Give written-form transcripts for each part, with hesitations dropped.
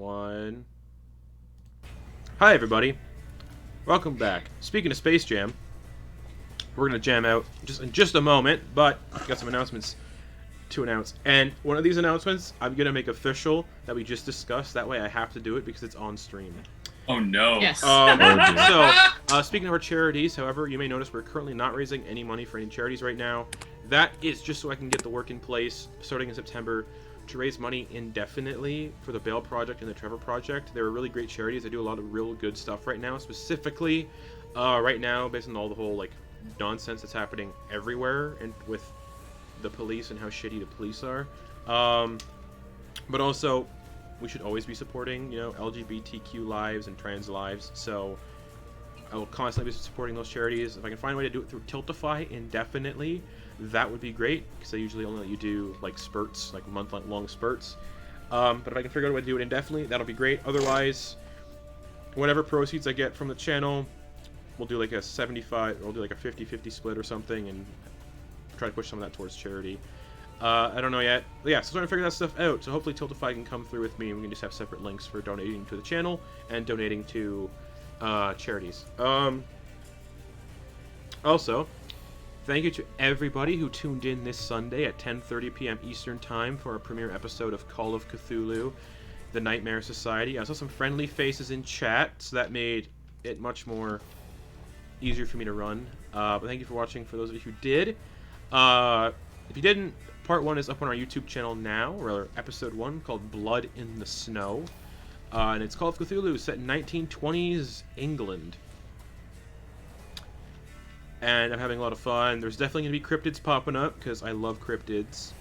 1. Hi, everybody. Welcome back. Speaking of Space Jam, we're going to jam out in just a moment, but I've got some announcements to announce. And one of these announcements, I'm going to make official that we just discussed. That way I have to do it because it's on stream. Oh, no. Yes. Speaking of our charities, however, you may notice we're currently not raising any money for any charities right now. That is just so I can get the work in place starting in September to raise money indefinitely for the Bale Project and the Trevor Project. They're really great charities. They do a lot of real good stuff right now. Specifically, right now, based on all the whole nonsense that's happening everywhere and with the police and how shitty the police are. But also, we should always be supporting, LGBTQ lives and trans lives. So I will constantly be supporting those charities. If I can find a way to do it through Tiltify indefinitely, that would be great, because they usually only let you do spurts, month-long spurts. But if I can figure out a way to do it indefinitely, that'll be great. Otherwise, whatever proceeds I get from the channel, we'll do a 75, or we'll do a 50-50 split or something, and try to push some of that towards charity. I don't know yet. But yeah, so trying to figure that stuff out. So hopefully Tiltify can come through with me, and we can just have separate links for donating to the channel and donating to charities. Also, thank you to everybody who tuned in this Sunday at 10:30 p.m. Eastern Time for our premiere episode of Call of Cthulhu, The Nightmare Society. I saw some friendly faces in chat, so that made it much more easier for me to run. But thank you for watching for those of you who did. If you didn't, part 1 is up on our YouTube channel now, or episode 1, called Blood in the Snow. And it's Call of Cthulhu, set in 1920s England. And I'm having a lot of fun. There's definitely going to be cryptids popping up, because I love cryptids.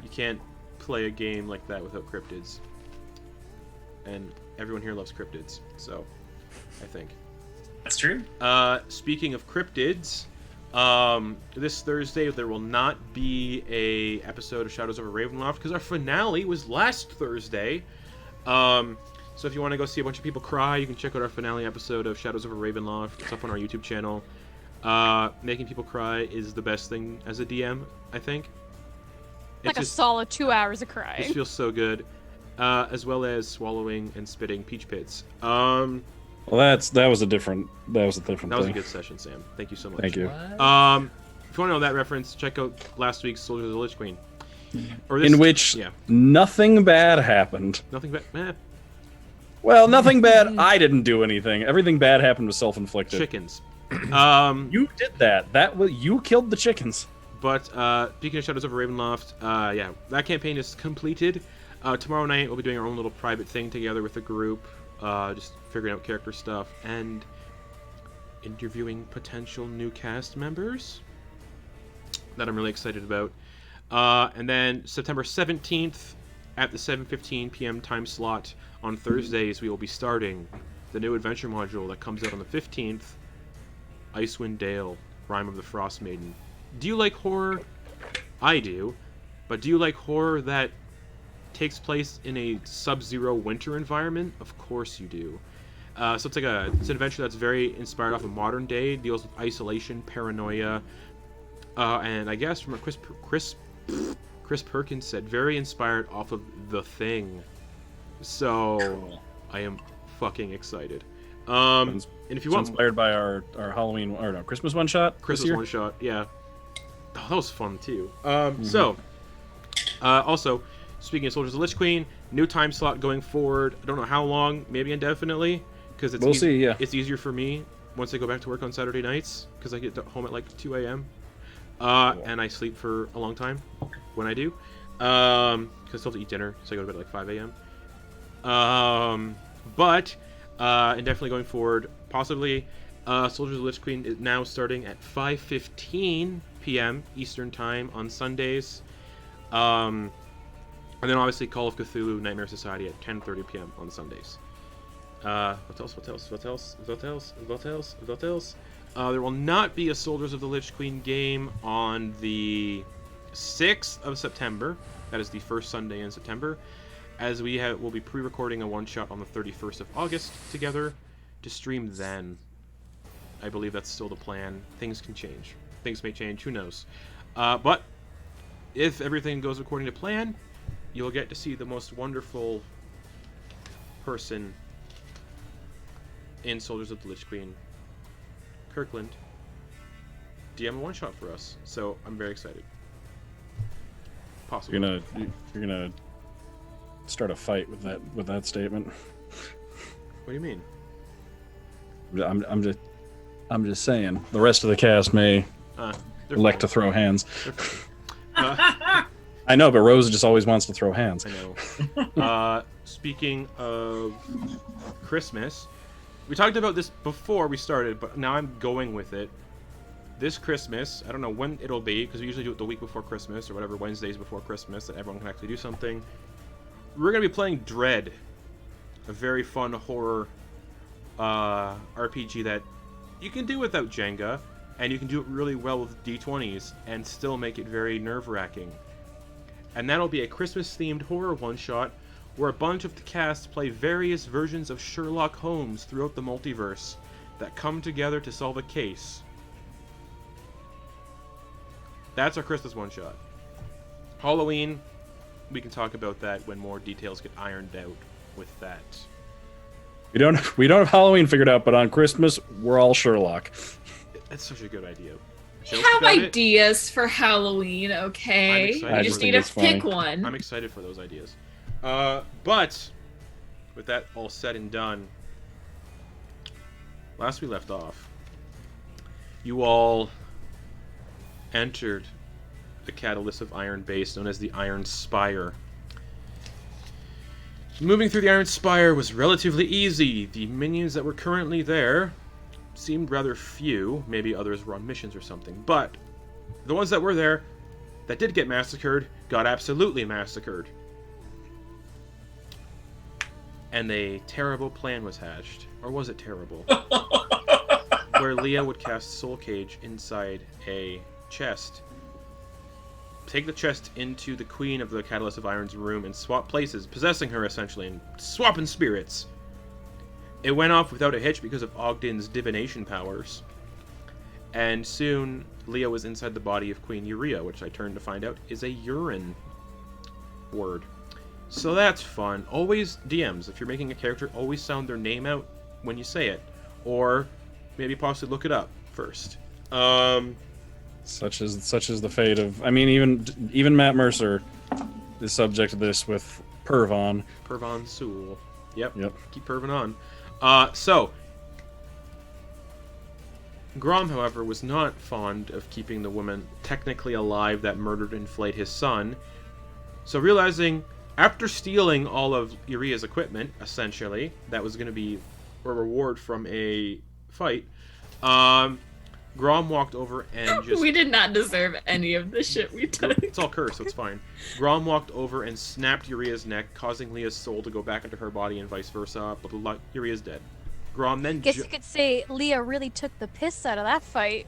You can't play a game like that without cryptids. And everyone here loves cryptids, so I think. That's true. Speaking of cryptids, this Thursday there will not be a episode of Shadows over Ravenloft, because our finale was last Thursday. So if you want to go see a bunch of people cry, you can check out our finale episode of Shadows over Ravenloft. It's up on our YouTube channel. Making people cry is the best thing as a DM, I think. It's a solid 2 hours of crying. It feels so good. As well as swallowing and spitting peach pits. Well, that was a different thing. That was a good session, Sam. Thank you so much. Thank you. If you want to know that reference, check out last week's Soldiers of the Lich Queen. In which nothing bad happened. Nothing bad. Well, nothing bad. I didn't do anything. Everything bad happened was self-inflicted. Chickens. You did that. You killed the chickens. But speaking of Shadows over Ravenloft, that campaign is completed. Tomorrow night we'll be doing our own little private thing together with the group, just figuring out character stuff and interviewing potential new cast members that I'm really excited about. And then September 17th at the 7:15 p.m. time slot on Thursdays, we will be starting the new adventure module that comes out on the 15th, Icewind Dale, Rime of the Frost Maiden. Do you like horror? I do. But do you like horror that takes place in a sub-zero winter environment? Of course you do. So it's an adventure that's very inspired off of modern day, deals with isolation, paranoia, and I guess from what Chris Perkins said, very inspired off of The Thing. So Cool. I am fucking excited. And if you want, inspired by our Halloween or no Christmas one shot. Christmas one shot, yeah. Oh, that was fun too. So, also, speaking of Soldiers of the Lich Queen, new time slot going forward. I don't know how long, maybe indefinitely, because We'll see, yeah. It's easier for me once I go back to work on Saturday nights, because I get home at 2 a.m. And I sleep for a long time when I do, because I still have to eat dinner, so I go to bed at 5 a.m. But indefinitely going forward, possibly Soldiers of the Lich Queen is now starting at 5:15 p.m. Eastern Time on Sundays. And then obviously Call of Cthulhu Nightmare Society at 10:30 p.m. on Sundays. What else? There will not be a Soldiers of the Lich Queen game on the 6th of September. That is the first Sunday in September, as we'll be pre-recording a one-shot on the 31st of August together to stream then. I believe that's still the plan. Things can change. Things may change. Who knows? But if everything goes according to plan, you'll get to see the most wonderful person in Soldiers of the Lich Queen, Kirkland, DM a one-shot for us. So I'm very excited. Possibly. You're gonna start a fight with that statement. What do you mean? I'm just saying. The rest of the cast may elect to throw hands. I know, but Rose just always wants to throw hands. I know. Speaking of Christmas, we talked about this before we started, but now I'm going with it. This Christmas, I don't know when it'll be, because we usually do it the week before Christmas, or whatever, Wednesdays before Christmas, that everyone can actually do something. We're going to be playing Dread, a very fun horror RPG that you can do without Jenga, and you can do it really well with D20s, and still make it very nerve-wracking. And that'll be a Christmas-themed horror one-shot, where a bunch of the cast play various versions of Sherlock Holmes throughout the multiverse that come together to solve a case. That's our Christmas one-shot. Halloween, we can talk about that when more details get ironed out with that. We don't have Halloween figured out, but on Christmas we're all Sherlock. That's such a good idea. We have ideas for Halloween, okay? You just need to pick one. I'm excited for those ideas. But with that all said and done, last we left off, you all entered the Catalyst of Iron base known as the Iron Spire. Moving through the Iron Spire was relatively easy. The minions that were currently there seemed rather few. Maybe others were on missions or something. But the ones that were there that did get massacred got absolutely massacred. And a terrible plan was hatched. Or was it terrible? Where Leah would cast Soul Cage inside a chest. Take the chest into the Queen of the Catalyst of Iron's room and swap places, possessing her essentially, and swapping spirits. It went off without a hitch because of Ogden's divination powers. And soon, Leah was inside the body of Queen Urea, which I turned to find out is a urine word. So that's fun. Always, DMs, if you're making a character, always sound their name out when you say it. Or maybe possibly look it up first. Such is the fate of. I mean, even Matt Mercer is subject to this with Pervon. Pervon Sewell. Yep. Keep Pervon on. So Grom, however, was not fond of keeping the woman technically alive that murdered and flayed his son. So realizing, after stealing all of Urea's equipment, essentially, that was going to be a reward from a fight, Grom walked over and just... We did not deserve any of the shit we took. It's all cursed, so it's fine. Grom walked over and snapped Urea's neck, causing Leah's soul to go back into her body and vice versa, but Urea's dead. Grom then... Guess you could say Leah really took the piss out of that fight.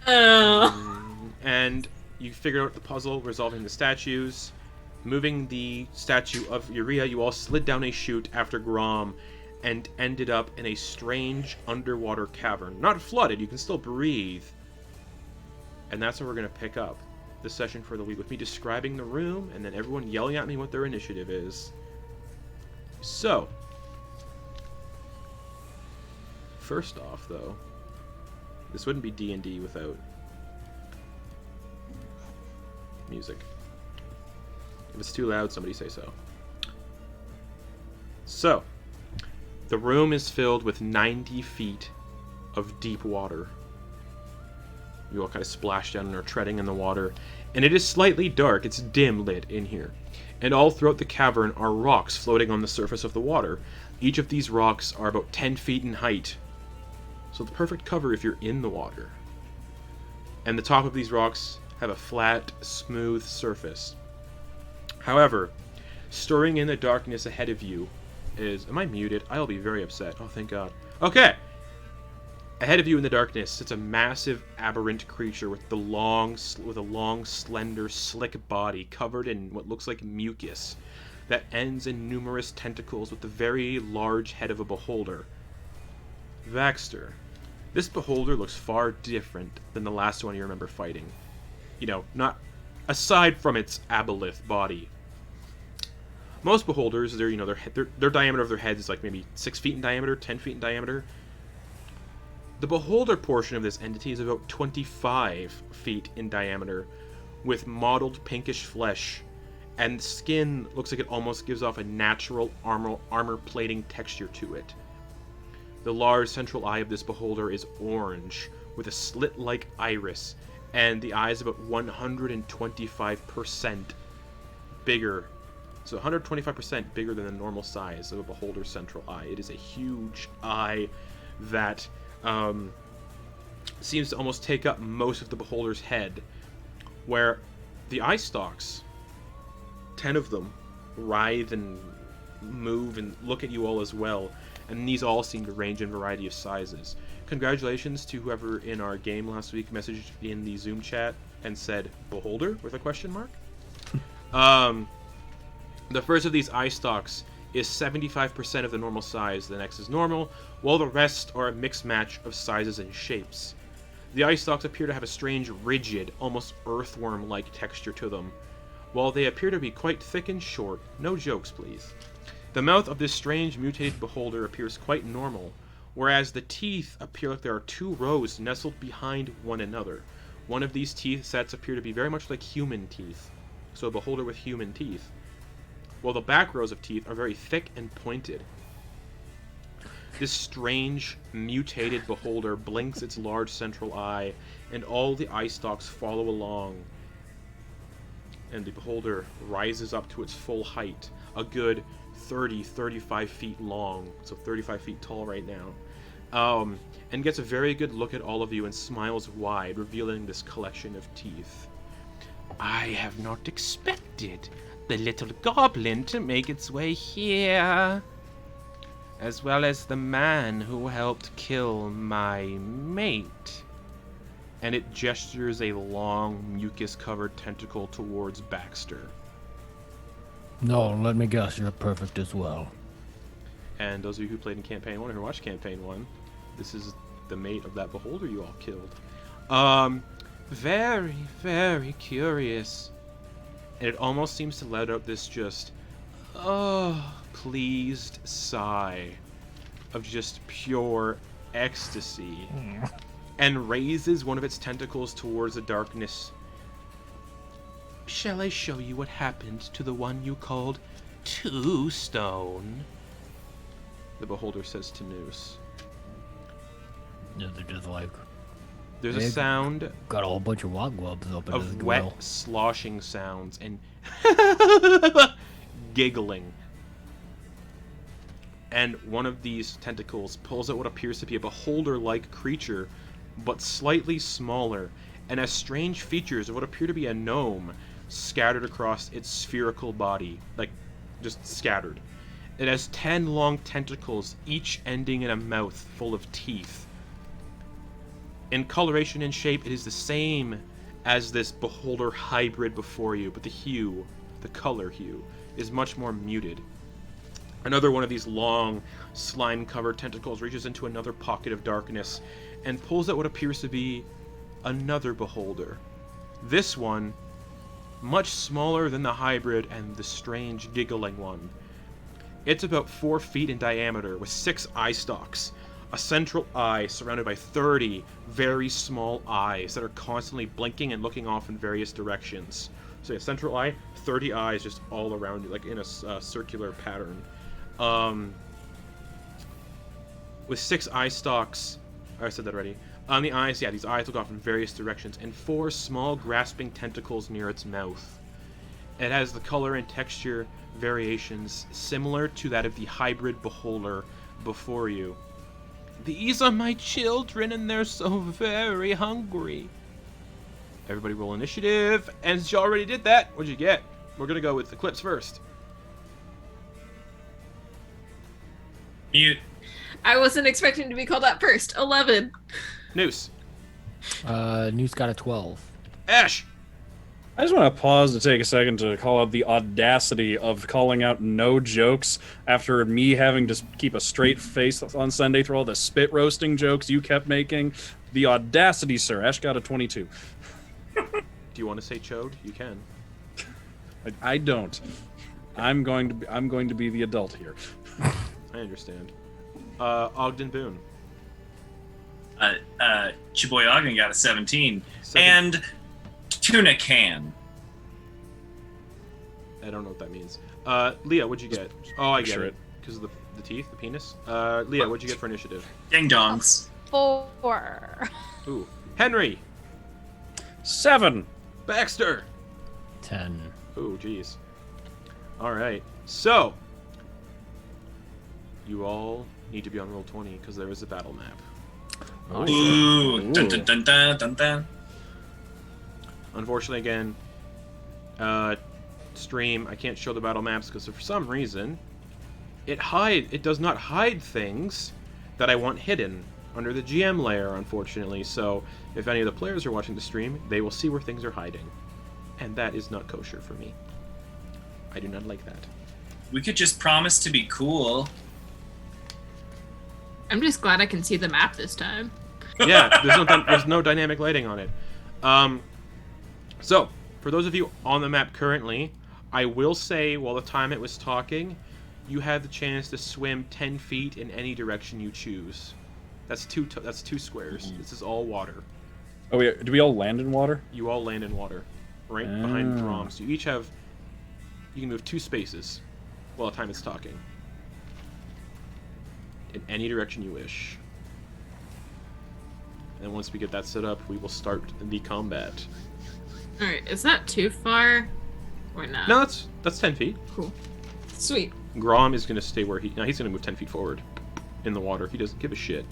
And you figured out the puzzle, resolving the statues. Moving the statue of Urea, you all slid down a chute after Grom and ended up in a strange underwater cavern. Not flooded, you can still breathe. And that's where we're going to pick up the session for the week, with me describing the room and then everyone yelling at me what their initiative is. So, first off, though, this wouldn't be D&D without music. If it's too loud, somebody say so. So, the room is filled with 90 feet of deep water. You all kind of splash down and are treading in the water. And it is slightly dark. It's dim lit in here. And all throughout the cavern are rocks floating on the surface of the water. Each of these rocks are about 10 feet in height. So the perfect cover if you're in the water. And the top of these rocks have a flat, smooth surface. However, stirring in the darkness ahead of you is... Am I muted? I'll be very upset. Oh, thank God. Okay! Ahead of you in the darkness sits a massive aberrant creature with a long, slender, slick body covered in what looks like mucus that ends in numerous tentacles with the very large head of a beholder. Vaxter. This beholder looks far different than the last one you remember fighting. You know, not aside from its aboleth body. Most beholders, their diameter of their heads is like maybe 6 feet in diameter, 10 feet in diameter. The beholder portion of this entity is about 25 feet in diameter, with mottled pinkish flesh, and skin looks like it almost gives off a natural armor plating texture to it. The large central eye of this beholder is orange, with a slit-like iris, and the eye is about 125% bigger. So 125% bigger than the normal size of a beholder's central eye. It is a huge eye that seems to almost take up most of the beholder's head, where the eye stalks, 10 of them, writhe and move and look at you all as well, and these all seem to range in variety of sizes. Congratulations to whoever in our game last week messaged in the Zoom chat and said beholder with a question mark. The first of these eye stalks is 75% of the normal size, the next is normal, while the rest are a mixed match of sizes and shapes. The eye stalks appear to have a strange, rigid, almost earthworm-like texture to them, while they appear to be quite thick and short. No jokes, please. The mouth of this strange, mutated beholder appears quite normal, whereas the teeth appear like there are 2 rows nestled behind one another. One of these teeth sets appear to be very much like human teeth, so a beholder with human teeth, while the back rows of teeth are very thick and pointed. This strange, mutated beholder blinks its large central eye, and all the eye stalks follow along, and the beholder rises up to its full height, a good 35 feet long, so 35 feet tall right now, and gets a very good look at all of you and smiles wide, revealing this collection of teeth. I have not expected the little goblin to make its way here, as well as the man who helped kill my mate. And it gestures a long, mucus-covered tentacle towards Baxter. No, let me guess, you're perfect as well. And those of you who played in Campaign 1 or who watched Campaign 1, this is the mate of that beholder you all killed. Very, very curious. And it almost seems to let out this just, pleased sigh of just pure ecstasy. And raises one of its tentacles towards the darkness. Shall I show you what happened to the one you called Two Stone? The beholder says to Noose. Yeah, they're just like... There's a sound got a whole bunch of wogwubs up in his of wet, grill. sloshing sounds and giggling. And one of these tentacles pulls out what appears to be a beholder-like creature, but slightly smaller, and has strange features of what appear to be a gnome scattered across its spherical body, like, just scattered. It has 10 long tentacles, each ending in a mouth full of teeth. In coloration and shape, it is the same as this beholder hybrid before you, but the hue, the color hue, is much more muted. Another one of these long, slime-covered tentacles reaches into another pocket of darkness and pulls out what appears to be another beholder. This one, much smaller than the hybrid and the strange giggling one. It's about 4 feet in diameter, with 6 eye stalks, a central eye surrounded by 30 very small eyes that are constantly blinking and looking off in various directions. So a central eye, 30 eyes just all around you, like in a circular pattern. With 6 eye stalks, I said that already. On the eyes, yeah, these eyes look off in various directions, and 4 small grasping tentacles near its mouth. It has the color and texture variations similar to that of the hybrid beholder before you. These are my children, and they're so very hungry. Everybody roll initiative, and since you already did that, what'd you get? We're gonna go with Eclipse first. Mute. I wasn't expecting to be called out first. 11. Noose. Noose got a 12. Ash. I just want to pause to take a second to call out the audacity of calling out no jokes after me having to keep a straight face on Sunday through all the spit roasting jokes you kept making. The audacity, sir. Ash got a 22. Do you want to say chode? You can. I don't. I'm going to be the adult here. I understand. Ogden Boon. Chiboy Ogden got a 17. Second. And tuna can. I don't know what that means. Leah, what'd you get? Oh, I get Sure it. Because of the teeth, the penis. Leah, what'd you get for initiative? Ding dongs. 4. Ooh. Henry. 7. Baxter. 10. Ooh, jeez. All right. So, you all need to be on roll 20 because there is a battle map. Ooh. Dun, dun, dun, dun, dun, dun. Unfortunately, again, stream, I can't show the battle maps because for some reason, it does not hide things that I want hidden under the GM layer, unfortunately. So, if any of the players are watching the stream, they will see where things are hiding. And that is not kosher for me. I do not like that. We could just promise to be cool. I'm just glad I can see the map this time. Yeah, there's no dynamic lighting on it. So, for those of you on the map currently, I will say, while the time it was talking, you had the chance to swim 10 feet in any direction you choose. That's two squares. This is all water. Oh, do we all land in water? You all land in water, right behind Drom. So you each have... You can move 2 spaces while the time is talking. In any direction you wish. And once we get that set up, we will start the combat. Alright, is that too far? Or not? No, that's 10 feet. Cool. Sweet. Grom is going to stay where he's going to move 10 feet forward in the water. He doesn't give a shit.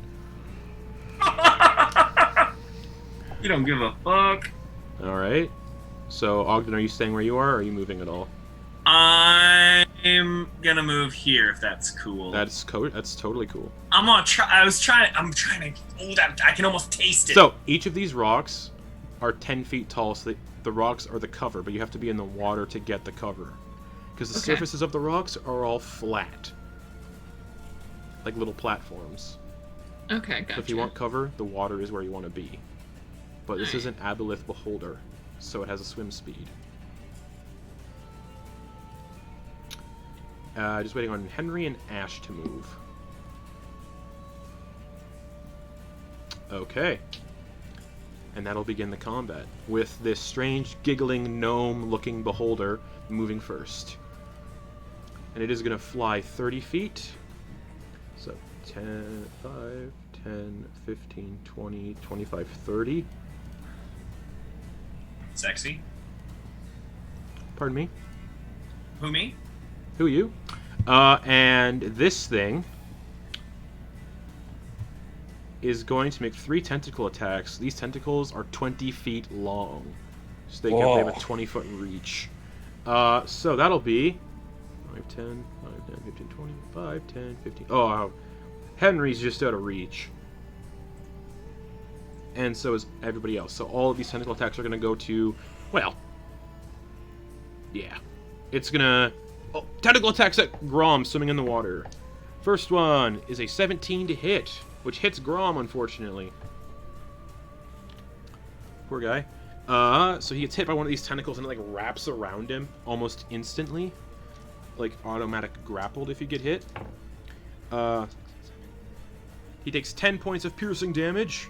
You don't give a fuck. Alright. So, Ogden, are you staying where you are, or are you moving at all? I'm gonna move here if that's cool. That's totally cool. I'm trying to. Oh, I can almost taste it. So, each of these rocks are 10 feet tall, so the rocks are the cover, but you have to be in the water to get the cover. Because the surfaces of the rocks are all flat. Like little platforms. Okay, gotcha. So if you want cover, the water is where you want to be. But this is an Aboleth Beholder, so it has a swim speed. Just waiting on Henry and Ash to move. Okay. And that'll begin the combat, with this strange, giggling, gnome-looking beholder moving first. And it is going to fly 30 feet. So 10, 5, 10, 15, 20, 25, 30. Sexy. Pardon me? Who, me? Who, you? And this thing is going to make 3 tentacle attacks. These tentacles are 20 feet long. So they have a 20-foot reach. So that'll be 5, 10, 5, 10, 15, 20, 5, 10, 15. Oh, wow. Henry's just out of reach. And so is everybody else. So all of these tentacle attacks are going to go to, well, yeah. It's going to... Oh, tentacle attacks at Grom swimming in the water. First one is a 17 to hit, which hits Grom, unfortunately. Poor guy. So he gets hit by one of these tentacles and it, like, wraps around him almost instantly. Like, automatic grappled if you get hit. He takes 10 points of piercing damage.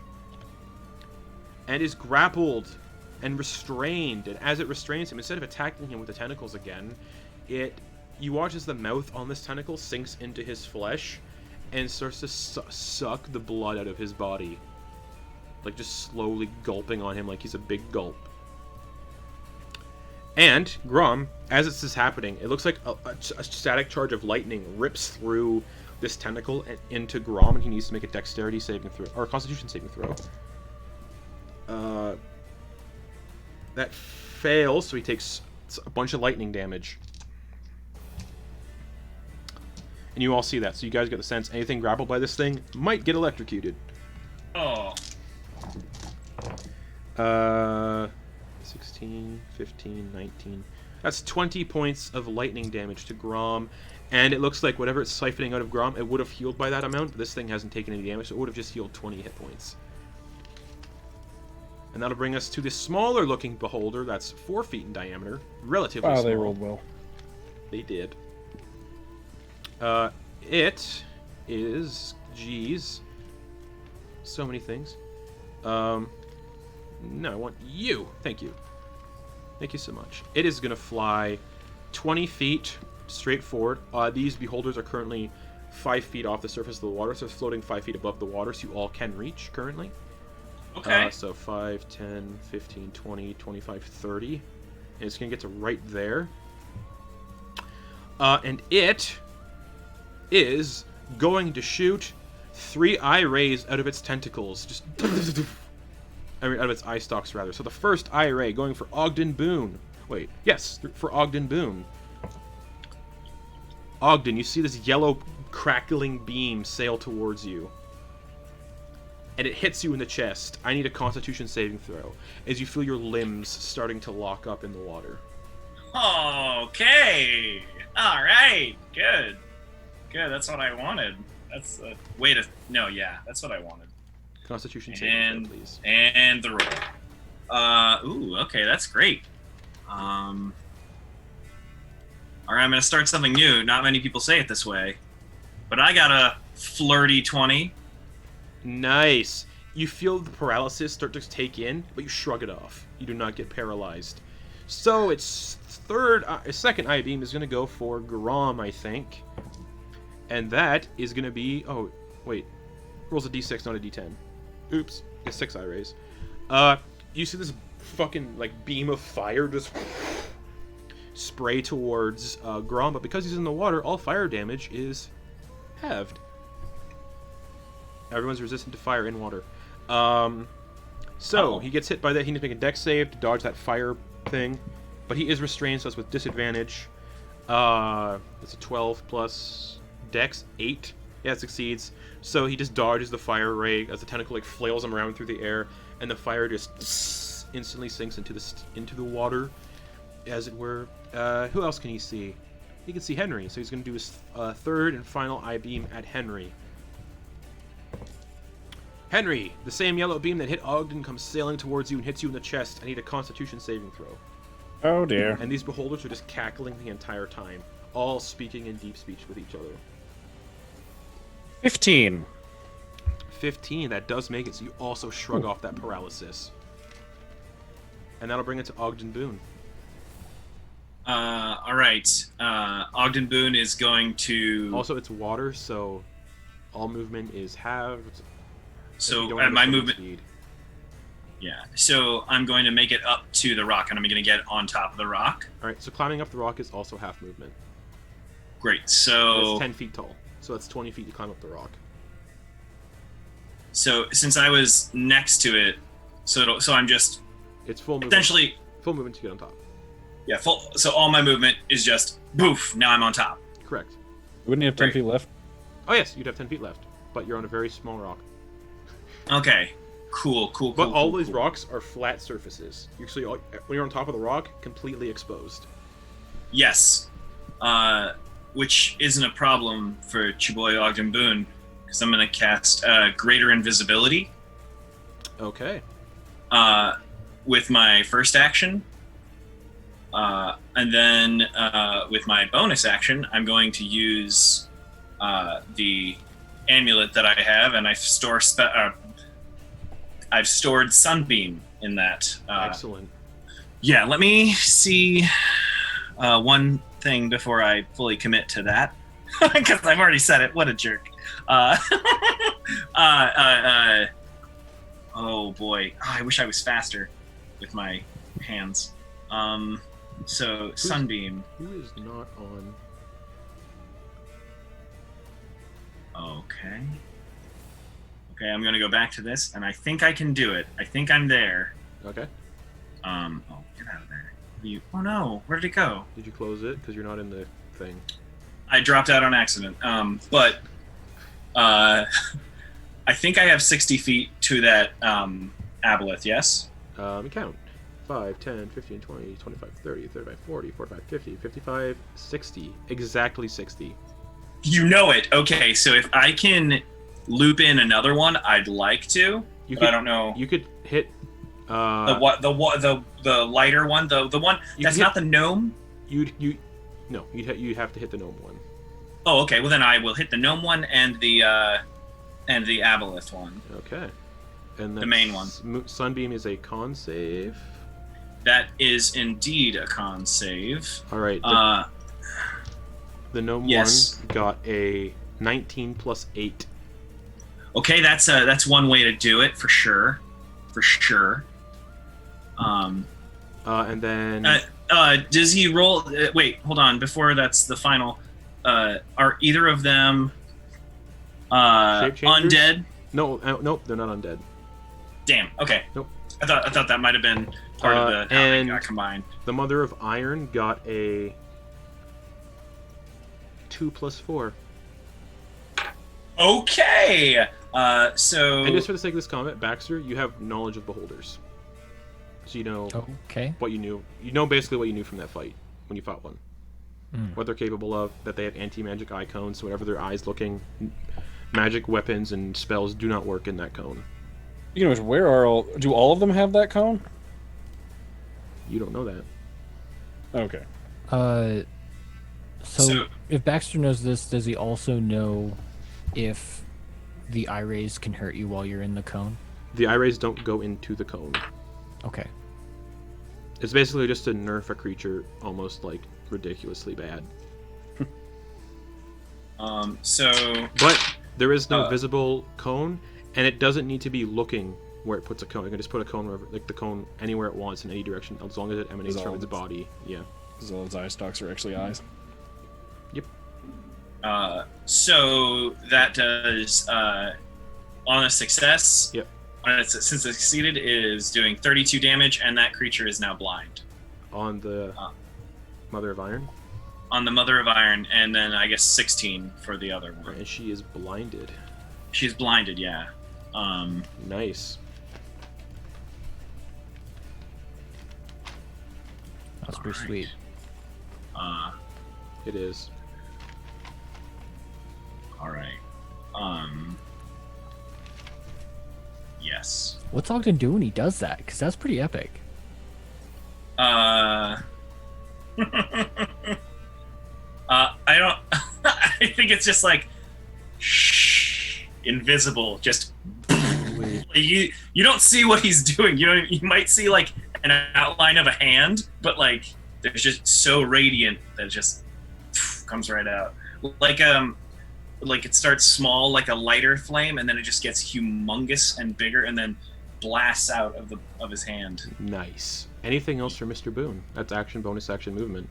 And is grappled and restrained. And as it restrains him, instead of attacking him with the tentacles again, you watch as the mouth on this tentacle sinks into his flesh and starts to suck the blood out of his body. Like, just slowly gulping on him like he's a big gulp. And Grom, as this is happening, it looks like a static charge of lightning rips through this tentacle and into Grom, and he needs to make a dexterity saving throw, or a constitution saving throw. That fails, so he takes a bunch of lightning damage. And you all see that, so you guys get the sense anything grappled by this thing might get electrocuted. Oh. 16, 15, 19. That's 20 points of lightning damage to Grom. And it looks like whatever it's siphoning out of Grom, it would have healed by that amount, but this thing hasn't taken any damage, so it would have just healed 20 hit points. And that'll bring us to this smaller looking beholder that's 4 feet in diameter. Relatively small. They rolled well. They did. It is... Geez. So many things. No, I want you. Thank you. Thank you so much. It is going to fly 20 feet straight forward. These beholders are currently 5 feet off the surface of the water, so it's floating 5 feet above the water, so you all can reach currently. Okay. So 5, 10, 15, 20, 25, 30. And it's going to get to right there. And it is going to shoot 3 eye rays out of its tentacles. Just... I mean, out of its eye stalks, rather. So the first eye ray going for Ogden Boon. Wait, yes, for Ogden Boon. Ogden, you see this yellow crackling beam sail towards you. And it hits you in the chest. I need a Constitution saving throw, as you feel your limbs starting to lock up in the water. Okay. All right. Good. Good. That's what I wanted. That's a way to... No, yeah. That's what I wanted. Constitution saving throw, please. And the roll. Ooh, okay. That's great. All right, I'm going to start something new. Not many people say it this way. But I got a flirty 20. Nice. You feel the paralysis start to take in, but you shrug it off. You do not get paralyzed. So its second eye beam is going to go for Grom, I think. And that is going to be... Oh, wait. Rolls a d6, not a d10. Oops. It's 6 eye rays. You see this fucking, like, beam of fire just spray towards Grom, but because he's in the water, all fire damage is halved. Everyone's resistant to fire in water. So he gets hit by that. He needs to make a dex save to dodge that fire thing, but he is restrained, so it's with disadvantage. It's a 12 plus dex, 8. Yeah, it succeeds. So he just dodges the fire ray as the tentacle like flails him around through the air, and the fire just instantly sinks into the water, as it were. Who else can he see? He can see Henry, so he's going to do his third and final eye beam at Henry. Henry, the same yellow beam that hit Ogden comes sailing towards you and hits you in the chest. I need a Constitution saving throw. Oh dear. And these beholders are just cackling the entire time, all speaking in deep speech with each other. 15. 15, that does make it, so you also shrug off that paralysis. And that'll bring it to Ogden Boon. All right. Ogden Boon is going to... Also, it's water, so all movement is halved. So my movement... Speed. Yeah, so I'm going to make it up to the rock, and I'm going to get on top of the rock. All right, so climbing up the rock is also half movement. Great, so... It's 10 feet tall, so that's 20 feet to climb up the rock. So since I was next to it, so I'm just... It's full movement. Essentially... Full movement to get on top. Yeah, full. So all my movement is just, boof, now I'm on top. Correct. Wouldn't you have 10 feet left? Oh yes, you'd have 10 feet left, but you're on a very small rock. Okay. Cool. But all these rocks are flat surfaces. Usually, when you're on top of the rock, completely exposed. Yes. Which isn't a problem for Chiboy Ogden Boon, because I'm going to cast Greater Invisibility. Okay. With my first action. And then with my bonus action, I'm going to use the amulet that I have, and I've stored Sunbeam in that. Excellent. Yeah, let me see one thing before I fully commit to that, because I've already said it. What a jerk. Oh boy, I wish I was faster with my hands. So Sunbeam. Who is not on? Okay. Okay, I'm gonna go back to this, and I think I can do it. I think I'm there. Okay. Oh, get out of there. Oh no, where did it go? Did you close it? Because you're not in the thing. I dropped out on accident. But I think I have 60 feet to that Aboleth, yes? Count. 5, 10, 15, 20, 25, 30, 35, 40, 45, 50, 55, 60. Exactly 60. You know it. Okay, so if I can loop in another one, I'd like to. I don't know. You could hit the lighter one, the one that's not the gnome. You No, you'd have to hit the gnome one. Oh, okay. Well, then I will hit the gnome one and the Aboleth one. Okay. And the main one. Sunbeam is a con save. That is indeed a con save. All right. The gnome one got a 19 plus 8. Okay, that's one way to do it for sure. For sure. And then does he roll? Wait, hold on. Before that's the final. Are either of them undead? No, nope, they're not undead. Damn. Okay. Nope. I thought that might have been part of the how they got combined. The Mother of Iron got a 2 plus 4. Okay. So. And just for the sake of this comment, Baxter, you have knowledge of beholders, so you know what you knew. You know basically what you knew from that fight when you fought one. What they're capable of, that they have anti-magic eye cones, so whatever their eyes looking, magic weapons and spells do not work in that cone. You know, where are do all of them have that cone? You don't know that. Okay. So if Baxter knows this, does he also know if the eye rays can hurt you while you're in the cone? The eye rays don't go into the cone. Okay. It's basically just to nerf a creature almost like ridiculously bad. But there is no visible cone, and it doesn't need to be looking where it puts a cone. You can just put a cone wherever, like the cone anywhere it wants in any direction, as long as it emanates from its body. Yeah. Because all its eye stalks are actually eyes. Yep. So that does on a success. Yep. Since it succeeded, is doing 32 damage, and that creature is now blind. On the Mother of Iron? On the Mother of Iron, and then I guess 16 for the other one. And she is blinded. She's blinded, yeah. Nice. That's pretty sweet. It is. Alright. Yes. What's Ogden do when he does that? Because that's pretty epic. I don't. I think it's just like, shh, invisible. Just you don't see what he's doing. You might see like an outline of a hand, but like there's just so radiant that it just comes right out. Like it starts small, like a lighter flame, and then it just gets humongous and bigger, and then blasts out of his hand. Nice. Anything else for Mr. Boon? That's action, bonus action, movement.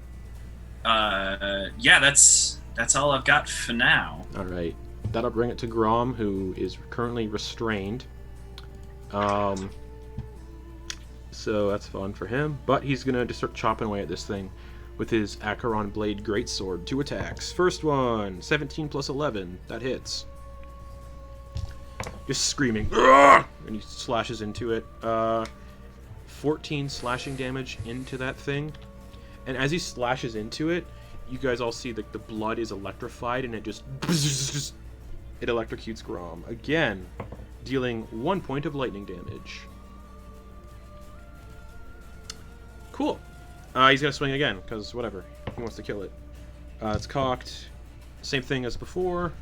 Yeah, that's all I've got for now. All right, that'll bring it to Grom, who is currently restrained. So that's fun for him, but he's gonna just start chopping away at this thing with his Acheron Blade Greatsword. 2 attacks. First one, 17 plus 11. That hits. Just screaming, "Ugh!" and he slashes into it. 14 slashing damage into that thing. And as he slashes into it, you guys all see that the blood is electrified, and it just it electrocutes Grom again, dealing 1 point of lightning damage. Cool. He's gonna swing again, because whatever. He wants to kill it. It's cocked. Same thing as before.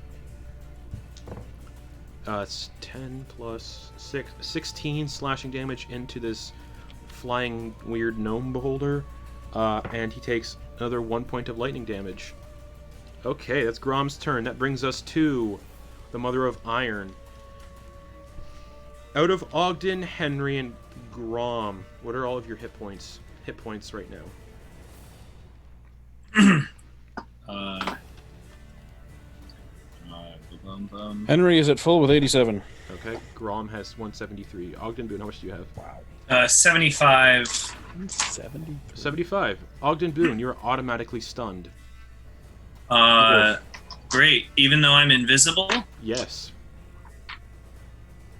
It's 10 plus 6. 16 slashing damage into this flying weird gnome beholder. And he takes another 1 point of lightning damage. Okay, that's Grom's turn. That brings us to the Mother of Iron. Out of Ogden, Henry, and Grom, what are all of your hit points? Hit points right now. Henry is at full with 87. Okay, Grom has 173. Ogden, Boon, how much do you have? 75. 75. Ogden, Boon, you're automatically stunned. Great. Even though I'm invisible? Yes.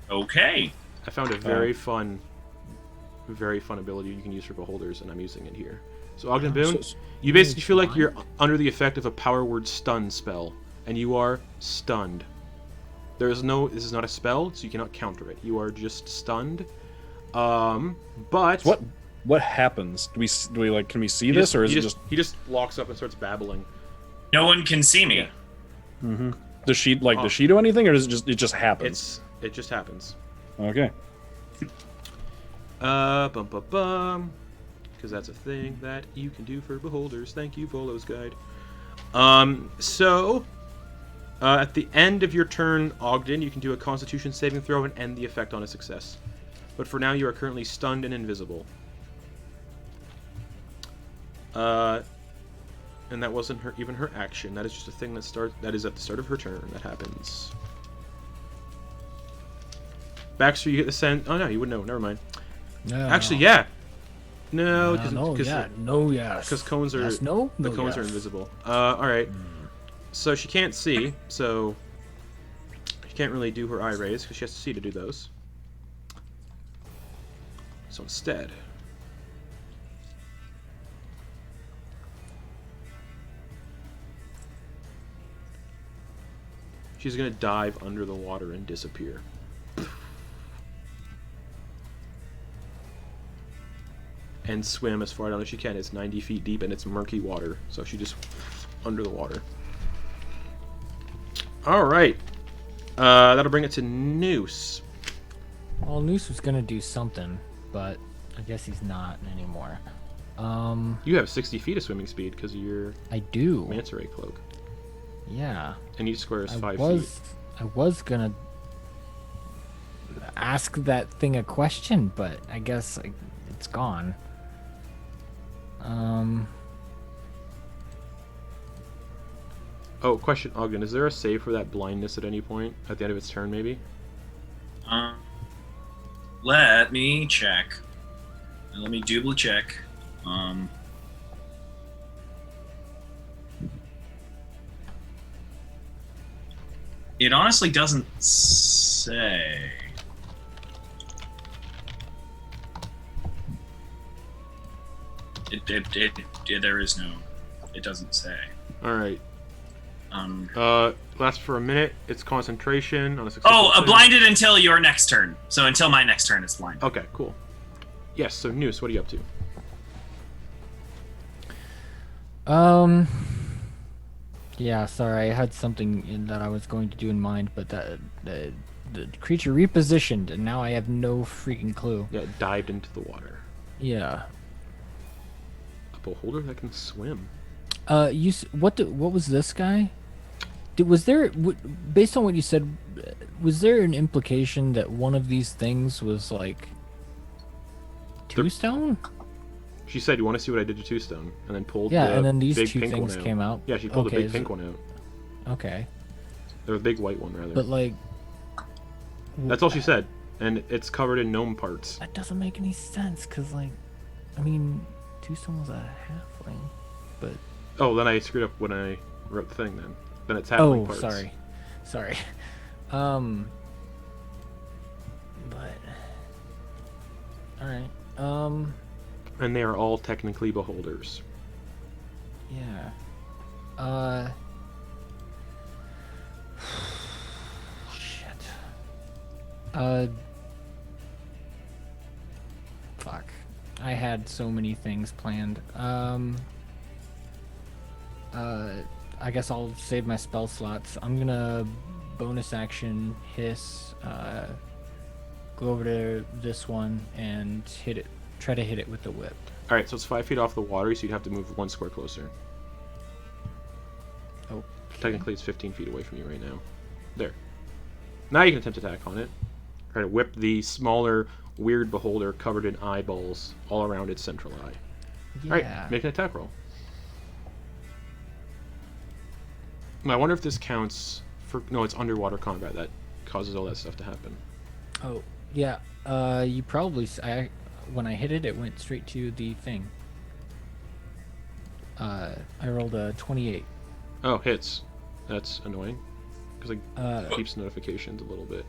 Okay. I found a very fun ability you can use for beholders, and I'm using it here. So Ogden, Boon, you basically feel like you're under the effect of a power word stun spell, and you are stunned. This is not a spell, so you cannot counter it. You are just stunned. But what happens? Do we like? Can we see this, or is it just? He just locks up and starts babbling. No one can see me. Yeah. Mm-hmm. Does she does she do anything, or does it just happens? It just happens. Okay. Bum bum bum. Because that's a thing that you can do for beholders. Thank you, Volo's Guide. At the end of your turn, Ogden, you can do a Constitution saving throw and end the effect on a success. But for now, you are currently stunned and invisible. And that wasn't even her action. That is just a thing that is at the start of her turn. That happens. Baxter, you get the sense. Oh no, you wouldn't know. Never mind. No. Actually, yeah. No, because yes. Because cones are yes, no, the no, cones yes. are invisible. All right. So she can't see, so she can't really do her eye raise because she has to see to do those. So instead, she's gonna dive under the water and disappear. And swim as far down as she can. It's 90 feet deep and it's murky water, so she just under the water. All right, that'll bring it to Noose. Well, Noose was gonna do something, but I guess he's not anymore. You have 60 feet of swimming speed because of your I do. Manta Ray cloak, Yeah. and each square is 5 feet. I was gonna ask that thing a question, but I guess it's gone. Oh, question, Ogden. Is there a save for that blindness at any point at the end of its turn, maybe? Let me check. Let me double check. It honestly doesn't say. There is no. It doesn't say. All right. Lasts for a minute. It's concentration on a successful Oh, save. blinded until your next turn. So until my next turn, it's blind. Okay, cool. Yes. So Noose, what are you up to? Yeah, sorry, I had something that I was going to do in mind, but the creature repositioned, and now I have no freaking clue. Yeah, it dived into the water. Yeah. A beholder that can swim. What was this guy? Was there, based on what you said, was there an implication that one of these things was like two stone? She said, "You want to see what I did to Two Stone?" And then pulled. Yeah, the and then these big two pink things one out. came out. Yeah, she pulled the Okay, big pink one out. Okay. Or the big white one, rather. But like, That's all she said, and it's covered in gnome parts. that doesn't make any sense, cause like, I mean, Two Stone was a halfling, but. Oh, then I screwed up when I wrote the thing. Then it's halfling parts. Sorry. But all right. And they are all technically beholders. Yeah. Shit. Fuck. I had so many things planned. I guess I'll save my spell slots. I'm gonna bonus action hiss, go over to this one and hit it. Try to hit it with the whip. All right, so it's 5 feet off the water, so you'd have to move 1 square closer. Oh. Technically, it's 15 feet away from you right now. There. Now you can attempt attack on it. Try to whip the smaller, weird beholder covered in eyeballs all around its central eye. Yeah. All right, make an attack roll. I wonder if this counts for... No, it's underwater combat that causes all that stuff to happen. Oh, yeah. You probably... when I hit it, it went straight to the thing. I rolled a 28. Oh, hits. That's annoying. Because it keeps notifications a little bit.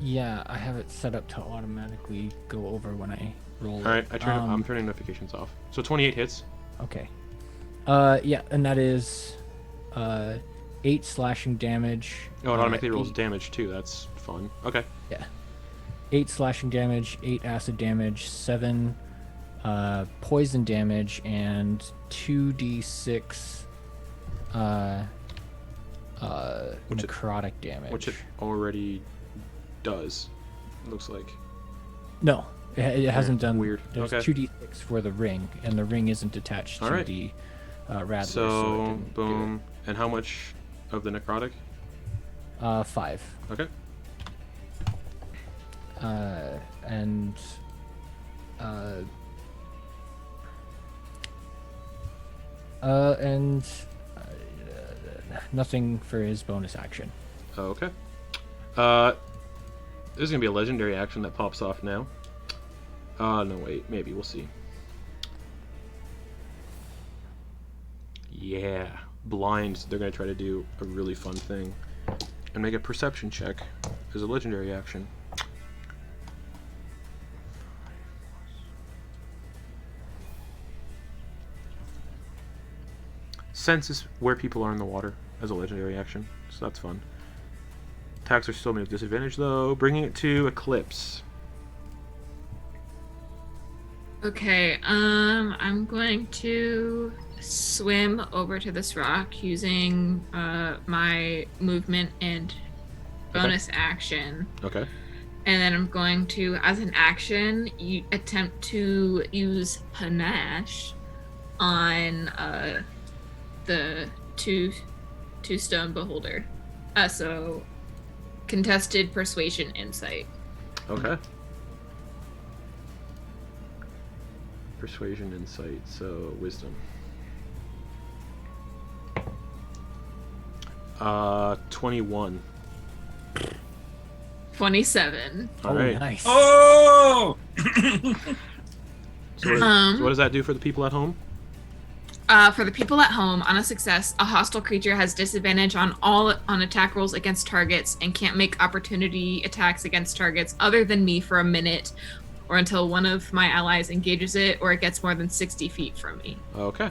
Yeah, I have it set up to automatically go over when I roll it. Alright, I'm turning notifications off. So 28 hits. Okay. Yeah, and that is 8 slashing damage. Oh, it automatically rolls damage too. That's fun. Okay. Yeah. 8 slashing damage, 8 acid damage, 7 poison damage and 2d6 necrotic damage. Which it already does. It looks like. No, it hasn't done. Weird. There's Okay. 2d6 for the ring, and the ring isn't attached to Alright. the rattler. it So, didn't do boom. And how much of the necrotic? it. 5. Okay. And nothing for his bonus action. Okay. There's gonna be a legendary action that pops off now. No, wait. Maybe. We'll see. Yeah. Blind. They're gonna try to do a really fun thing. And make a perception check as a legendary action. Senses where people are in the water as a legendary action, so that's fun. Attacks are still made with disadvantage though, bringing it to Eclipse. Okay, I'm going to swim over to this rock using my movement and bonus action. Okay. And then I'm going to, as an action, attempt to use panache on the two stone beholder. So contested persuasion insight. Okay. Persuasion, insight, so wisdom. 21. 27. All right. Nice. Oh! So what does that do for the people at home? For the people at home, on a success, a hostile creature has disadvantage on attack rolls against targets and can't make opportunity attacks against targets other than me for a minute, or until one of my allies engages it, or it gets more than 60 feet from me. Okay.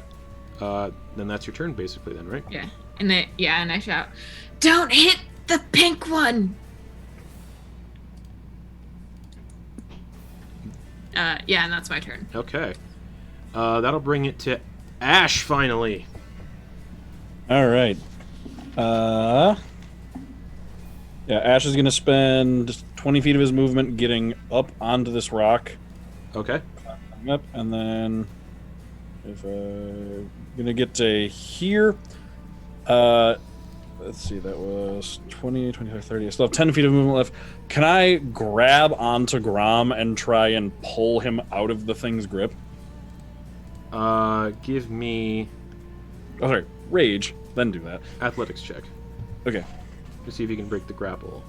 Then that's your turn, basically, then, right? Yeah, and I shout, "Don't hit the pink one!" Yeah, and that's my turn. Okay. That'll bring it to Ash, finally. All right. Yeah, Ash is going to spend 20 feet of his movement getting up onto this rock. Okay. Up, and then if going to get to here. Let's see, that was 20, 25, 30. I still have 10 feet of movement left. Can I grab onto Grom and try and pull him out of the thing's grip? Give me Oh, sorry, rage, then do that. athletics check Okay. to see if you can break the grapple.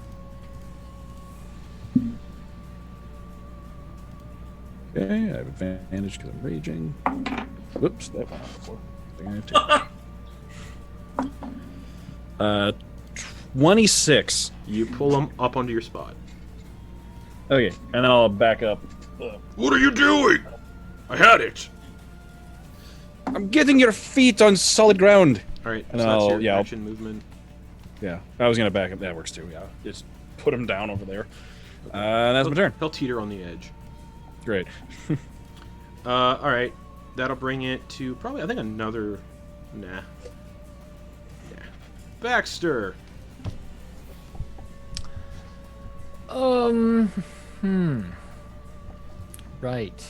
Okay, I have advantage because I'm raging. Whoops, that went out before. I think I have to. 26. You pull him up onto your spot. Okay, and then I'll back up. What are you doing? I had it. I'm getting your feet on solid ground. All right, And so that's I'll- your I'll- action movement. Yeah, I was gonna back up. That works too. Yeah, just put him down over there. That's my turn. He'll teeter on the edge. Great. All right, that'll bring it to probably I think another. Nah. Yeah. Baxter. Right.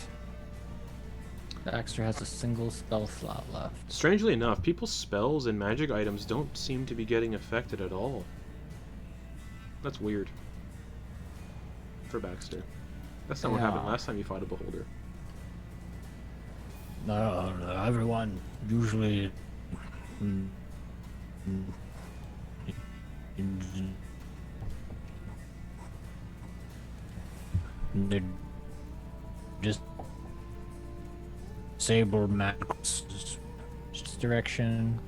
Baxter has a single spell slot left. Strangely enough, people's spells and magic items don't seem to be getting affected at all. That's weird. For Baxter. That's not what happened Yeah. last time you fought a beholder. No, everyone usually. They just saber max direction.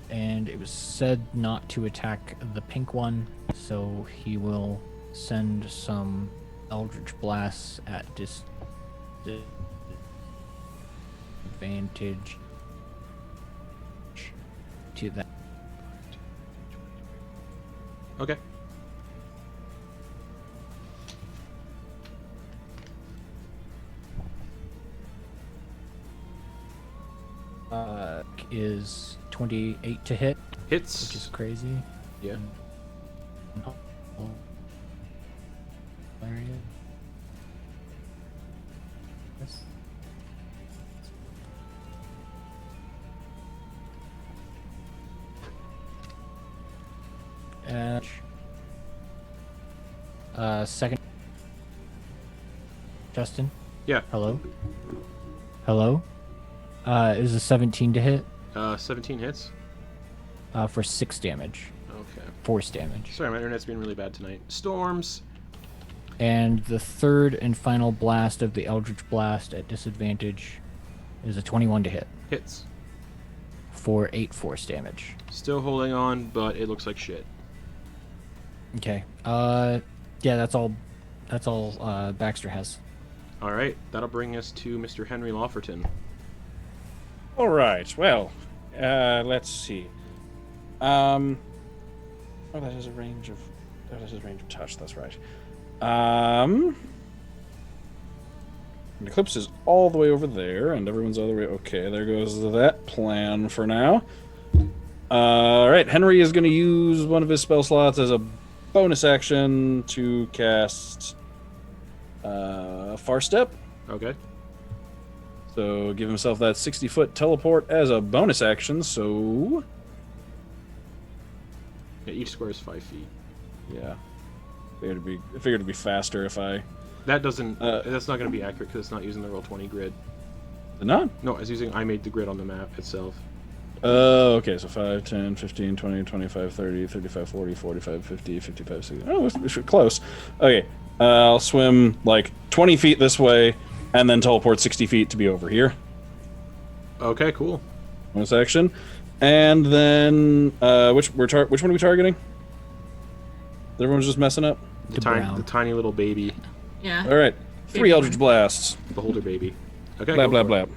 And it was said not to attack the pink one, so he will send some Eldritch Blasts at disadvantage to that. Okay. Is 28 to hit, Hits. which is crazy. Yeah. Yes. Second. Justin? Yeah. Hello? Hello? Is a 17 to hit 17 hits. for 6 damage. Okay. Force damage. Sorry, my internet's been really bad tonight. Storms. And the third and final blast of the Eldritch Blast at disadvantage is a 21 to hit Hits. for 8 force damage. Still holding on, but it looks like shit. Okay. Yeah, that's all. That's all Baxter has. All right, that'll bring us to Mr. Henry Lofferton. All right. Well, let's see. Oh, that is a range of. That is a range of touch. That's right. And Eclipse is all the way over there, and everyone's all the way. Okay, there goes that plan for now. All right, Henry is going to use one of his spell slots as a bonus action to cast Far Step. Okay. So give himself that 60-foot teleport as a bonus action. So Yeah, each square is 5 feet. yeah, I figured it'd be faster if I. That doesn't. That's not going to be accurate because it's not using the Roll20 grid. Not? No, it's using. I made the grid on the map itself. Oh, okay, so 5, 10, 15, 20, 25, 30, 35, 40, 45, 50, 55, 60. Oh, we're close. Okay, I'll swim like 20 feet this way and then teleport 60 feet to be over here. Okay, cool. Bonus action. And then, which one are we targeting? Everyone's just messing up? The tiny little baby. Yeah. All right, 3 Eldritch Blasts. Beholder baby. Okay. Blah, go blah, for it. blah.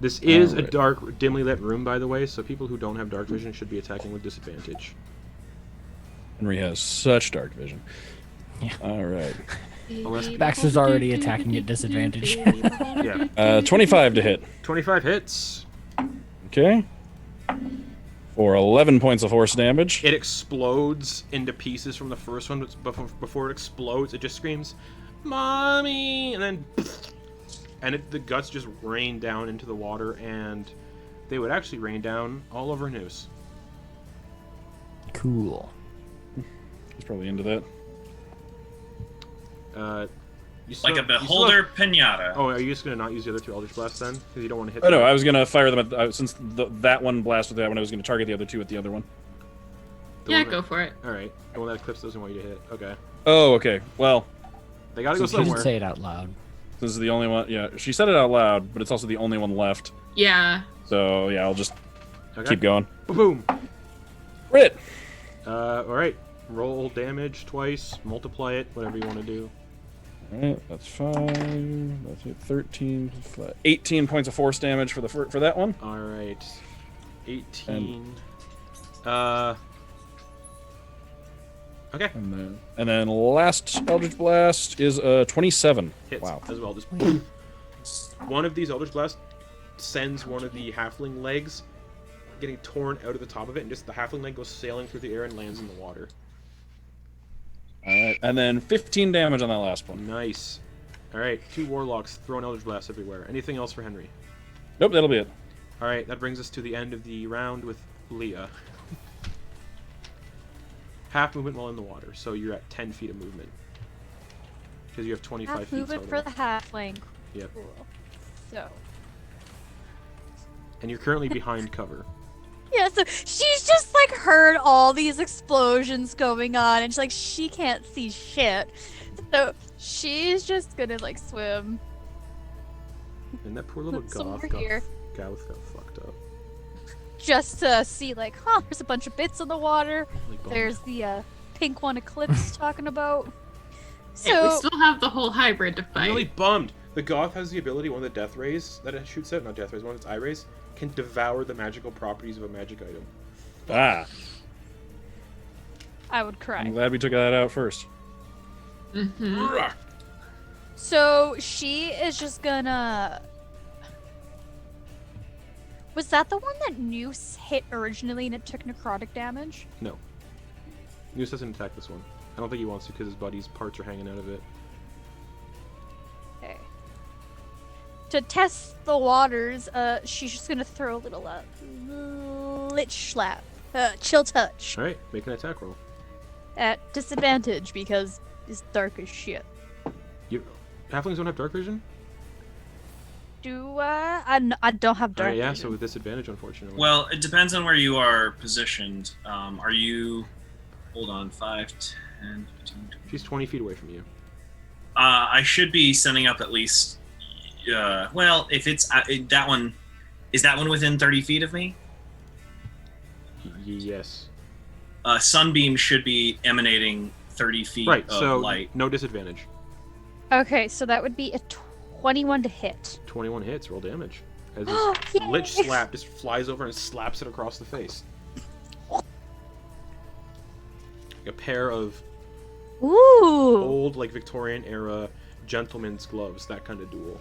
This is a Alright. dark, dimly lit room, by the way, so people who don't have dark vision should be attacking with disadvantage. Henry has such dark vision. Yeah. All right. Baxter's already attacking at disadvantage. Yeah. 25 to hit. 25 hits. Okay. For 11 points of force damage. It explodes into pieces from the first one, but before it explodes, it just screams, "Mommy!" And then, and the guts just rain down into the water, and they would actually rain down all over Noose. Cool. He's probably into that. You still, Like a you still beholder have- pinata. Oh, are you just gonna not use the other 2 Eldritch Blasts then? Because you don't want to hit. Oh no, them? I was gonna fire them at since that one blasted that one. I was gonna target the other 2 at the other one. The Yeah, one that- go for it. All right. The one that Eclipse doesn't want you to hit. Okay. Oh, okay. Well, They gotta go You didn't somewhere. say it out loud. this is the only one. Yeah, she said it out loud, but it's also the only one left. Yeah. So yeah, I'll just Okay. keep going. Boom. Rit. All right. Roll damage twice. Multiply it. Whatever you want to do. All right, that's 5. That's it. 13. 18 points of force damage for for that one. All right. 18. Okay. And then last Eldritch Blast is 27. Hits Wow. as well. Just one of these Eldritch Blasts sends one of the halfling legs getting torn out of the top of it, and just the halfling leg goes sailing through the air and lands in the water. All right, and then 15 damage on that last one. Nice. All right. 2 warlocks throwing Eldritch Blasts everywhere. Anything else for Henry? Nope, that'll be it. All right. That brings us to the end of the round with Leah. Half movement while in the water, so you're at 10 feet of movement. Because you have 25 Half feet movement total. for the halfling. Yep. Cool. So. And you're currently behind cover. Yeah, so she's just like heard all these explosions going on, and she's like, she can't see shit. So she's just gonna like swim. And that poor little Somewhere goth got here. fucked up. Just to see like, huh, there's a bunch of bits in the water. Really bummed. There's the pink one Eclipse talking about. Hey, we So still have the whole hybrid to I'm fight. really bummed. The goth has the ability, one of the death rays that it shoots out, not death rays, one of its eye rays, can devour the magical properties of a magic item. Ah, I would I'm cry. glad we took that out first. Mm-hmm. So she is just gonna Was that the one that Noose hit originally and it took necrotic damage? No. Noose doesn't attack this one. I don't think he wants to because his buddy's parts are hanging out of it. Okay. To test the waters, she's just gonna throw a little lich slap. Chill touch. Alright, make an attack roll. At disadvantage because it's dark as shit. Halflings don't have dark vision? Do I don't have dark Alright, yeah, vision. so with disadvantage, unfortunately. Well, it depends on where you are positioned. Are you... Hold on, 5, 10, 15, 20. She's 20 feet away from you. I should be sending up at least... well, if it's... that one... Is that one within 30 feet of me? Yes. Sunbeam should be emanating 30 feet Right, of so light. no disadvantage. Okay, so that would be a 21 to hit. 21 hits, roll damage. As Yay! this lich slap just flies over and slaps it across the face. A pair of Ooh. old, like, Victorian era gentleman's gloves, that kind of duel.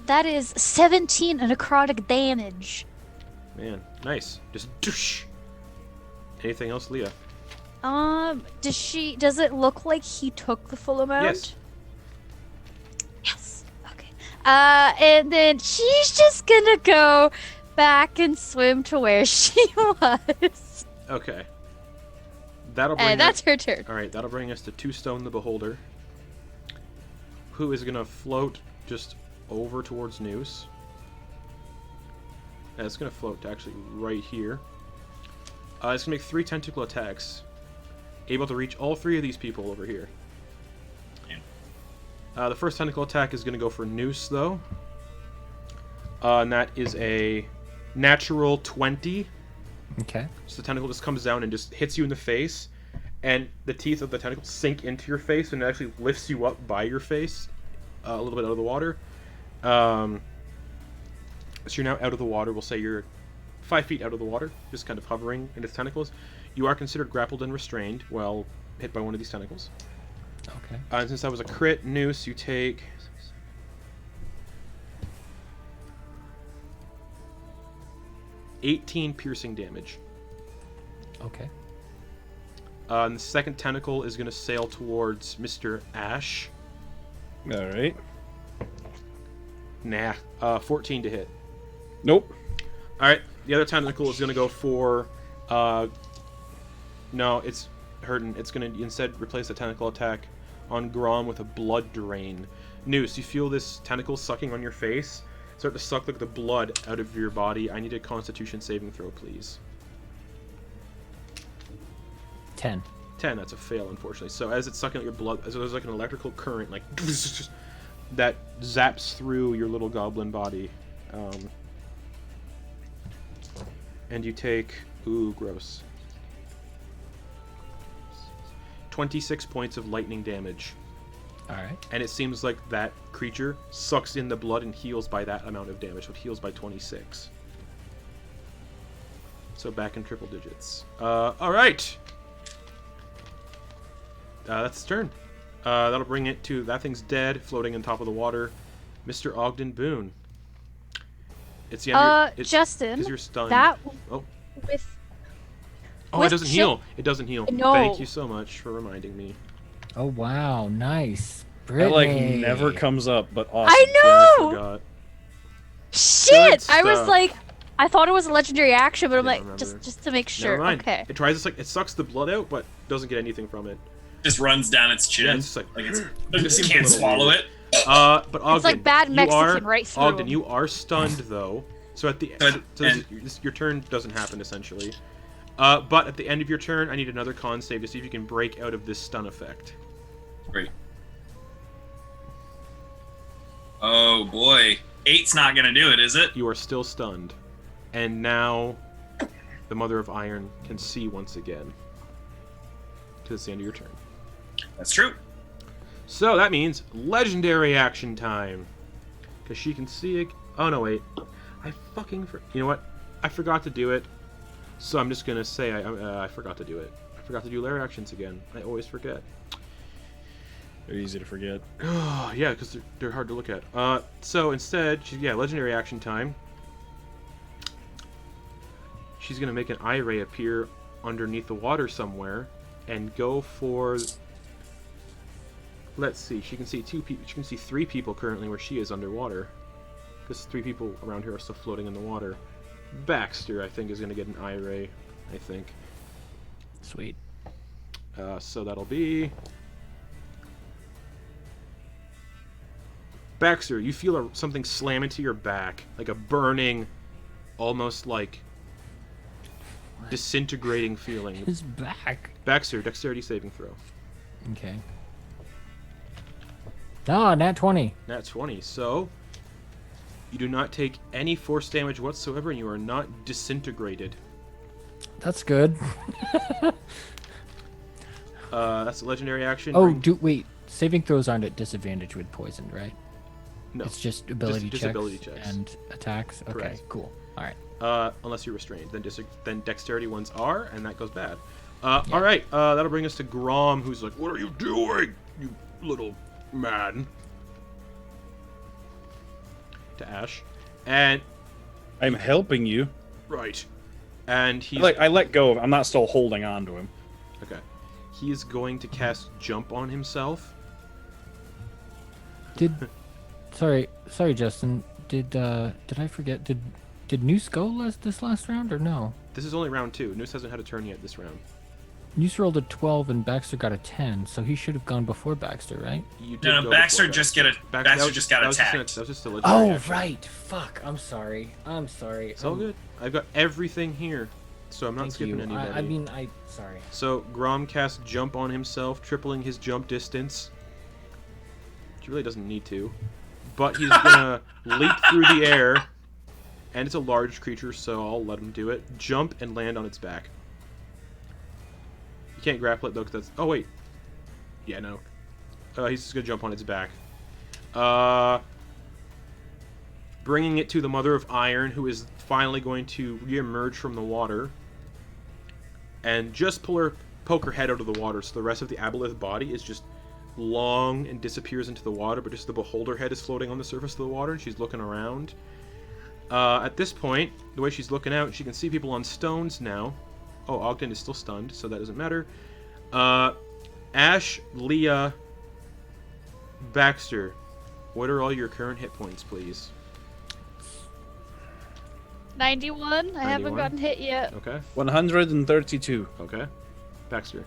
That is 17 necrotic damage. Man, nice. Just doosh. Anything else, Leah? Does it look like he took the full amount? Yes. Yes. Okay. And then she's just gonna go back and swim to where she was. Okay. That'll bring And that's her turn. Alright, that'll bring us to Two Stone the Beholder, who is gonna float just over towards Noose. And it's gonna float to actually right here. It's gonna make 3 tentacle attacks, able to reach all 3 of these people over here. The first tentacle attack is gonna go for Noose, though. And that is a natural 20. Okay. So the tentacle just comes down and just hits you in the face, and the teeth of the tentacle sink into your face and it actually lifts you up by your face a little bit out of the water. So you're now out of the water. We'll say you're 5 feet out of the water, just kind of hovering in its tentacles. You are considered grappled and restrained while hit by one of these tentacles. Okay. And since that was a crit, Noose, you take 18 piercing damage. Okay. And the second tentacle is going to sail towards Mr. Ash. Alright. Nah. 14 to hit. Nope. Alright, the other tentacle is going to go for... no, it's hurting. It's going to instead replace the tentacle attack on Grom with a blood drain. Noose, you feel this tentacle sucking on your face. Start to suck like the blood out of your body. I need a Constitution saving throw, please. 10. 10, that's a fail, unfortunately. So as it's sucking out your blood, as there's like an electrical current, like that zaps through your little goblin body, and you take, ooh, gross, 26 points of lightning damage. All right. And it seems like that creature sucks in the blood and heals by that amount of damage. So it heals by 26. So back in triple digits. All right. That's its turn. That'll bring it to... That thing's dead, floating on top of the water. Mr. Ogden Boon. It's the end of your... Justin, because you're stunned. that Oh. with... Oh, it with doesn't shit- heal. It doesn't heal. No. Thank you so much for reminding me. Oh wow, nice. That like Brittany. never comes up, but awesome. I Yeah, I know! forgot. Shit! Good I was stuff. like... I thought it was a legendary action, but I'm Didn't like, remember. just to make sure. Never mind. Okay. It tries to, like, it sucks the blood out, but doesn't get anything from it. Just runs down its chin. Yeah, it's just like it's, just seems a can't little swallow weird. it. But Ogden, It's like bad you Mexican are, right through Ogden, him. you are stunned though. So at the Good. so your turn doesn't happen essentially. But at the end of your turn, I need another con save to see if you can break out of this stun effect. Great. Oh boy, 8's not gonna do it, is it? You are still stunned, and now the Mother of Iron can see once again. To the end of your turn. That's true. So that means legendary action time, because she can see it. Oh no, wait, I fucking you know what? I forgot to do it. So I'm just gonna say I forgot to do it. I forgot to do lair actions again. I always forget. They're easy to forget. Oh yeah, because they're hard to look at. So instead, legendary action time. she's going to make an eye ray appear underneath the water somewhere and go for... Let's see. She can see she can see 3 people currently where she is underwater. Because 3 people around here are still floating in the water. Baxter, I think, is going to get an eye ray. I think. Sweet. So that'll be... Baxter, you feel something slam into your back, like a burning, almost like disintegrating feeling. His back. Baxter, dexterity saving throw. Okay. Ah, nat 20. Nat 20. So you do not take any force damage whatsoever, and you are not disintegrated. That's good. That's a legendary action. Oh, wait. Saving throws aren't at disadvantage with poison, right? No. It's just ability Just checks ability checks. and attacks. Okay, Correct. cool. All right. Unless you're restrained, then dexterity ones are, and that goes bad. All right, that'll bring us to Grom, who's like, "What are you doing, you little man?" To Ash, and I'm helping you. right, and he's I let go of him. I'm not still holding on to him. okay. He is going to cast Jump on himself. Sorry, Justin. Did I forget? Did Noose go this last round or no? This is only round 2. Noose hasn't had a turn yet this round. Noose rolled a 12 and Baxter got a 10, so he should have gone before Baxter, right? You did No, go Baxter before just Baxter. Baxter just got that was attacked. That was just a legendary Oh, action. right. Fuck. I'm sorry. It's all good. I've got everything here, so I'm not Thank skipping you. anybody. Sorry. So Grom casts Jump on himself, tripling his jump distance. He really doesn't need to, but he's gonna leap through the air, and it's a large creature, so I'll let him do it. Jump and land on its back. You can't grapple it though, because that's... Oh wait. Yeah, no. He's just gonna jump on its back. Bringing it to the Mother of Iron, who is finally going to re-emerge from the water. And just poke her head out of the water, so the rest of the Aboleth body is just long and disappears into the water, but just the Beholder head is floating on the surface of the water, and she's looking around. At this point, the way she's looking out, she can see people on stones now. Oh, Ogden is still stunned, so that doesn't matter. Ash, Leah, Baxter, what are all your current hit points, please? 91. I haven't 91? gotten hit yet. Okay, 132. okay. Baxter.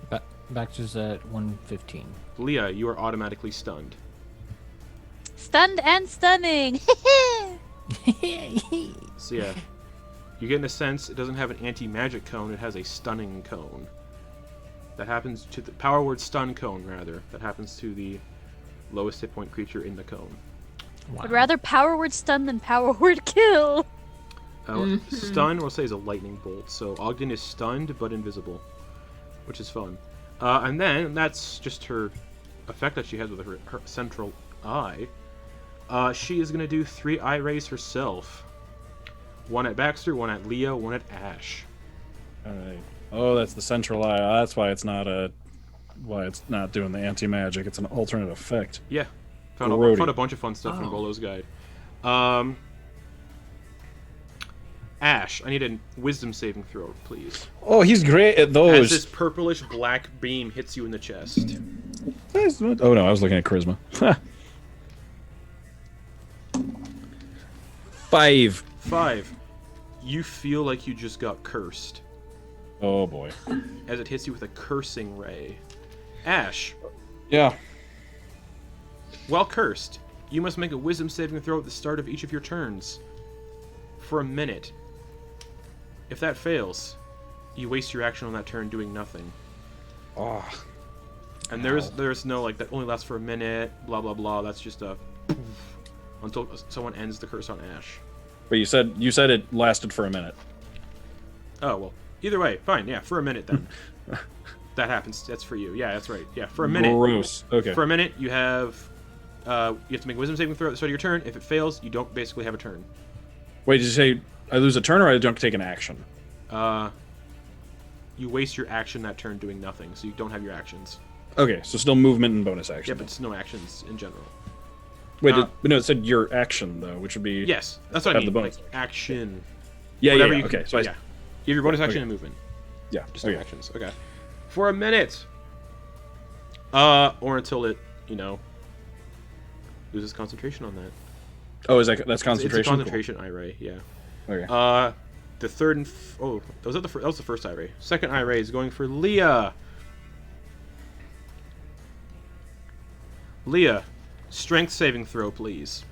Baxter's at 115. Leah, you are automatically stunned. Stunned and stunning. So yeah, you get in a sense it doesn't have an anti-magic cone, it has a stunning cone. That happens to the power word stun cone, rather. That happens to the lowest hit point creature in the cone. Wow. Would rather power word stun than power word kill. Stun, we'll say, is a lightning bolt. So Ogden is stunned but invisible, which is fun. And then that's just her effect that she has with her central eye. She is going to do 3 eye rays herself. 1 at Baxter, 1 at Leah, 1 at Ash. All right. Oh, that's the central eye. That's why it's not doing the anti-magic. It's an alternate effect. Yeah. Found Grody. a bunch of fun stuff in Bolo's guide. Ash, I need a wisdom saving throw, please. Oh, he's great at As those. this purplish black beam hits you in the chest. Oh no, I was looking at charisma. 5. 5. You feel like you just got cursed Oh boy. as it hits you with a cursing ray. Ash, Yeah. while cursed, you must make a wisdom saving throw at the start of each of your turns. For a minute. If that fails, you waste your action on that turn doing nothing. Oh. And there's no, like, that only lasts for a minute, blah blah blah. That's just a poof, until someone ends the curse on Ash. But you said it lasted for a minute. Oh, well, either way, fine, yeah, for a minute then. That happens, that's for you. Yeah, that's right. Yeah, for a minute. Gross. Okay. For a minute, you have to make a wisdom saving throw at the start of your turn. If it fails, you don't basically have a turn. Wait, did you say I lose a turn or I don't take an action? You waste your action that turn doing nothing, so you don't have your actions. Okay, so still movement and bonus Yeah, action. but it's no actions in general. Wait, but no, it said your action though, which would be Yes, that's what I Have mean. the bonus. Like, action. Yeah, Whatever yeah. you Okay, can- so yeah. You have your bonus action Okay. and movement. Yeah. Just Okay. no actions. Okay. For a minute. Or until it, loses concentration on that. Oh, that's It's concentration? a concentration eye yeah. Cool. Okay. The third and that was the first eye. Second eye is going for Leah. Leah, strength saving throw, please.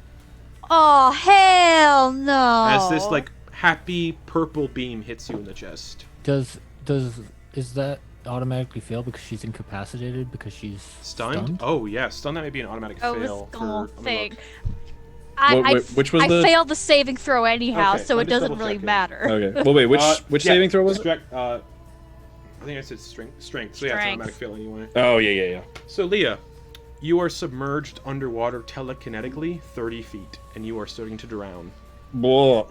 Oh hell no! As this happy purple beam hits you in the chest. Is that automatically fail because she's incapacitated because she's Stunned? Oh yeah, stunned. That may be an automatic I fail. was gonna I'm gonna think. look. Which was I the? failed the saving throw anyhow, Okay, so I'm it just doesn't really double-checking. matter. Okay. Well, wait. Which saving throw was it? I think I said strength. So yeah, it's an Strength. automatic fail anyway. Oh yeah. So Leah, you are submerged underwater telekinetically 30 feet, and you are starting to drown. Whoa.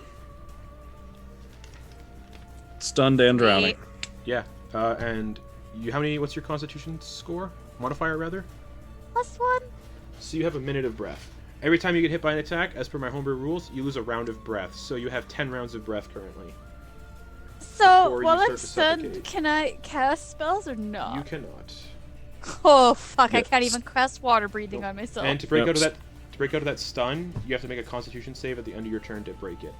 Stunned and drowning. Yeah. And you, what's your Constitution score? Modifier rather. +1. So you have a minute of breath. Every time you get hit by an attack, as per my homebrew rules, you lose a round of breath. So you have 10 rounds of breath currently. So Before you while start I'm to stunned, suffocate. can I cast spells or not? You cannot. Oh fuck! I Yes. can't even cast water breathing on myself. And to break Yep. out of that stun, you have to make a Constitution save at the end of your turn to break it.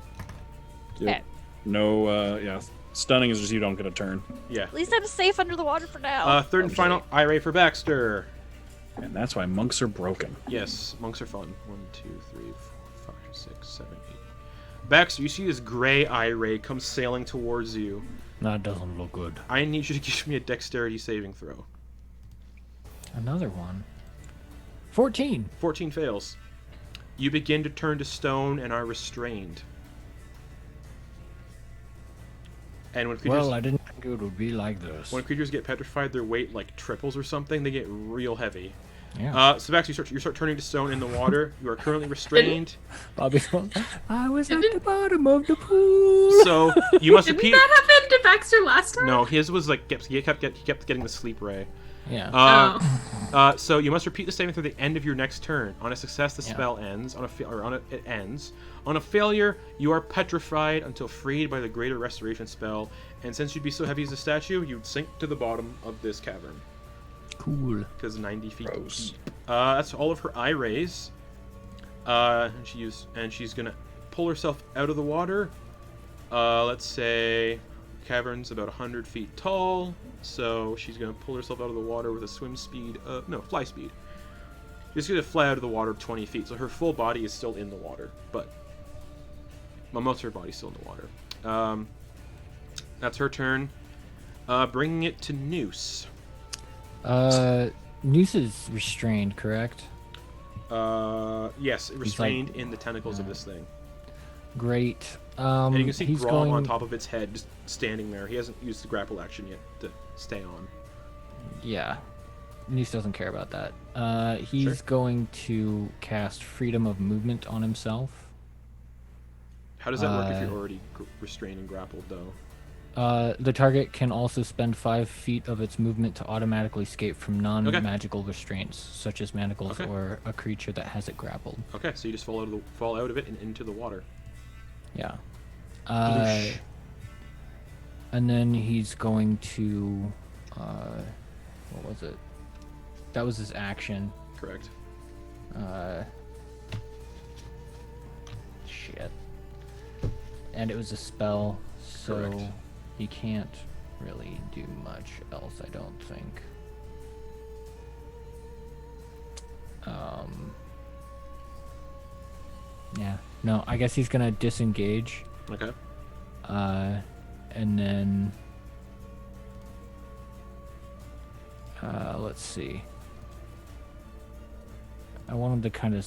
Yep. No. Yeah. Stunning is just you don't get a turn, Yeah. At least I'm safe under the water for now. Third and final eye for Baxter. and that's why monks are broken. Yes, monks are fun. 1, 2, 3, 4, 5, 6, 7, 8. Baxter, you see this gray eye ray come sailing towards you. That doesn't look good. I need you to give me a dexterity saving throw. Another one. 14. 14 fails. You begin to turn to stone and are restrained. And when creatures, Well, I didn't think it would be like this. when creatures get petrified, their weight triples or something. They get real heavy. Yeah. So Baxter, you start turning to stone in the water. You are currently restrained. Bobby's going, I was at the bottom of the pool. So you must Didn't repeat. that happen to Baxter last time? No, his was he kept getting the sleep ray. Yeah. So you must repeat the saving through the end of your next turn. On a success, the Yeah. spell ends. It ends. On a failure, you are petrified until freed by the Greater Restoration spell. And since you'd be so heavy as a statue, you'd sink to the bottom of this cavern Cool. because 90 feet Gross. deep. That's all of her eye rays. And she's gonna pull herself out of the water. Let's say cavern's about 100 feet tall, so she's gonna pull herself out of the water with a fly speed. She's gonna fly out of the water 20 feet, so her full body is still in the water, but most of her body's still in the water. That's her turn. Bringing it to Noose. Noose is restrained, correct? Yes, restrained in the tentacles of this thing. Great. And you can see he's Grom going... on top of its head, just standing there. He hasn't used the grapple action yet to stay on. Yeah. Noose doesn't care about that. He's Sure. going to cast Freedom of Movement on himself. How does that work if you're already restrained and grappled, though? The target can also spend 5 feet of its movement to automatically escape from non-magical restraints, such as manacles Okay. or a creature that has it grappled. Okay, so you just fall out of it and into the water. Yeah. Bloosh. And then he's going to... what was it? That was his action. Correct. Shit. And it was a spell, so Correct. he can't really do much else, I don't think. Yeah. No, I guess he's gonna disengage. Okay. And then... let's see. I wanted to kind of...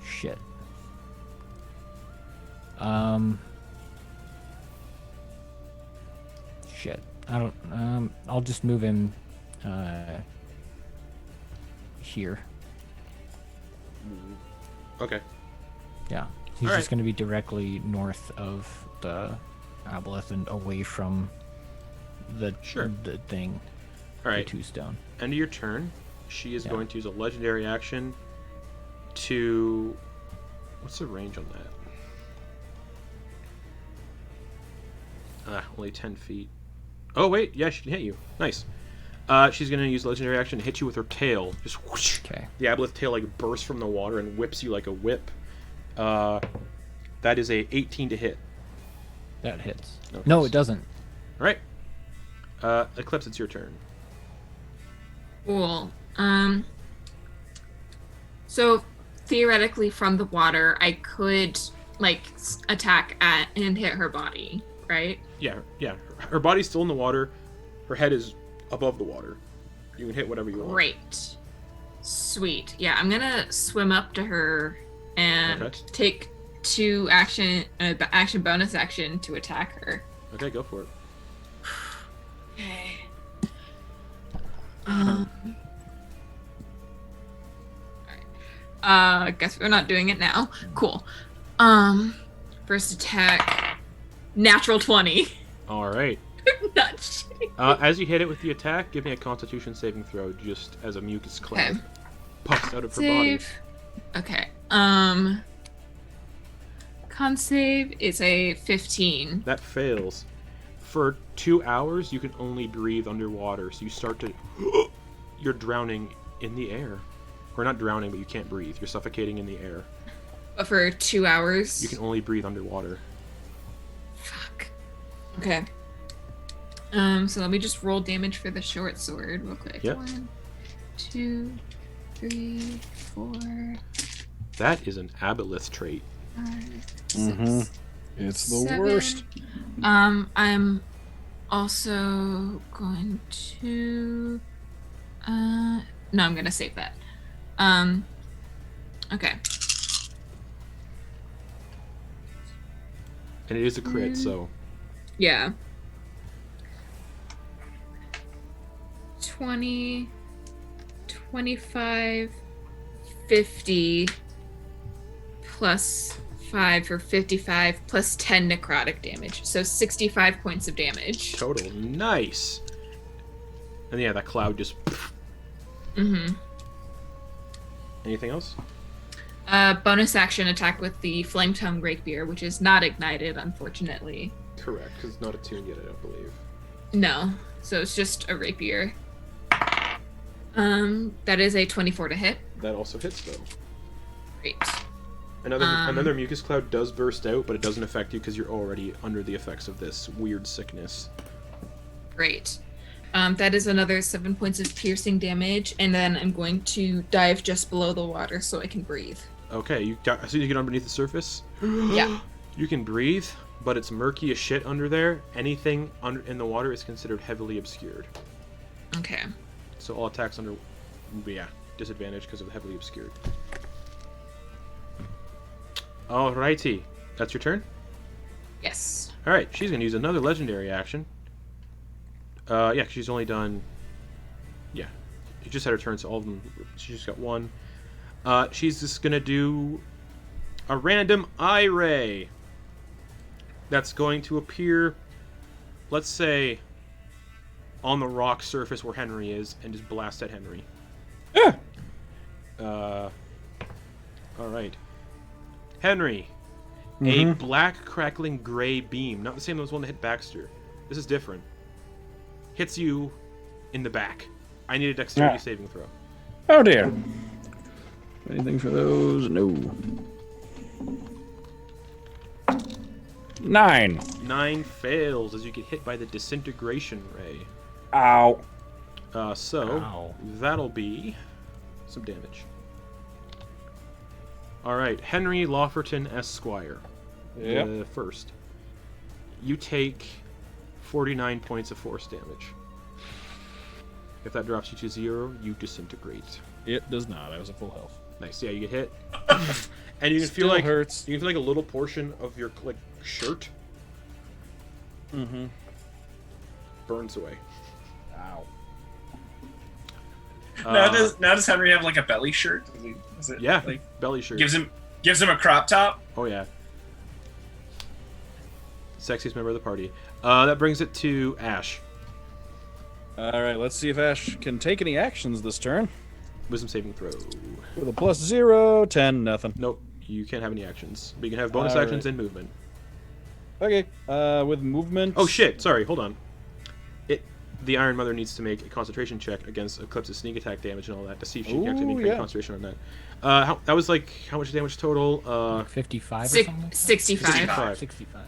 Shit. Shit. I don't... I'll just move him... here. Okay. Yeah. He's Alright. just going to be directly north of the Aboleth and away from the Sure. the thing. All right. The 2-stone. End of your turn, she is Yeah. going to use a legendary action to... What's the range on that? Only 10 feet. Oh, wait. Yeah, she can hit you. Nice. She's going to use legendary action to hit you with her tail. Just whoosh. Okay. The Aboleth tail like bursts from the water and whips you like a whip. That is a 18 to hit. That hits. Okay. No, it doesn't. All right. Eclipse, it's your turn. Cool. So theoretically, from the water, I could like attack at and hit her body, right? Yeah. Her body's still in the water. Her head is above the water. You can hit whatever you want. Great. Sweet. Yeah, I'm gonna swim up to her and take 2 action bonus action to attack her. Okay, go for it. Okay. Guess we're not doing it now. Cool. First attack, natural 20. All right. Not shitting. As you hit it with the attack, give me a Constitution saving throw, just as a mucus cloud puffs out of her body. Okay. Con save is a 15. That fails. For 2 hours, you can only breathe underwater, so you start to... You're drowning in the air. Or not drowning, but you can't breathe. You're suffocating in the air. But for 2 hours? You can only breathe underwater. Fuck. Okay. So let me just roll damage for the short sword real quick. Yep. 1, 2, 3, 4, That is an Aboleth trait. 5, 6, Mm-hmm. It's the 7. worst. I'm also going to no, I'm gonna save that. Okay. And it is a crit, so... Yeah. 20, 25, 50 plus 5 for 55 plus 10 necrotic damage. So 65 points of damage. Total. Nice! And yeah, that cloud just... Mm-hmm. Anything else? Bonus action attack with the Flame Tongue Rapier, which is not ignited, unfortunately. Correct, because it's not attuned yet, I don't believe. No. So it's just a rapier. That is a 24 to hit. That also hits, though. Great. Another mucus cloud does burst out, but it doesn't affect you because you're already under the effects of this weird sickness. Great. That is another 7 points of piercing damage, and then I'm going to dive just below the water so I can breathe. Okay, as soon as you get underneath the surface, Yeah. you can breathe, but it's murky as shit under there. Anything in the water is considered heavily obscured. Okay. So all attacks under, disadvantage because of heavily obscured. Alrighty, that's your turn? Yes. Alright, she's going to use another legendary action. Yeah, she's only done... Yeah, she just had her turn, so all of them... She just got one. She's just going to do a random eye ray. That's going to appear, let's say, on the rock surface where Henry is, and just blast at Henry. Alright. Henry. A black, crackling, gray beam. Not the same as one that hit Baxter. This is different. Hits you in the back. I need a dexterity saving throw. Oh dear. Anything for those? No. 9. 9 fails as you get hit by the disintegration ray. Ow. So Ow. that'll be some damage. Alright, Henry Lofferton, Esquire. Yep. First. You take 49 points of force damage. If that drops you to 0, you disintegrate. It does not. I was at full health. Nice. Yeah, you get hit. And you can Still feel like hurts. you can feel like a little portion of your shirt burns away. Ow. Now does Henry have like a belly shirt? Is it Yeah, like belly shirt. gives him a crop top? Oh yeah. Sexiest member of the party. That brings it to Ash. Alright, let's see if Ash can take any actions this turn. Wisdom saving throw. With a +0, 10, nothing. Nope, you can't have any actions. But you can have bonus Alright. actions and movement. Okay. With movement. Oh shit! Sorry, hold on. The Iron Mother needs to make a concentration check against Eclipse's sneak attack damage and all that to see if she can actually make any concentration on that. That was like how much damage total? 55 or something? 65. 65.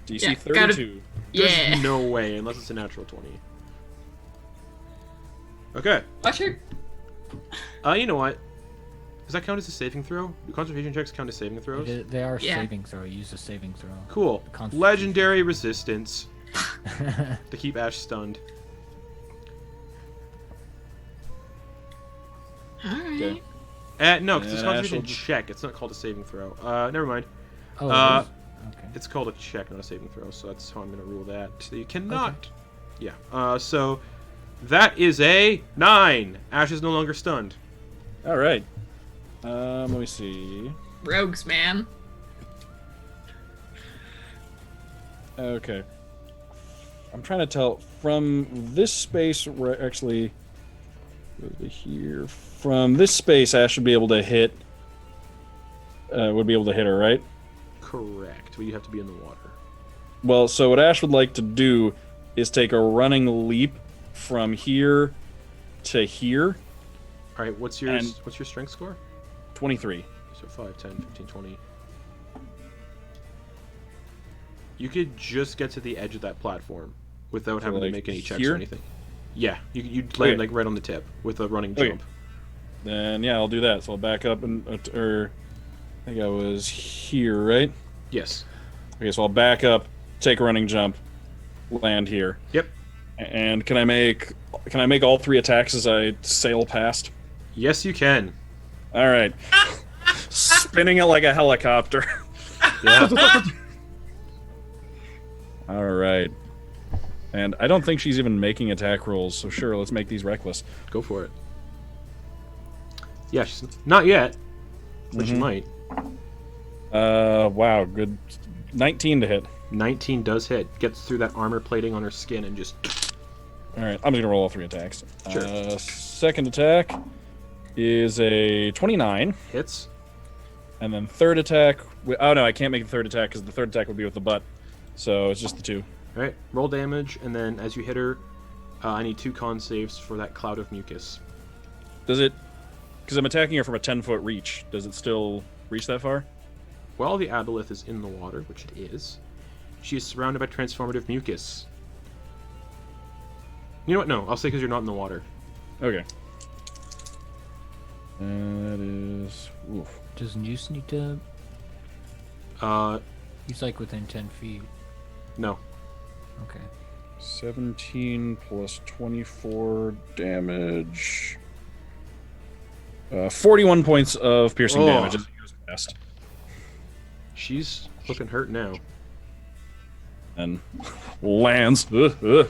DC Yeah, 32. There's Yeah. no way unless it's a natural 20. Okay. Watch her. You know what? Does that count as a saving throw? Do concentration checks count as saving throws? They are Yeah. saving throw. Use a saving throw. Cool. Constitution. Legendary resistance to keep Ash stunned. Alright. No, because it's a And Ash concentration will just- check. It's not called a saving throw. Never mind. Oh, Uh, it is? Okay. It's called a check, not a saving throw. So that's how I'm going to rule that. So you cannot. Yeah. So that is a 9. Ash is no longer stunned. All right. Let me see. Rogues, man. Okay. I'm trying to tell from this space. Actually, over here. From this space, Ash should be able to hit. Would be able to hit her, right? Correct. But you have to be in the water. Well, so what Ash would like to do is take a running leap from here to here. All right. What's your And- strength score? 23. So 5, 10, 15, 20. You could just get to the edge of that platform without So, having to like, make any checks here? or anything. Yeah, you'd land Okay. like right on the tip with a running Okay. jump. Then yeah, I'll do that. So I'll back up and or I think I was here, right? Yes. Okay, so I'll back up, take a running jump, land here. Yep. And can I make all 3 attacks as I sail past? Yes, you can. All right. Spinning it like a helicopter. Yeah. All right. And I don't think she's even making attack rolls, so sure, let's make these reckless. Go for it. Yeah, she's not yet, but she Mhm. might. Wow, good. 19 to hit. 19 does hit. Gets through that armor plating on her skin and just. All right, I'm just gonna roll all 3 attacks. Sure. Second attack is a 29, Hits. and then third attack. Oh no, I can't make the third attack because the third attack would be with the butt. So it's just the 2. Alright, roll damage, and then as you hit her, I need 2 con saves for that cloud of mucus. Does it? Because I'm attacking her from a 10-foot reach. Does it still reach that far? While the Aboleth is in the water, which it is, she is surrounded by transformative mucus. You know what? No, I'll say because you're not in the water. Okay. That is. Oof. Does Noose need to? Uh, He's like within 10 feet. no. Okay. 17 plus 24 damage. 41 points of piercing Oh. damage as he goes past. She's looking hurt now. And lands. Nice.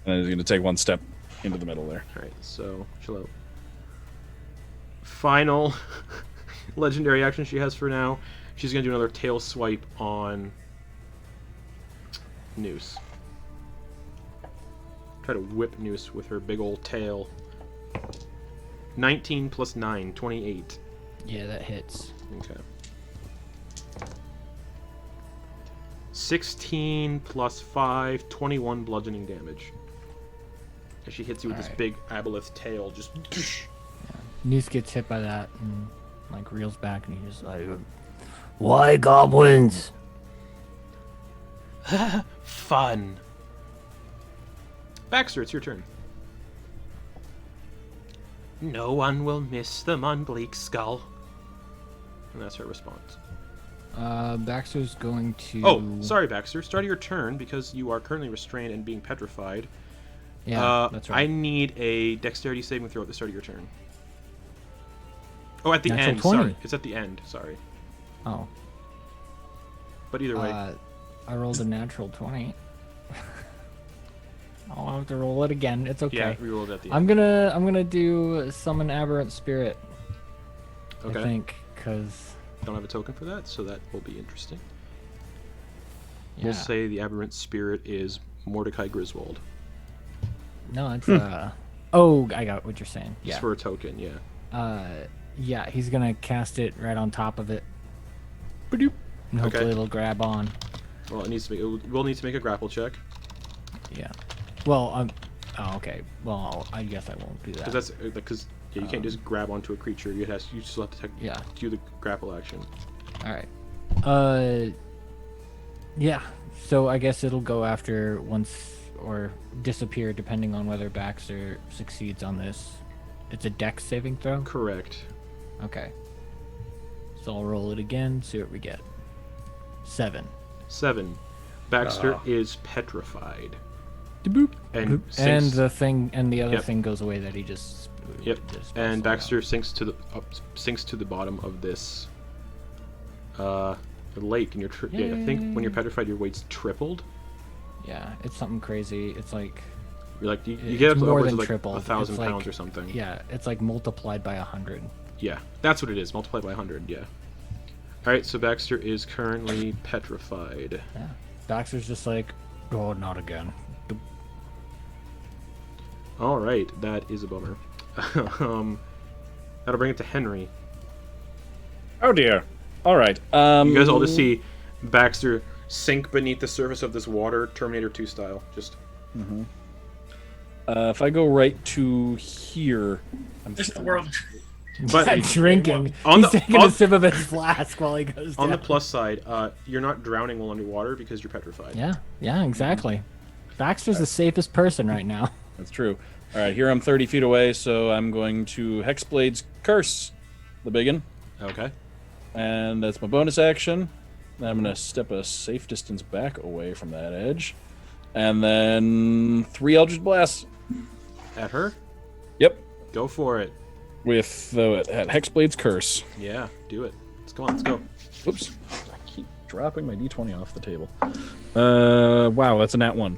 And he's going to take 1 step into the middle there. Alright, so, chill out. Final legendary action she has for now. She's going to do another tail swipe on Noose. Try to whip Noose with her big old tail. 19 plus 9, 28. Yeah, that hits. Okay. 16 plus 5, 21 bludgeoning damage. As she hits you with this Alright. big aboleth tail, just. Noose gets hit by that and like reels back, and he's like, "Why goblins?" Fun. Baxter, it's your turn. No one will miss them on Bleak Skull. And that's her response. Baxter's going to. Oh, sorry, Baxter. Start of your turn, because you are currently restrained and being petrified. Yeah, that's right. I need a dexterity saving throw at the start of your turn. Oh, at the Natural end. 20. Sorry. It's at the end. Sorry. Oh. But either way. I rolled a natural 20. I'll have to roll it again. It's okay. Yeah, we rolled at the end. I'm gonna do summon aberrant spirit. Okay. I think, cause Don't have a token for that, so that will be interesting. yeah. We'll say the aberrant spirit is Mordecai Griswold. No, it's Oh, I got what you're saying. Just Yeah. for a token, yeah. Yeah, he's gonna cast it right on top of it. Ba-doop. And hopefully Okay. it'll grab on. Well, it needs to. We'll need to make a grapple check Yeah. Well, oh, okay. Well, I guess I won't do that. because you can't just grab onto a creature. You still have to Yeah. do the grapple action. All right. Yeah. So I guess it'll go after once or disappear depending on whether Baxter succeeds on this. It's a dex saving throw? Correct. Okay. So I'll roll it again, see what we get. 7. 7. Baxter is petrified. Boop. And And sinks- the thing and the other Yep. thing goes away that he just Yep. just And fell Baxter out. sinks to the bottom of this lake. And I think when you're petrified, your weight's tripled. Yeah, it's something crazy. It's like You're like you It's get up to more upwards than of like tripled. 1,000 It's like- pounds or something. yeah, it's like multiplied by 100. Yeah, that's what it is. Multiplied by 100. Yeah. All right. So Baxter is currently petrified. Yeah. Baxter's just like, oh, not again. Boop. All right, that is a bummer. That'll bring it to Henry. Oh dear. All right. You guys all just see Baxter sink beneath the surface of this water, Terminator 2 style. Just If I go right to here, Just the world. but Drinking. On He's the- taking on- a sip of his flask while he goes on the down. plus side, you're not drowning while underwater because you're petrified. Yeah, exactly. Baxter's the safest person right now. that's true. All right, here I'm 30 feet away, so I'm going to Hexblade's Curse, the biggin, Okay. and that's my bonus action. Then I'm going to step a safe distance back away from that edge, and then 3 Eldritch Blasts. At her, Yep, go for it. with at Hexblade's Curse. Yeah, do it. Let's go on. Let's go. Oops, I keep dropping my d20 off the table. Wow, that's a nat 1.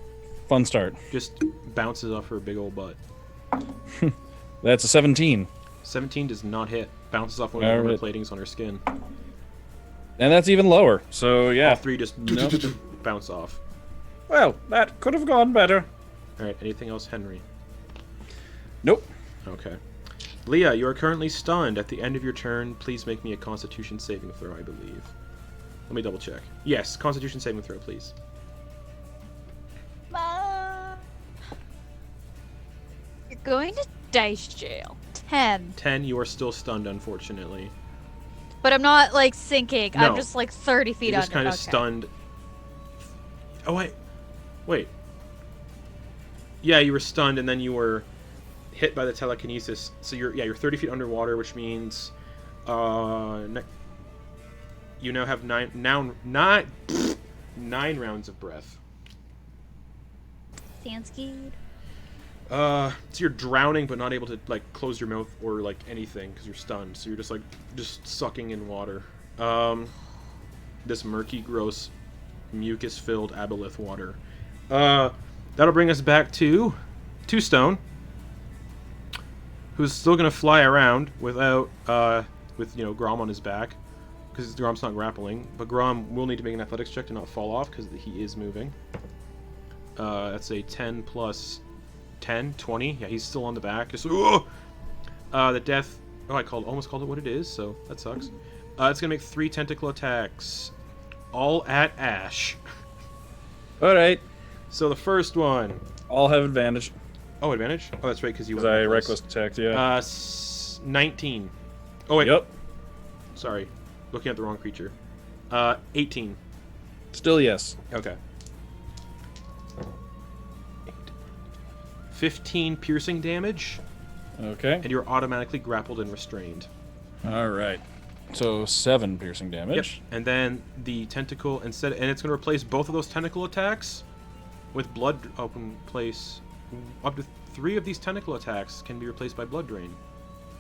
Fun start. Just bounces off her big old butt. That's a 17. 17 does not hit. Bounces off one of the armor Alright. platings on her skin. And that's even lower. So yeah. All 3 just Nope. bounce off. Well, that could have gone better. All right. Anything else, Henry? Nope. Okay. Leah, you are currently stunned. At the end of your turn, please make me a Constitution saving throw, I believe. Let me double check. Yes, Constitution saving throw, please. You're going to dice jail. 10. 10, you are still stunned, unfortunately. But I'm not like sinking. No. I'm just like 30 feet You're just under. kind of Okay. stunned. Oh, wait. Yeah, you were stunned, and then you were hit by the telekinesis. So you're 30 feet underwater, which means you now have 9 rounds of breath. Sandskeed. So you're drowning, but not able to like close your mouth or like anything because you're stunned. So you're just sucking in water. This murky, gross, mucus-filled aboleth water. That'll bring us back to Stone, who's still gonna fly around without with Grom on his back because Grom's not grappling. But Grom will need to make an athletics check to not fall off because he is moving. That's a 10 plus 10, 20. Yeah, he's still on the back. Just, the death. Oh, I almost called it what it is, so that sucks. It's gonna make 3 tentacle attacks, all at Ash. All right. So the first one. I'll have advantage Oh, advantage. Oh, that's right, because you because went I reckless. reckless attacked. Yeah. 19. Oh wait. Yep. Sorry, looking at the wrong creature. 18. Still yes. Okay. 15 piercing damage, Okay. and you're automatically grappled and restrained. All right. So 7 piercing Yep. damage. And then the tentacle and it's going to replace both of those tentacle attacks with blood open place. Up to 3 of these tentacle attacks can be replaced by blood drain.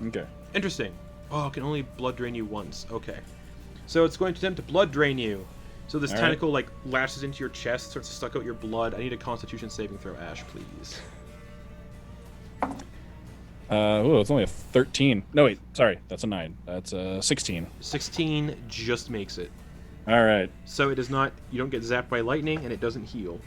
Okay. Interesting. Oh, it can only blood drain you once. Okay. So it's going to attempt to blood drain you. So this All right. tentacle like lashes into your chest, starts to suck out your blood. I need a Constitution saving throw, Ash, please. Oh, it's only a 13. No, wait. Sorry, that's a 9. That's a 16. 16 just makes it. All right. So it is not. You don't get zapped by lightning, and it doesn't heal.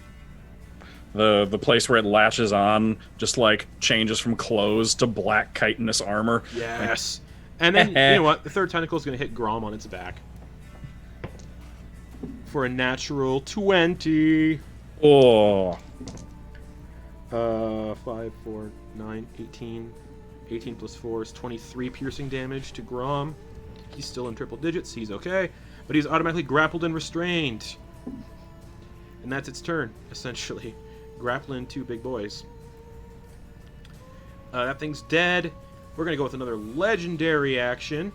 The place where it lashes on just like changes from clothes to black chitinous armor. Yes. And then you know what? The third tentacle is going to hit Grom on its back. for a natural 20. Oh. 5, 4, 9, 18. 18 plus 4 is 23 piercing damage to Grom. He's still in triple digits. He's okay. But he's automatically grappled and restrained. And that's its turn, essentially. Grappling two big boys. That thing's dead. We're going to go with another legendary action.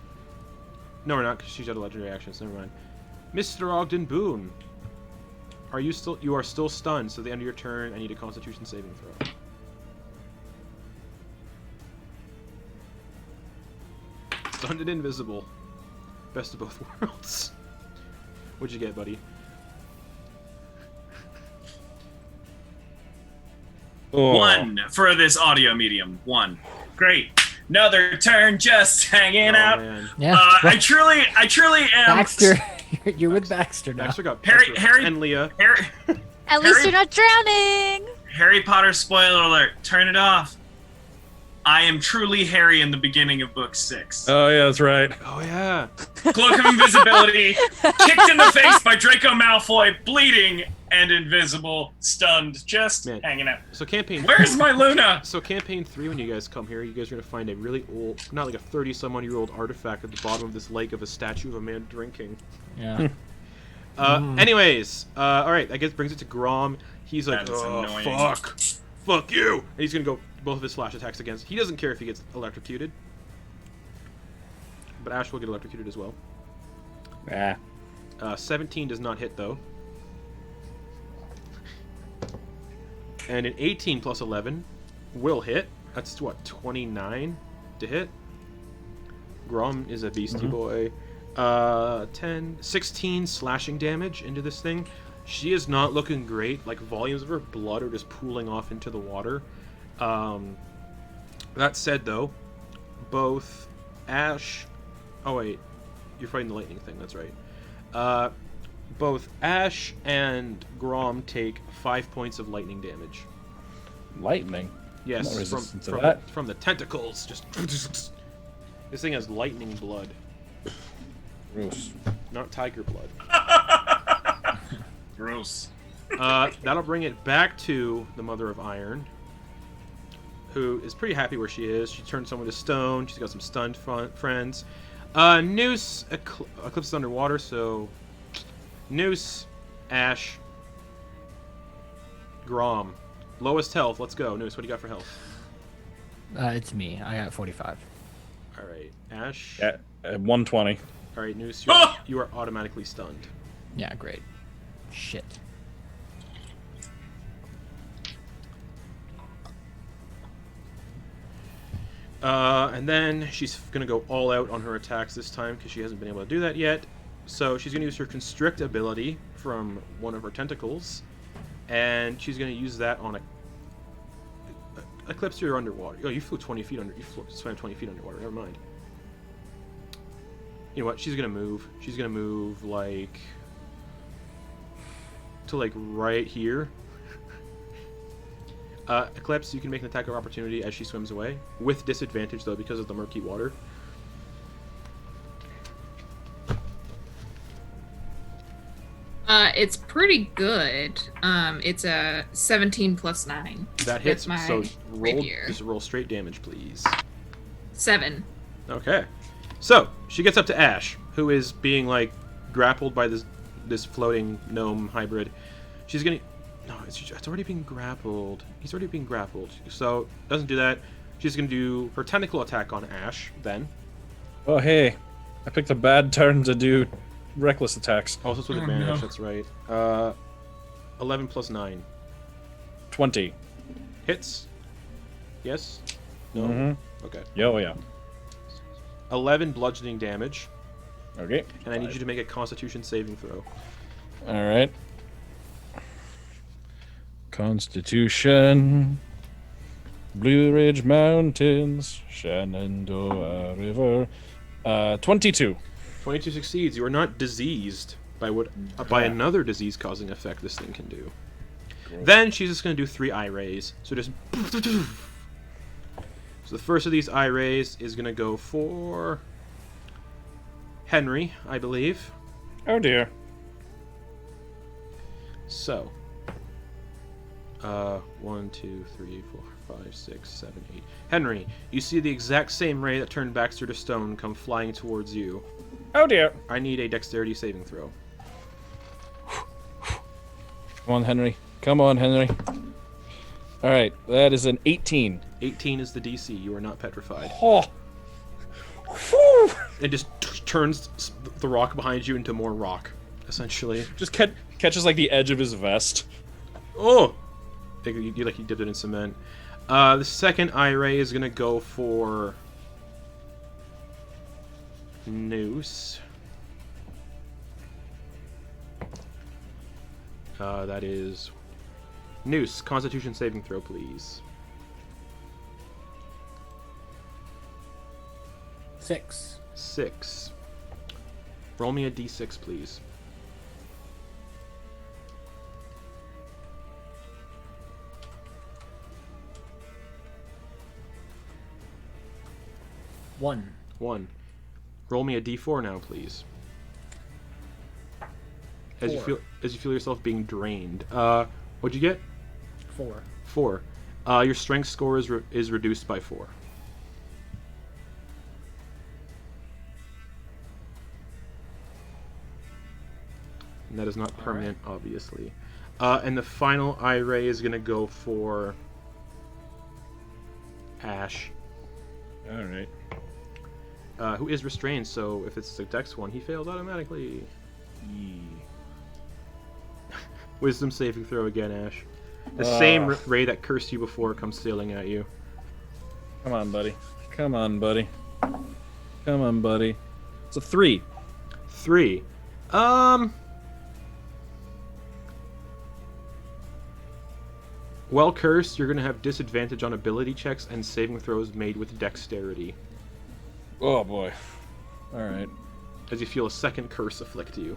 No, we're not, because she's out of legendary actions. Never mind. Mr. Ogden Boon. You are still stunned, so at the end of your turn, I need a Constitution saving throw. Stunned and invisible. Best of both worlds. What'd you get, buddy? Oh. 1 for this audio medium. 1. Great. Another turn just hanging out. Man. Yeah. I truly am. Baxter, you're with Baxter now. Baxter got Harry- Baxter Harry- and Leah. Harry, At least Harry- you're not drowning. Harry Potter spoiler alert. Turn it off. I am truly Harry in the beginning of book 6. Oh yeah, that's right. Oh yeah. Cloak of invisibility, kicked in the face by Draco Malfoy, bleeding and invisible, stunned, just Man. hanging out. So campaign. Where's my Luna? So campaign 3, when you guys come here, you guys are gonna find a really old, not like a 30-some-odd-year-old artifact at the bottom of this lake of a statue of a man drinking. Yeah. Anyways, all right. I guess brings it to Grom. He's like, That is oh annoying. fuck you, and he's gonna go both of his slash attacks against. He doesn't care if he gets electrocuted, but Ash will get electrocuted as well. Ah. 17 does not hit though, and an 18 plus 11 will hit. That's what, 29 to hit. Grom is a beastie boy. 16 slashing damage into this thing. She is not looking great. Like, volumes of her blood are just pooling off into the water. That said, though, both Ash... Oh, wait. You're fighting the lightning thing. That's right. Both Ash and Grom take 5 points of lightning damage. Lightning. Yes, No resistance to from, that. from the tentacles. Just... This thing has lightning blood, Gross. not tiger blood. Gross. That'll bring it back to the Mother of Iron, who is pretty happy where she is. She turned someone to stone. She's got some stunned friends. Noose, Eclipse is underwater, so Noose, Ash, Grom. Lowest health. Let's go. Noose, what do you got for health? It's me. I got 45. All right, Ash. At 120. All right, Noose, Ah! you are automatically stunned. Yeah, great. Shit. And then she's gonna go all out on her attacks this time because she hasn't been able to do that yet. So she's gonna use her Constrict ability from one of her tentacles, and she's gonna use that on a Eclipse. You're underwater. Oh, you flew 20 feet under. You swam 20 feet underwater. Never mind. You know what? She's gonna move. She's gonna move like to like right here. Eclipse, you can make an attack of opportunity as she swims away. With disadvantage, though, because of the murky water. It's pretty good. It's a 17 plus 9. That hits, my so rapier. just roll straight damage, please. 7. Okay. So, she gets up to Ash, who is being, like, grappled by this floating gnome hybrid. She's gonna... No, it's already being grappled. He's already being grappled. So, doesn't do that. She's gonna do her tentacle attack on Ash, then. Oh hey, I picked a bad turn to do reckless attacks. Also, it's with Oh, advantage, no. that's right. 11 plus 9. 20. Hits? Yes? No? Mm-hmm. Okay. Oh yeah. 11 bludgeoning damage, Okay. and I need you to make a Constitution saving throw. All right. Constitution. Blue Ridge Mountains, Shenandoah River. 22. 22 succeeds. You are not diseased by by another disease-causing effect this thing can do. Then she's just going to do 3 eye rays. So just... So the first of these eye rays is going to go for Henry, I believe. Oh dear. So, 1, 2, 3, 4, 5, 6, 7, 8. Henry, you see the exact same ray that turned Baxter to stone come flying towards you. Oh dear. I need a dexterity saving throw. Come on, Henry. Come on, Henry. All right, that is an 18. 18 is the DC. You are not petrified. Oh. Whew. It just turns the rock behind you into more rock, essentially. Just catches like the edge of his vest. Oh! You did it in cement. The second eye ray is gonna go for Noose. That is Noose. Constitution saving throw, please. 6. 6. Roll me a d6, please. One. 1. Roll me a d4 now, please. As you feel yourself being drained. What'd you get? 4. 4. Your strength score is reduced by 4. And that is not permanent, obviously. And the final eye ray is gonna go for Ash, All right. who is restrained. So if it's a Dex one, he fails automatically. Wisdom saving throw again, Ash. The same ray that cursed you before comes sailing at you. Come on, buddy. Come on, buddy. Come on, buddy. It's a 3. 3. Well cursed, you're gonna have disadvantage on ability checks and saving throws made with dexterity, Oh boy. All right. as you feel a second curse afflict you.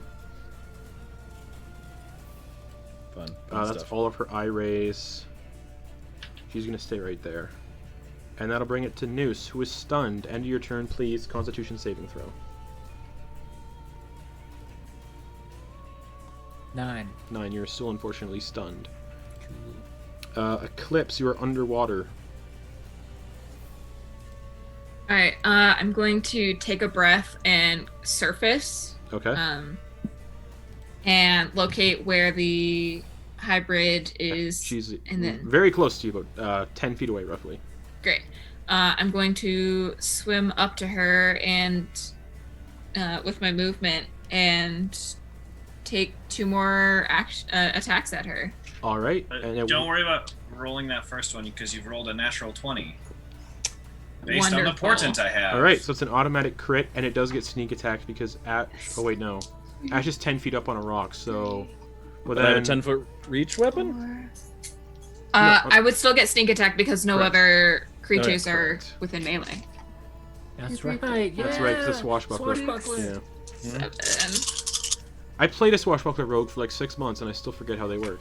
Fun. That's all of her eye rays. She's gonna stay right there. And that'll bring it to Noose, who is stunned. End of your turn, please. Constitution saving throw. 9. 9, you're still unfortunately stunned. Eclipse, you are underwater. All right, I'm going to take a breath and surface, Okay. and locate where the hybrid is. She's and then very close to you, about 10 feet away, roughly. great. I'm going to swim up to her and with my movement and take 2 more attacks at her. All right. And Don't worry about rolling that first one because you've rolled a natural 20. Based on the Wonderful. portent I have. All right, so it's an automatic crit, and it does get sneak attacked because Ash. Oh wait, no. Ash is 10 feet up on a rock, so. Well, But I have a then 10-foot reach weapon? I would still get sneak attack because no Correct. other creatures are correct. within melee. That's right. That's right, 'cause it's swashbuckler. Swashbuckler. Yeah. 7. I played a swashbuckler rogue for like 6 months, and I still forget how they work.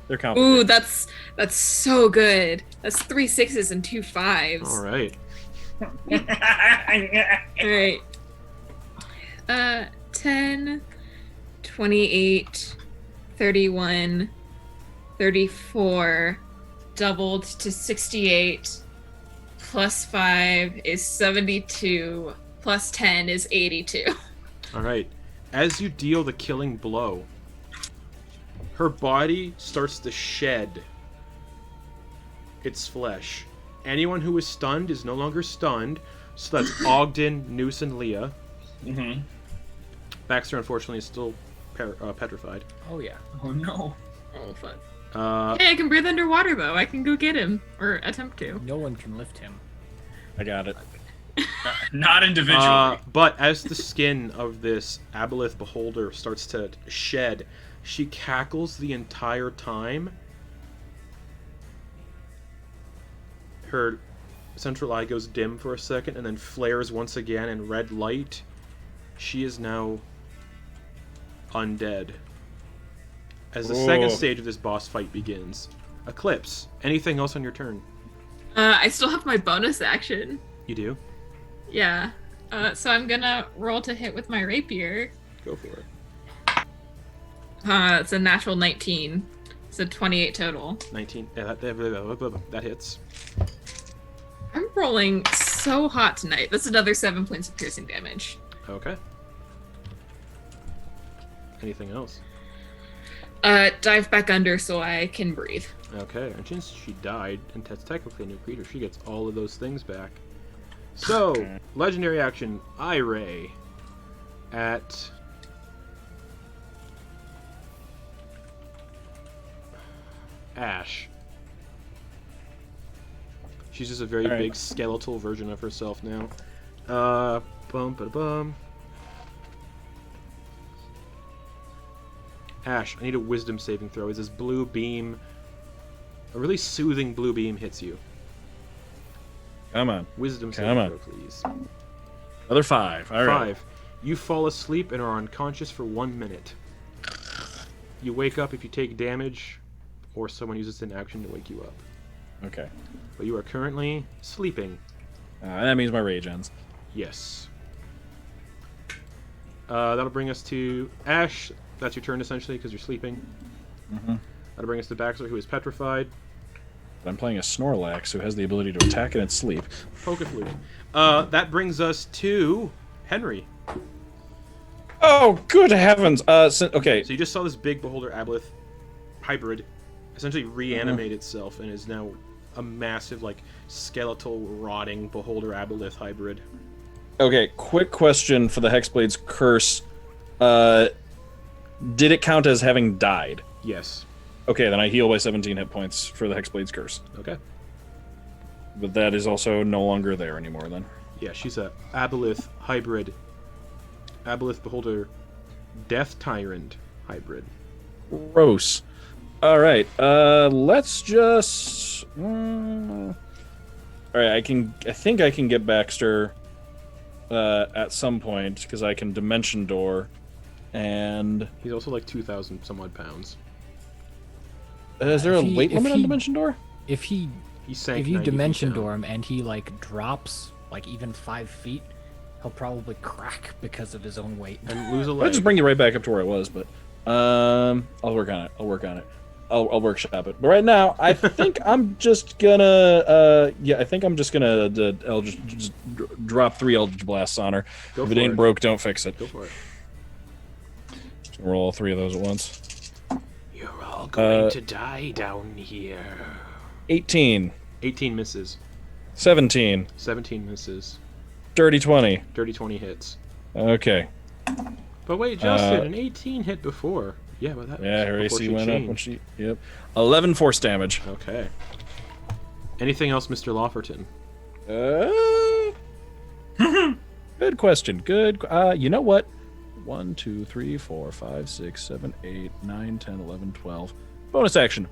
They're complicated. Ooh, that's so good. That's 3 6s and 2 5s. All right. All right. 10, 28, 31, 34, doubled to 68, plus 5 is 72, plus 10 is 82. All right. As you deal the killing blow, her body starts to shed its flesh. Anyone who is stunned is no longer stunned. So that's Ogden, Noose, and Leah. Mm-hmm. Baxter, unfortunately, is still petrified. Oh yeah. Oh no. Oh, fuck. Uh, Hey, I can breathe underwater, though. I can go get him. Or attempt to. No one can lift him. I got it. Not individually. but as the skin of this Aboleth Beholder starts to shed, she cackles the entire time. Her central eye goes dim for a second and then flares once again in red light. She is now undead. As the second stage of this boss fight begins. Eclipse, anything else on your turn? I still have my bonus action. You do? Yeah. So I'm gonna roll to hit with my rapier. Go for it. It's a natural 19. So 28 total. 19. Yeah, that hits. I'm rolling so hot tonight. That's another 7 points of piercing damage. Okay. Anything else? Dive back under so I can breathe. Okay, and since she died, and that's technically a new creature, she gets all of those things back. So, legendary action, Ray at Ash. She's just a very big skeletal version of herself now. Bum. Ash, I need a wisdom saving throw. Is this blue beam, a really soothing blue beam, hits you? Come on. Wisdom saving throw, please. Another 5. All right. 5. You fall asleep and are unconscious for 1 minute. You wake up if you take damage, or someone uses an action to wake you up. Okay. But you are currently sleeping. That means my rage ends. Yes. That'll bring us to Ash. That's your turn, essentially, because you're sleeping. Mm-hmm. That'll bring us to Baxter, who is petrified. But I'm playing a Snorlax, who has the ability to attack in its sleep. Poke a flute. That brings us to Henry. Oh, good heavens! Okay. So you just saw this big Beholder Aboleth hybrid essentially reanimate itself and is now a massive, like, skeletal, rotting Beholder Aboleth hybrid. Okay, quick question for the Hexblade's Curse. Did it count as having died? Yes. Okay, then I heal by 17 hit points for the Hexblade's Curse. Okay. But that is also no longer there anymore, then. Yeah, she's a Aboleth hybrid. Aboleth Beholder Death Tyrant hybrid. Gross. Alright, let's just... Alright, I think I can get Baxter at some point, because I can Dimension Door, and... He's also like 2,000 some odd pounds. Is there a weight limit on Dimension Door? If you sank 90 feet Dimension down. Door him and he like drops like even 5 feet, he'll probably crack because of his own weight. And lose a I'll leg. just bring you right back up to where I was, but I'll work on it. I'll workshop it. But right now, I think I'm just gonna I'll just drop 3 Eldritch Blasts on her. Go If for it ain't it. broke, don't fix it. Go for it. Just roll all 3 of those at once. You're all going to die down here. 18, 18 misses. 17, 17 misses. dirty 20. Dirty 20 hits. Okay. But wait, Justin, an 18 hit before. Yeah, but that Yeah, her before AC she went up when changed. she. Yep. 11 force damage. Okay. Anything else, Mr. Lofferton? Good question. Good. You know what? 1, 2, 3, 4, 5, 6, 7, 8, 9, 10, 11, 12. Bonus action.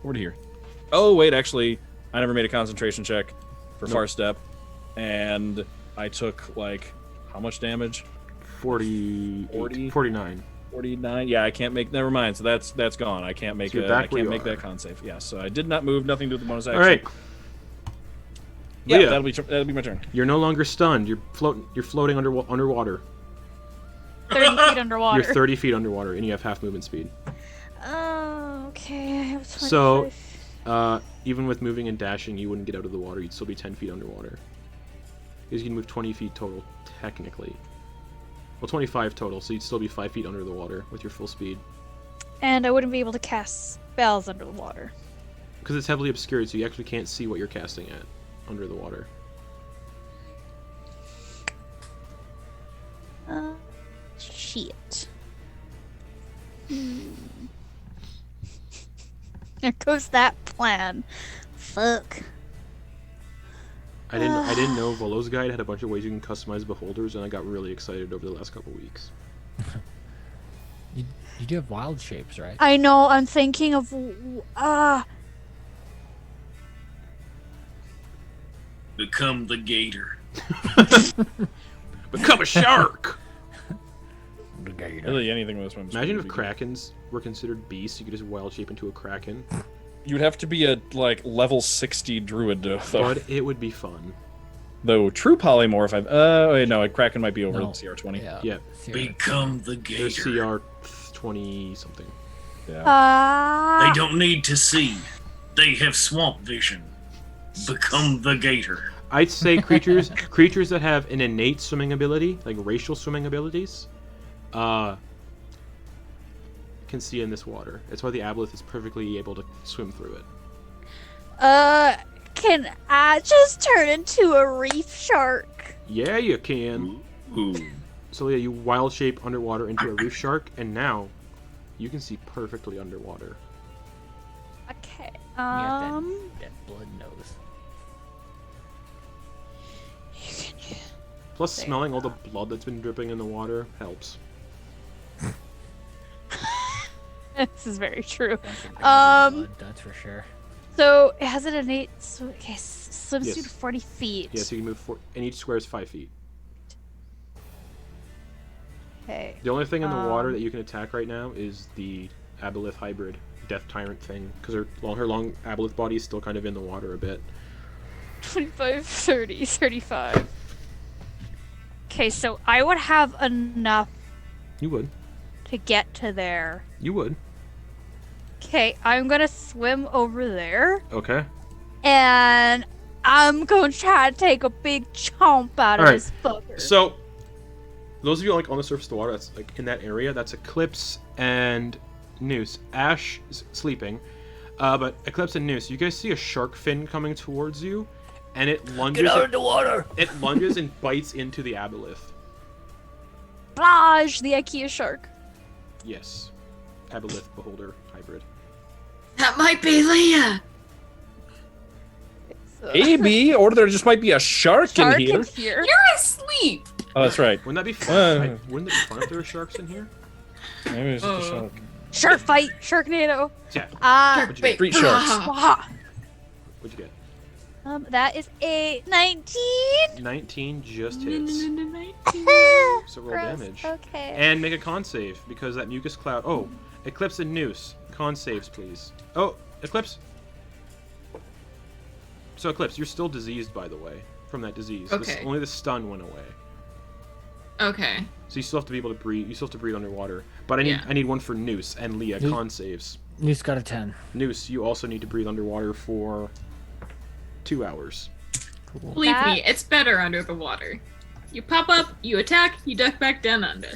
Over to here. Oh, wait, actually, I never made a concentration check for Far Step. And I took, like, how much damage? 40, 40? 49. 49. Yeah, I can't make. Never mind. So that's gone. I can't make. So you're I back where can't you make are. that con save. Yeah. So I did not move. Nothing to do with the bonus action. All right. Yeah, Leah, that'll be my turn. you're no longer stunned. You're floating underwater. 30 feet underwater. You're 30 feet underwater, and you have half movement speed. Oh, okay. I have 25. So, even with moving and dashing, you wouldn't get out of the water. You'd still be 10 feet underwater. Because you can move 20 feet total, technically. Well, 25 total, so you'd still be 5 feet under the water with your full speed. And I wouldn't be able to cast spells under the water. Because it's heavily obscured, so you actually can't see what you're casting at under the water. Shit. There goes that plan. Fuck. I didn't know Volo's Guide had a bunch of ways you can customize beholders, and I got really excited over the last couple weeks. You do have wild shapes, right? I know, I'm thinking of... Become the gator. Become a shark! Really, anything with swim. Imagine if krakens were considered beasts, you could just wild shape into a kraken. You'd have to be a level 60 druid though. But it would be fun. Though true polymorph, wait, no, a kraken might be over No. CR20. Yeah. Seriously. Become the They're gator. CR 20 something. Yeah. They don't need to see. They have swamp vision. Become the gator. I'd say creatures that have an innate swimming ability, like racial swimming abilities, can see in this water. That's why the Aboleth is perfectly able to swim through it. Can I just turn into a reef shark? Yeah, you can. Ooh. So yeah, you wild shape underwater into a reef shark, and now you can see perfectly underwater. Okay. That blood nose. Plus, smelling all the blood that's been dripping in the water helps. This is very true. Blood, that's for sure. So it has an innate swimsuit Yes. 40 feet. Yeah, so you can move and each square is 5 feet. Okay. The only thing in the water that you can attack right now is the Aboleth hybrid Death Tyrant thing, because her long Aboleth body is still kind of in the water a bit. 25, 30, 35. Okay, so I would have enough You would. to get to there. You would. Okay, I'm gonna swim over there, Okay. and I'm gonna try to take a big chomp out of Alright, this fucker. So, those of you like on the surface of the water, that's like in that area, that's Eclipse and Noose. Ash is sleeping, but Eclipse and Noose, you guys see a shark fin coming towards you, and it lunges. Get out of the water! It lunges and bites into the Aboleth. Blage, the IKEA shark. Yes, Aboleth Beholder hybrid. That might be Leah. Maybe, or there just might be a shark in here. You're asleep. Oh, that's right. Wouldn't that be fun? Uh. Wouldn't it be fun if there were sharks in here? Maybe it's just a shark. Shark fight, Sharknado. Yeah. Ah, What'd you get? Street sharks. Swaha. What'd you get? That is a 19. 19 just hits. So roll Gross. damage. Okay. And make a con save, because that mucus cloud... Oh, Eclipse and Noose. Con saves, please. Oh, Eclipse. So, Eclipse, you're still diseased, by the way, from that disease. Okay. Only the stun went away. Okay. So you still have to be able to breathe. You still have to breathe underwater. But I need one for Noose and Leah. Noose- Con saves. Noose got a 10. Noose, you also need to breathe underwater for 2 hours. Cool. Believe That- me, it's better under the water. You pop up, you attack, you duck back down under.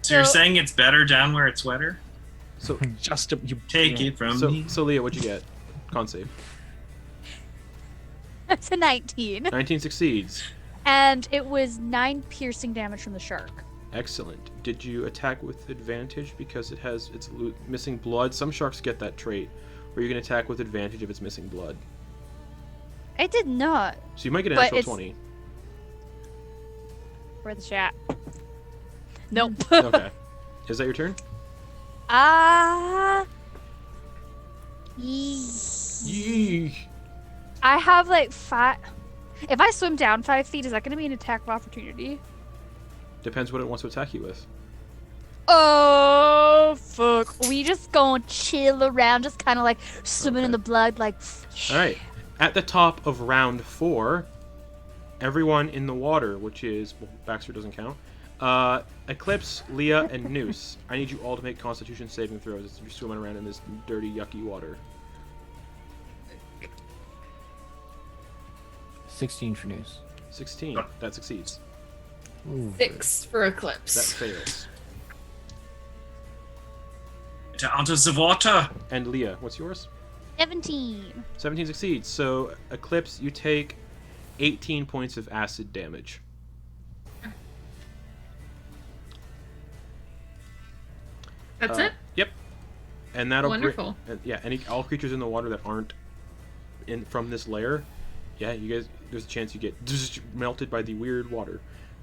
So you're So- saying it's better down where it's wetter? So, Just you. Take it from me. so Leah, what'd you get? Con save. That's a 19. 19 succeeds. And it was 9 piercing damage from the shark. Excellent. Did you attack with advantage because it's missing blood? Some sharks get that trait, where you can attack with advantage if it's missing blood. I did not. So you might get an But natural it's- 20. Where's the chat? Nope. Okay. Is that your turn? Yee. I have like 5. If I swim down 5 feet, is that going to be an attack of opportunity? Depends what it wants to attack you with. Oh, fuck. We just gonna chill around, just kind of like swimming in the blood, like. Alright. At the top of round 4, everyone in the water, which is... Well, Baxter doesn't count. Eclipse, Leah, and Noose. I need you all to make Constitution saving throws as you're swimming around in this dirty, yucky water. 16 for Noose. 16. That succeeds. Ooh. 6 for That Eclipse. fails. Out of the water. And Leah, what's yours? 17. 17 succeeds. So, Eclipse, you take 18 points of acid damage. That's it? Yep. And that'll Wonderful. yeah, all creatures in the water that aren't from this layer, yeah, you guys, there's a chance you get just melted by the weird water.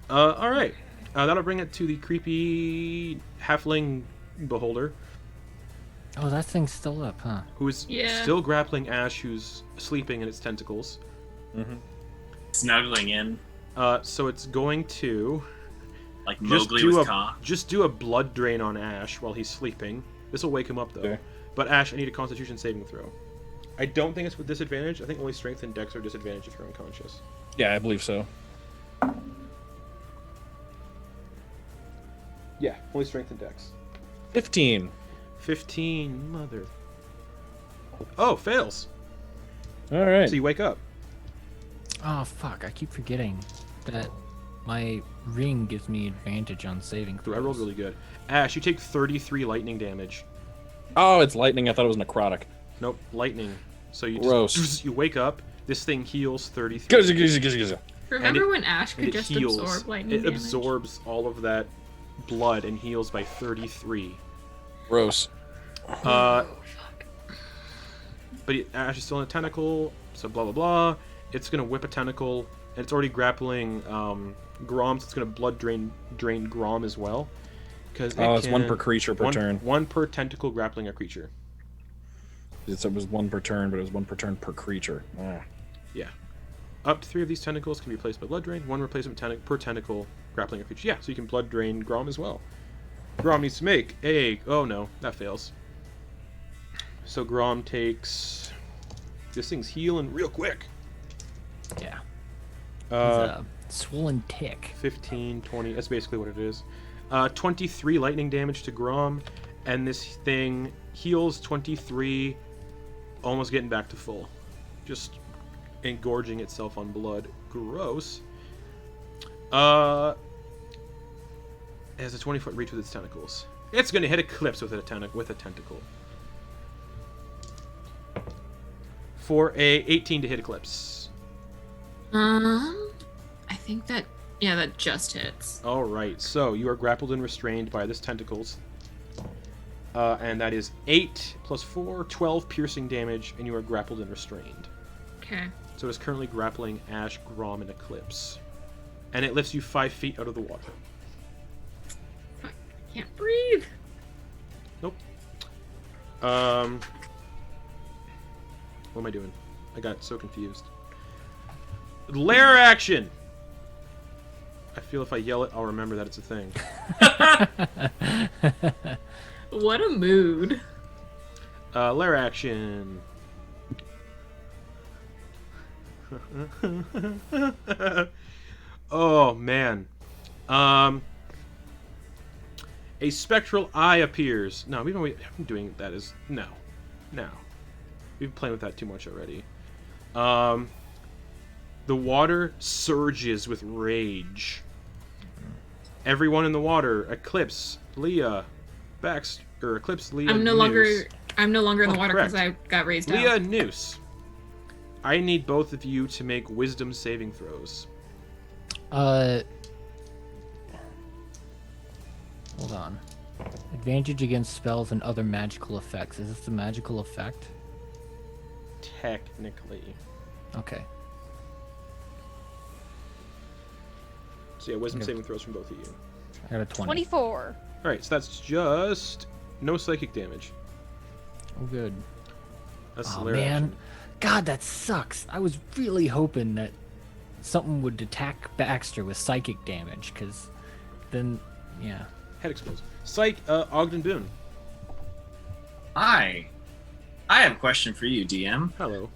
All right. That'll bring it to the creepy halfling beholder, Oh, that thing's still up, huh? who is Yeah. still grappling Ash, who's sleeping in its tentacles. Snuggling in So it's going to like just Mowgli do with a Ka. just do a blood drain on Ash while he's sleeping. This will wake him up though. Okay. But Ash, I need a Constitution saving throw. I don't think it's with disadvantage. I think only Strength and Dex are disadvantage if you're unconscious. Yeah, I believe so. Yeah, only Strength and Dex. 15. 15, mother. Oh, fails. All right. So you wake up. Oh fuck! I keep forgetting that my ring gives me advantage on saving Dude, throws. I rolled really good. Ash, you take 33 lightning damage. Oh, it's lightning. I thought it was necrotic. Nope, lightning. So you Gross. just you wake up. This thing heals 33. Giza. Remember it- when Ash and could it just heals. absorb lightning It damage? absorbs all of that blood and heals by 33. Gross. But Ash is still in a tentacle, so blah blah blah. It's gonna whip a tentacle, and it's already grappling Grom, so it's gonna blood drain Grom as well. Because It's one per creature per turn. One per tentacle grappling a creature. It was one per turn, but it was one per turn per creature. Ah. Yeah. Up to 3 of these tentacles can be replaced by blood drain. One replacement per tentacle grappling a creature. Yeah, so you can blood drain Grom as well. Grom needs to make a... Oh no, that fails. So Grom takes... This thing's healing real quick. Yeah. He's Uh, a swollen tick. 15, 20, that's basically what it is. 23 lightning damage to Grom, and this thing heals 23, almost getting back to full. Just engorging itself on blood. Gross. It has a 20-foot reach with its tentacles. It's gonna hit Eclipse with a tentacle. For a 18 to hit Eclipse. I think that that just hits. All right, so you are grappled and restrained by this tentacles, and that is 8 plus 4, 12 piercing damage, and you are grappled and restrained. Okay. So it is currently grappling Ash, Grom, and Eclipse, and it lifts you 5 feet out of the water. Can't breathe. Nope. What am I doing? I got so confused. Lair action! I feel if I yell it, I'll remember that it's a thing. What a mood. Lair action. Oh, man. A spectral eye appears. No, we've been doing that as... No. We've been playing with that too much already. The water surges with rage. Everyone in the water, Eclipse, Leah, Eclipse, Leah, I'm no Noose. longer in the water because correct. I got raised Leah, out. Noose. I need both of you to make wisdom saving throws. Hold on. Advantage against spells and other magical effects. Is this a magical effect? Technically. Okay. So yeah, wisdom Okay. saving throws from both of you. I got a 20. 24. Alright, so that's just no psychic damage. Oh, good. That's Oh, the lair man. action. God, that sucks. I was really hoping that something would attack Baxter with psychic damage, because then, yeah. Head explodes. Psych, Ogden Boon. I have a question for you, DM. Hello.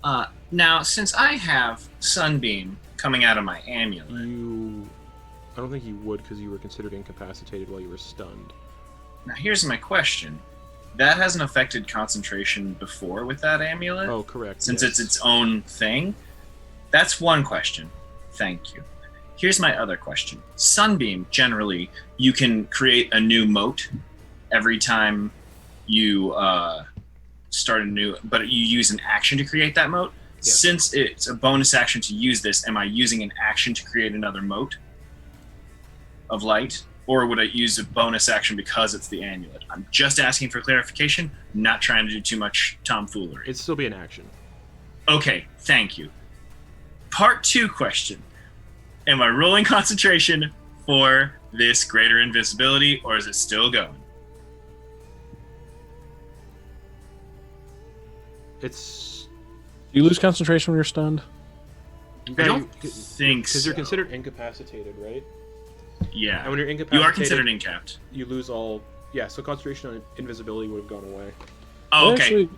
Now, since I have Sunbeam coming out of my amulet, I don't think you would because you were considered incapacitated while you were stunned. now here's my question. That hasn't affected concentration before with that amulet? Oh, correct. Since yes. it's its own thing? That's one question. Thank you. Here's my other question. Sunbeam, generally, you can create a new moat every time you start a new, but you use an action to create that moat. Yes. Since it's a bonus action to use this, am I using an action to create another moat of light? Or would I use a bonus action because it's the amulet? I'm just asking for clarification, not trying to do too much tomfoolery. It'd still be an action. Okay, thank you. Part 2 question. Am I rolling concentration for this greater invisibility, or is it still going? It's... Do you lose concentration when you're stunned? I don't think Because so. you're considered incapacitated, right? And Yeah. when you're You incapacitated, are considered incapped. you lose all... Yeah, so concentration on invisibility would have gone away. Oh, okay.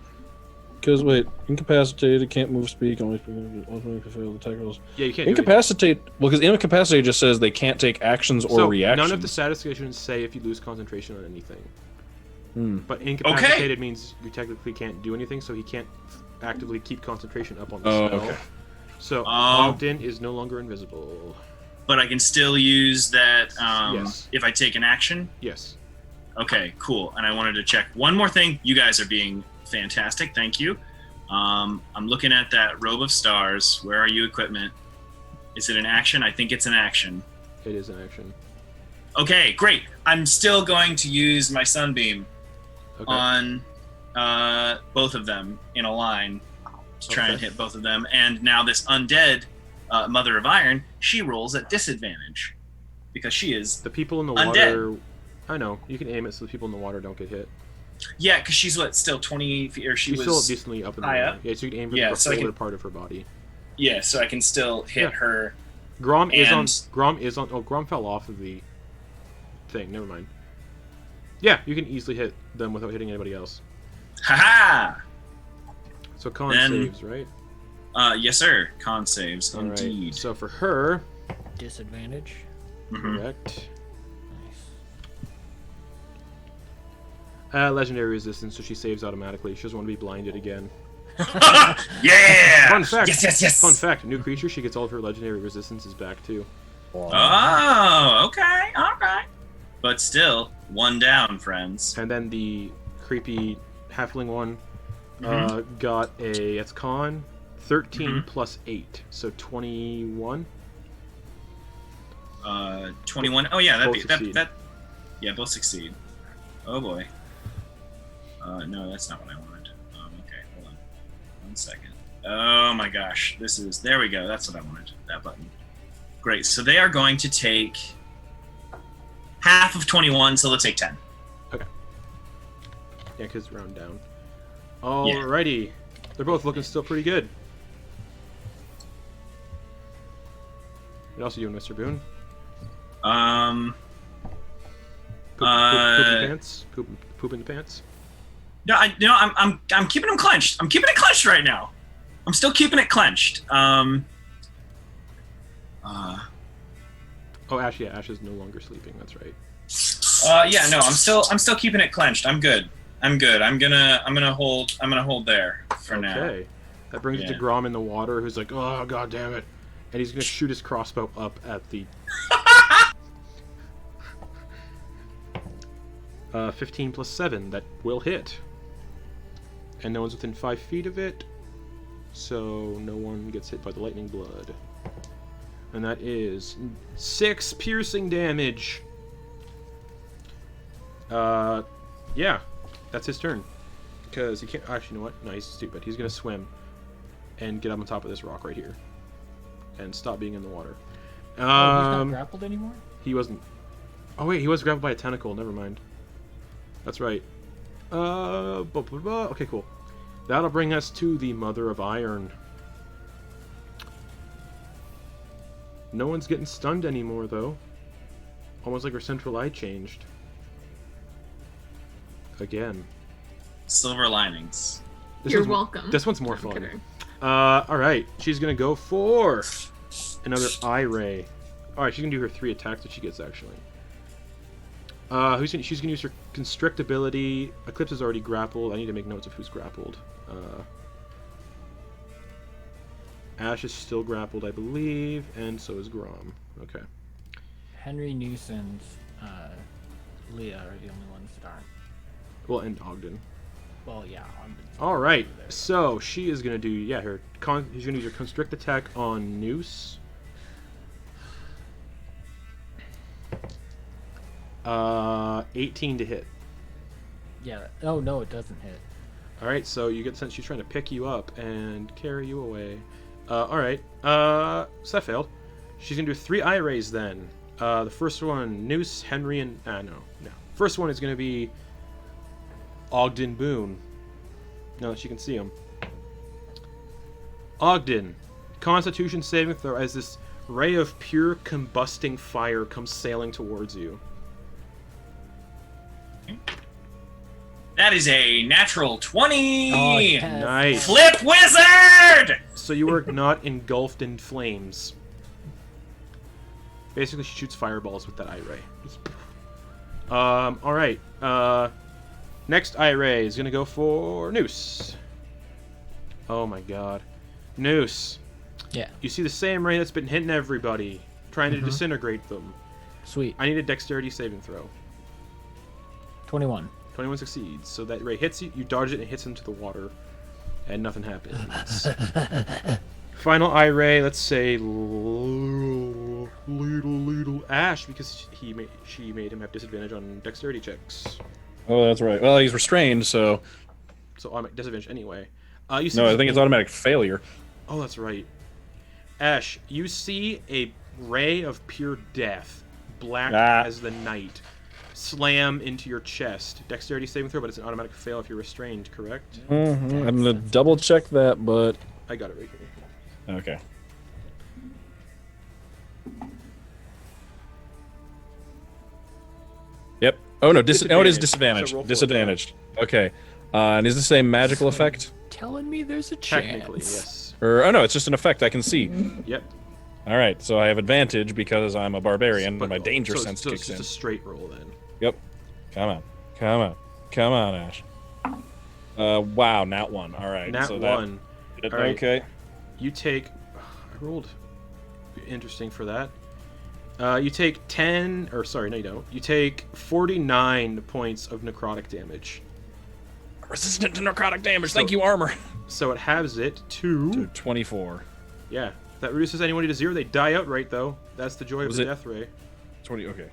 Because, wait, incapacitated, can't move, speak, only fulfill the tech rolls. Yeah, you can't do Incapacitate, well, because incapacitate just says they can't take actions or so reactions. none of the status conditions say if you lose concentration on anything. But incapacitated means you technically can't do anything, so he can't actively keep concentration up on the spell. Okay. So Ogden is no longer invisible. But I can still use that Yes. if I take an action? Yes. Okay, cool. And I wanted to check one more thing. You guys are being fantastic. Thank you. I'm looking at that robe of stars. Where are you, equipment? Is it an action? I think it's an action. It is an action. Okay, great. I'm still going to use my sunbeam on both of them in a line to try and hit both of them. And now this undead Mother of Iron, she rolls at disadvantage because she is The people in the undead. water... I know. You can aim it so the people in the water don't get hit. Yeah, because she's still 20 feet, or She's still decently up in the high air. up? Yeah, so you can aim for Yeah, the so I forward can- part of her body. Yeah, so I can still hit her. Grom is on. And- Grom is on. Oh, Grom fell off of the thing. Never mind. Yeah, you can easily hit them without hitting anybody else. Haha! So con Then- saves, right? Yes, sir. Con saves, All right. indeed. So for her, Disadvantage. Mhm. correct. Nice. Legendary resistance, so she saves automatically. She doesn't want to be blinded again. Yeah! Fun fact. Yes! Fun fact: new creature, she gets all of her legendary resistances back too. Oh, okay, alright. But still, one down, friends. And then the creepy halfling one Mm-hmm. got a it's con 13 plus 8, so 21. 21. Oh, yeah, Both succeed. yeah, both succeed. Oh, boy. No, that's not what I wanted. Okay, hold on. 1 second. Oh, my gosh. There we go. That's what I wanted. That button. Great. So they are going to take half of 21, so let's take 10. Yeah, because round down. Alrighty. They're both looking still pretty good. What else are you doing, Mr. Boon? Poop in the pants? Poop in the pants? No, I'm keeping them clenched. I'm keeping it clenched right now. I'm still keeping it clenched. Oh, Ash, yeah, Ash is no longer sleeping, that's right. Yeah, no, I'm still keeping it clenched. I'm good. I'm gonna hold there for now. Okay. That brings it to Yeah. Grom in the water, who's like, oh, god damn it. And he's gonna shoot his crossbow up at the... 15 plus 7, that will hit. And no one's within 5 feet of it, so no one gets hit by the lightning blood. And that is 6 piercing damage. Yeah, that's his turn. Because he can't... Actually, you know what? No, he's stupid. He's gonna swim and get up on top of this rock right here. And stop being in the water. He's not grappled anymore? He wasn't... Oh wait, he was grappled by a tentacle, never mind. That's right. Okay, cool. That'll bring us to the Mother of Iron. No one's getting stunned anymore, though. Almost like her central eye changed. Again. Silver linings. You're welcome. This one's more I'm fun. kidding. Alright. She's gonna go for another eye ray. Alright, she's gonna do her 3 attacks that she gets, actually. She's gonna use her constrict ability. Eclipse is already grappled. I need to make notes of who's grappled. Ash is still grappled, I believe, and so is Grom. Okay. Henry, Noose, and Leah are the only ones that aren't. Well, and Ogden. Well, yeah. All right. So she is gonna do she's gonna use her constrict attack on Noose. 18 to hit. Yeah. Oh no, it doesn't hit. All right. So you get sense she's trying to pick you up and carry you away. All right. So that failed. She's gonna do 3 eye rays then. The first one, Noose, Henry, and no. First one is gonna be Ogden Boon. Now that you can see him. Ogden, Constitution saving throw as this ray of pure combusting fire comes sailing towards you. That is a natural 20. Oh, yes. Nice. Flip wizard. So you are not engulfed in flames. Basically, she shoots fireballs with that eye ray. All right. Next IRA is gonna go for Noose. Oh my god. Noose. Yeah. You see the same ray that's been hitting everybody, trying to disintegrate them. Sweet. I need a dexterity saving throw. 21. 21 succeeds. So that ray hits you, you dodge it, and it hits into the water. And nothing happens. Final IRA, let's say little Ash, because she made him have disadvantage on dexterity checks. Oh, that's right. Well, he's restrained, so... So automatic disadvantage anyway. You see No, I think it's automatic failure. Oh, that's right. Ash, you see a ray of pure death, black as the night, slam into your chest. Dexterity saving throw, but it's an automatic fail if you're restrained, correct? Mm-hmm. I'm going to double check that, but... I got it right here. Okay. Yep. Oh, no. Oh, it is disadvantage. So roll for it. Disadvantaged. Okay. And is this a magical effect? Telling me there's a chance. Technically, yes. Or, oh, no, it's just an effect I can see. Yep. All right, so I have advantage because I'm a barbarian, and my danger sense so kicks it's in. just a straight roll then. Yep. Come on. Come on. Come on, Ash. Wow, nat 1. All right. Nat so 1. That, All right. Okay. You take... I rolled interesting for that. You take 10... Or, sorry, no you don't. You take 49 points of necrotic damage. Resistant to necrotic damage. Thank you, armor. So it halves it to... 24. Yeah. That reduces anybody to 0. They die outright, though. That's the joy of the death ray. 20, okay.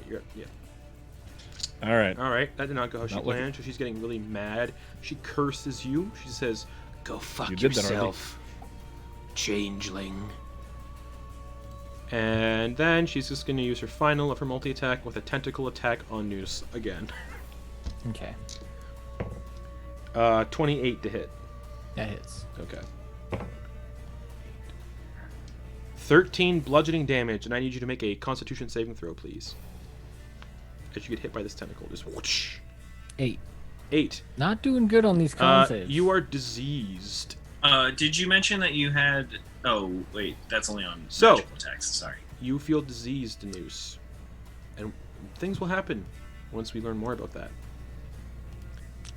Yeah. All right. All right. That did not go how she Not planned, so she's getting really mad. She curses you. She says, "Go fuck You did that already. yourself, changeling." And then she's just going to use her final of her multi-attack with a tentacle attack on Noose again. Okay. 28 to hit. That hits. Okay. 13 bludgeoning damage, and I need you to make a Constitution saving throw, please. As you get hit by this tentacle, just whoosh. 8. 8. Not doing good on these con saves. You are diseased. Did you mention that you had... Oh, wait, that's only on So- magical attacks. Sorry. You feel diseased, Noose. And things will happen once we learn more about that.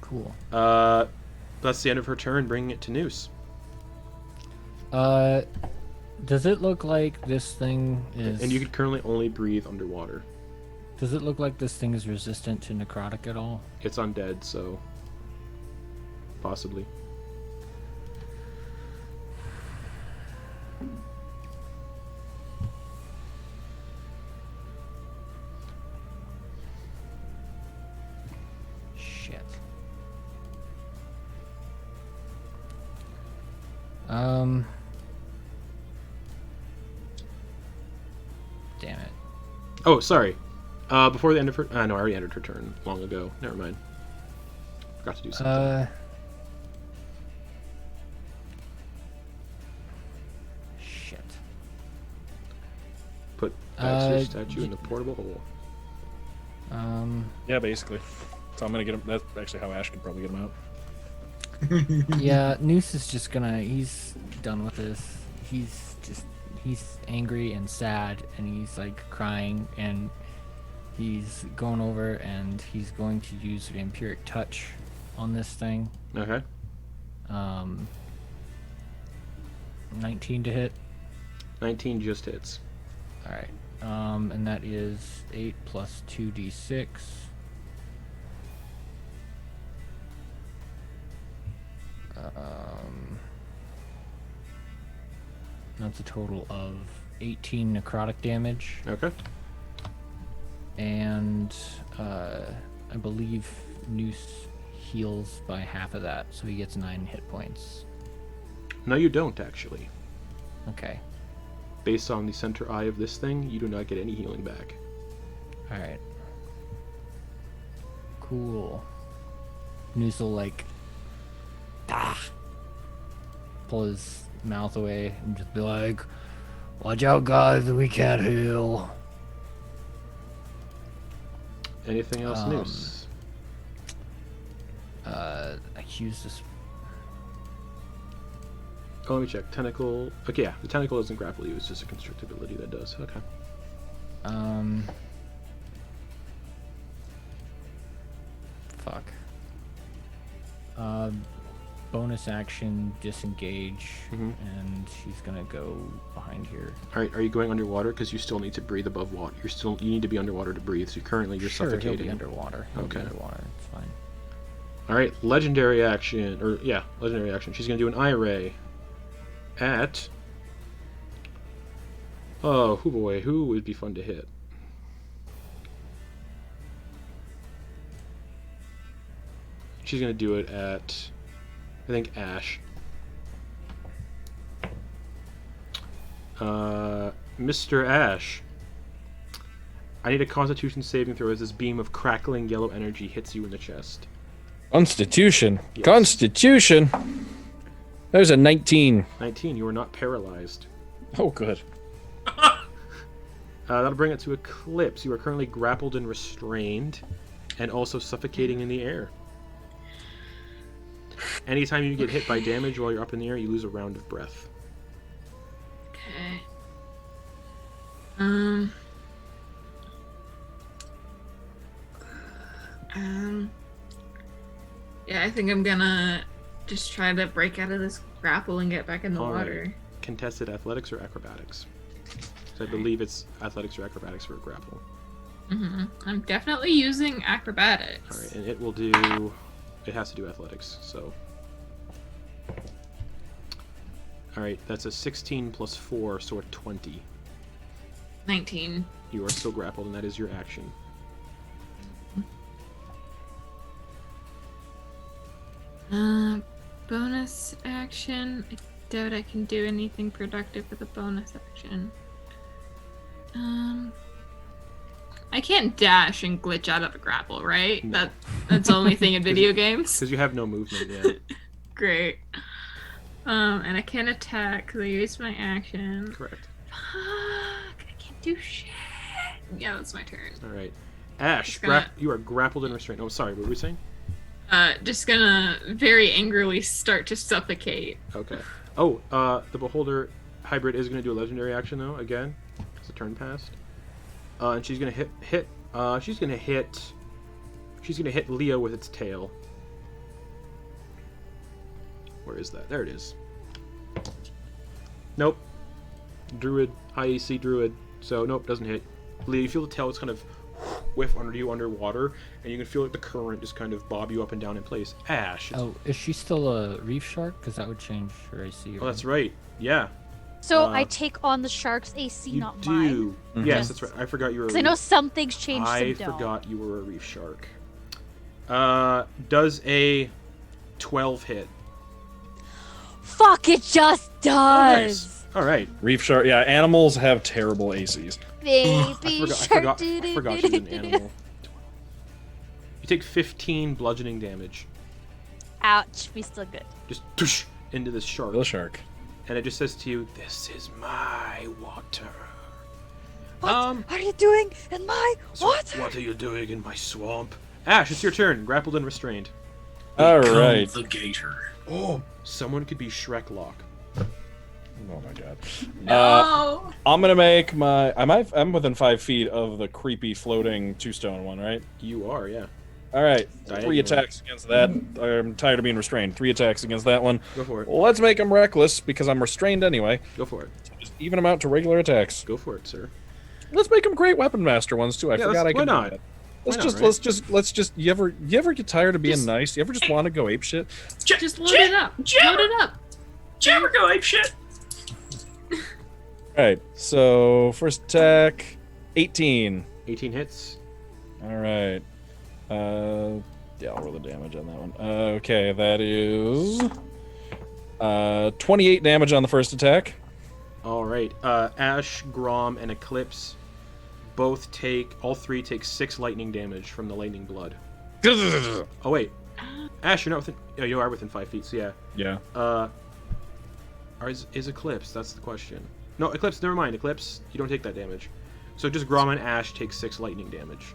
Cool. That's the end of her turn, bringing it to Noose. Does it look like this thing is... And you can currently only breathe underwater. Does it look like this thing is resistant to necrotic at all? It's undead, so... Possibly. Shit. Damn it. Oh, sorry. Before the end of her... no, I already ended her turn long ago. Never mind. Forgot to do something. Shit. Put Baxter's statue in the portable hole. Yeah, basically. So I'm going to get him... That's actually how Ash could probably get him out. Yeah, Noose is just gonna... He's done with this. He's angry and sad, and he's, like, crying, and he's going over, and he's going to use Vampiric Touch on this thing. Okay. 19 to hit. 19 just hits. Alright. And that is 8 plus 2d6. That's a total of 18 necrotic damage. Okay. And I believe Noose heals by half of that, so he gets 9 hit points. No, you don't, actually. Okay. Based on the center eye of this thing, you do not get any healing back. Alright. Cool. Noose will, like, pull his mouth away and just be like, "Watch out, guys, we can't heal." Anything else, Noose? I used this. Oh, let me check. Tentacle. Okay, yeah. The tentacle doesn't grapple you. It's just a constrict ability that does. Okay. Fuck. Bonus action, disengage, Mhm. and she's gonna go behind here. All right, are you going underwater? Because you still need to breathe above water. You need to be underwater to breathe. So currently you're Sure, suffocating. he'll be underwater. He'll be Okay. underwater. It's fine. All right, legendary action, legendary action. She's gonna do an eye ray at. Oh, boy, who would be fun to hit? She's gonna do it at, I think, Ash. Mr. Ash. I need a Constitution saving throw as this beam of crackling yellow energy hits you in the chest. Constitution. Yes. Constitution. There's a 19. 19. You are not paralyzed. Oh, good. That'll bring it to Eclipse. You are currently grappled and restrained, and also suffocating in the air. Anytime you get hit by damage while you're up in the air, you lose a round of breath. Okay. Yeah, I think I'm gonna just try to break out of this grapple and get back in the All right. water. Contested athletics or acrobatics? So I believe it's athletics or acrobatics for a grapple. I'm definitely using acrobatics. All right, and it will do. It has to do athletics. So. All right, that's a 16 plus 4, so a 20. 19. You are still grappled, and that is your action. Bonus action. I doubt I can do anything productive with a bonus action. I can't dash and glitch out of a grapple, right? No. That's the only thing in video games. Because you have no movement yet. Great. And I can't attack because I used my action. Correct. Fuck, I can't do shit. Yeah, that's my turn. All right. Ash, Just gonna- you are grappled and restrained. Oh, sorry, what were we saying? Just gonna very angrily start to suffocate. Okay. Oh, the Beholder hybrid is going to do a legendary action, though, again. It's a turn passed. And she's going to she's going to hit Leo with its tail. Where is that? There it is. Nope. Druid, high AC Druid. So, nope, doesn't hit. Leo, you feel the tail is kind of whiff under you underwater, and you can feel like the current just kind of bob you up and down in place. Ash. Oh, is she still a reef shark? Because that would change her AC. Oh, that's right. Yeah. So I take on the shark's AC, You not do. mine. Mhm. Yes, that's right. I forgot you were. Because I know some things change, I some don't. forgot you were a reef shark. Does a 12 hit? Fuck, it just does. All right. Reef shark. Yeah, animals have terrible ACs. Baby I shark. forgot she's an animal. You take 15 bludgeoning damage. Ouch, we still good. Just tush, into this shark. Kill a shark. And it just says to you, "This is my water." What are you doing in my So water? what are you doing in my swamp? Ash, it's your turn. Grappled and restrained. All Become right. the gator. Oh, someone could be Shreklock. Oh my god. No. I'm gonna make my. I'm within 5 feet of the creepy floating 2-stone one, right? You are, yeah. All right. Diagonal. 3 attacks against that. I'm tired of being restrained. 3 attacks against that one. Go for it. Let's make him reckless because I'm restrained anyway. Go for it. Just even him out to regular attacks. Go for it, sir. Let's make him great weapon master ones too. I Yeah, forgot I why could not? do that. Why not, Let's just. You ever get tired of being nice? You ever just want to go ape shit? Just load it up. Load it up. Jabber go ape shit. All right. So first attack, 18. 18 hits. All right. Yeah, I'll roll the damage on that one. Okay, that is 28 damage on the first attack. All right. Ash, Grom, and Eclipse all three take 6 lightning damage from the lightning blood. Oh wait, Ash, you're not within. Oh, you are within 5 feet. So yeah. Yeah. Is Eclipse? That's the question. No, Eclipse. Never mind. Eclipse, you don't take that damage. So just Grom and Ash take 6 lightning damage.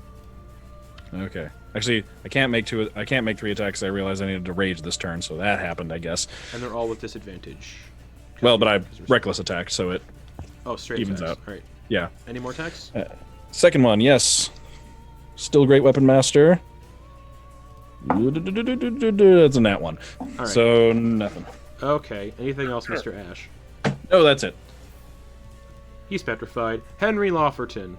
Okay. Actually, I can't make 3 attacks. I realized I needed to rage this turn, so that happened, I guess. And they're all with disadvantage. Well, but I reckless attacked, so it Oh, straight evens attacks. out. All right. Yeah. Any more attacks? Second one, yes. Still great weapon master. It's a nat 1. right. So, nothing. Okay. Anything else, Mr. Ash? No, that's it. He's petrified. Henry Lofferton.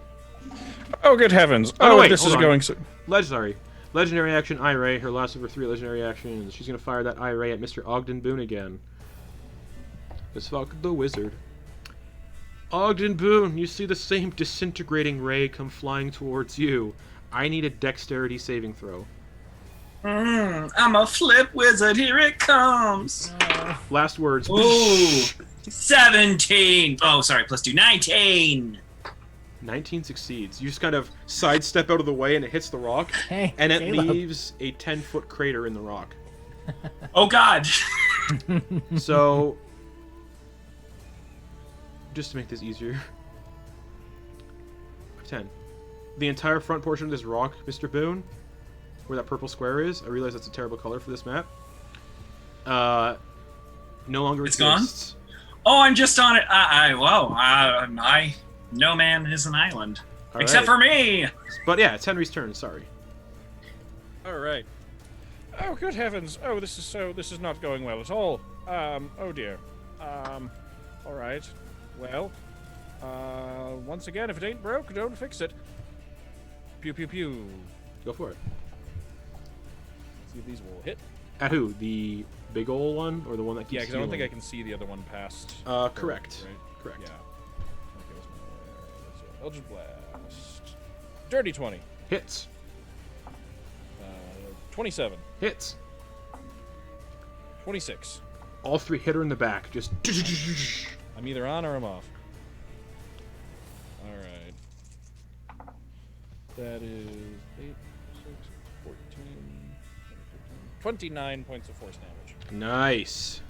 Oh, good heavens. Oh, no, wait, this hold is on. going so... Legendary. Legendary action, Ira. Her last of her 3 legendary actions. She's going to fire that Ira at Mr. Ogden Boon again. It's Falcon the Wizard. Ogden Boon, you see the same disintegrating ray come flying towards you. I need a dexterity saving throw. I'm a flip wizard. Here it comes. Last words. Ooh. 17. Oh, sorry. +2. 19. 19 succeeds. You just kind of sidestep out of the way and it hits the rock, Hey, and it Caleb. leaves a 10-foot crater in the rock. Oh, God. So, just to make this easier, 10. The entire front portion of this rock, Mr. Boon, where that purple square is, I realize that's a terrible color for this map, no longer It's gone? exists. Oh, I'm just on it. No man is an island. All Except right. for me. But yeah, it's Henry's turn, sorry. All right. Oh, good heavens. Oh, this is not going well at all. Oh dear. All right. Well, once again, if it ain't broke, don't fix it. Pew, pew, pew. Go for it. See if these will hit. At who? The big ol' one, or the one that keeps Yeah, because I don't think I healing? can see the other one past. Correct. Right? Correct. Yeah. Okay, what's my... Eldritch Blast. Dirty 20. Hits. 27. Hits. 26. All 3 hit her in the back, just... I'm either on or I'm off. Alright. That is 8, 6, 14, 29 points of force damage. Nice.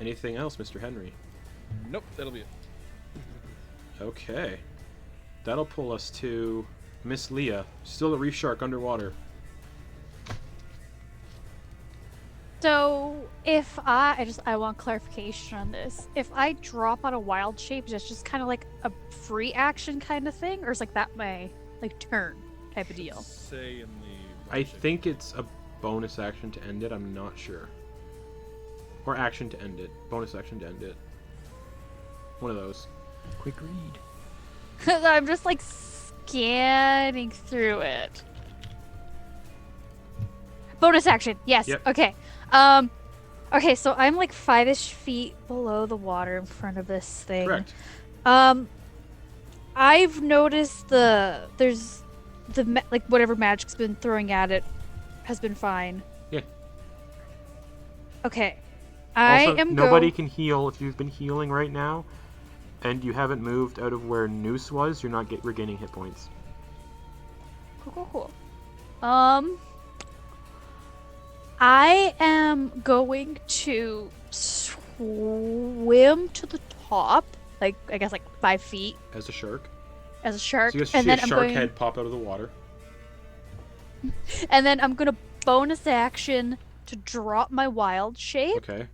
Anything else, Mr. Henry? Nope, that'll be it. Okay. That'll pull us to Miss Leah. Still a reef shark underwater. So, if I want clarification on this. If I drop out a wild shape, is that just kind of like a free action kind of thing? Or is like that my, like, turn type of deal? Say in the... I think it's a bonus action to end it. I'm not sure. Or action to end it. Bonus action to end it. One of those. Quick read. Because I'm just, like, scanning through it. Bonus action. Yes. Yep. Okay. Okay, so I'm like 5-ish feet below the water in front of this thing. Correct. I've noticed there's like whatever magic's been throwing at it has been fine. Yeah. Okay. Nobody can heal if you've been healing right now, and you haven't moved out of where Noose was. You're not regaining hit points. Cool. I am going to swim to the top, like I guess like 5 feet As a shark. as a shark, So you see and a then shark head pop out of the water. I'm gonna bonus action to drop my wild shape, Okay.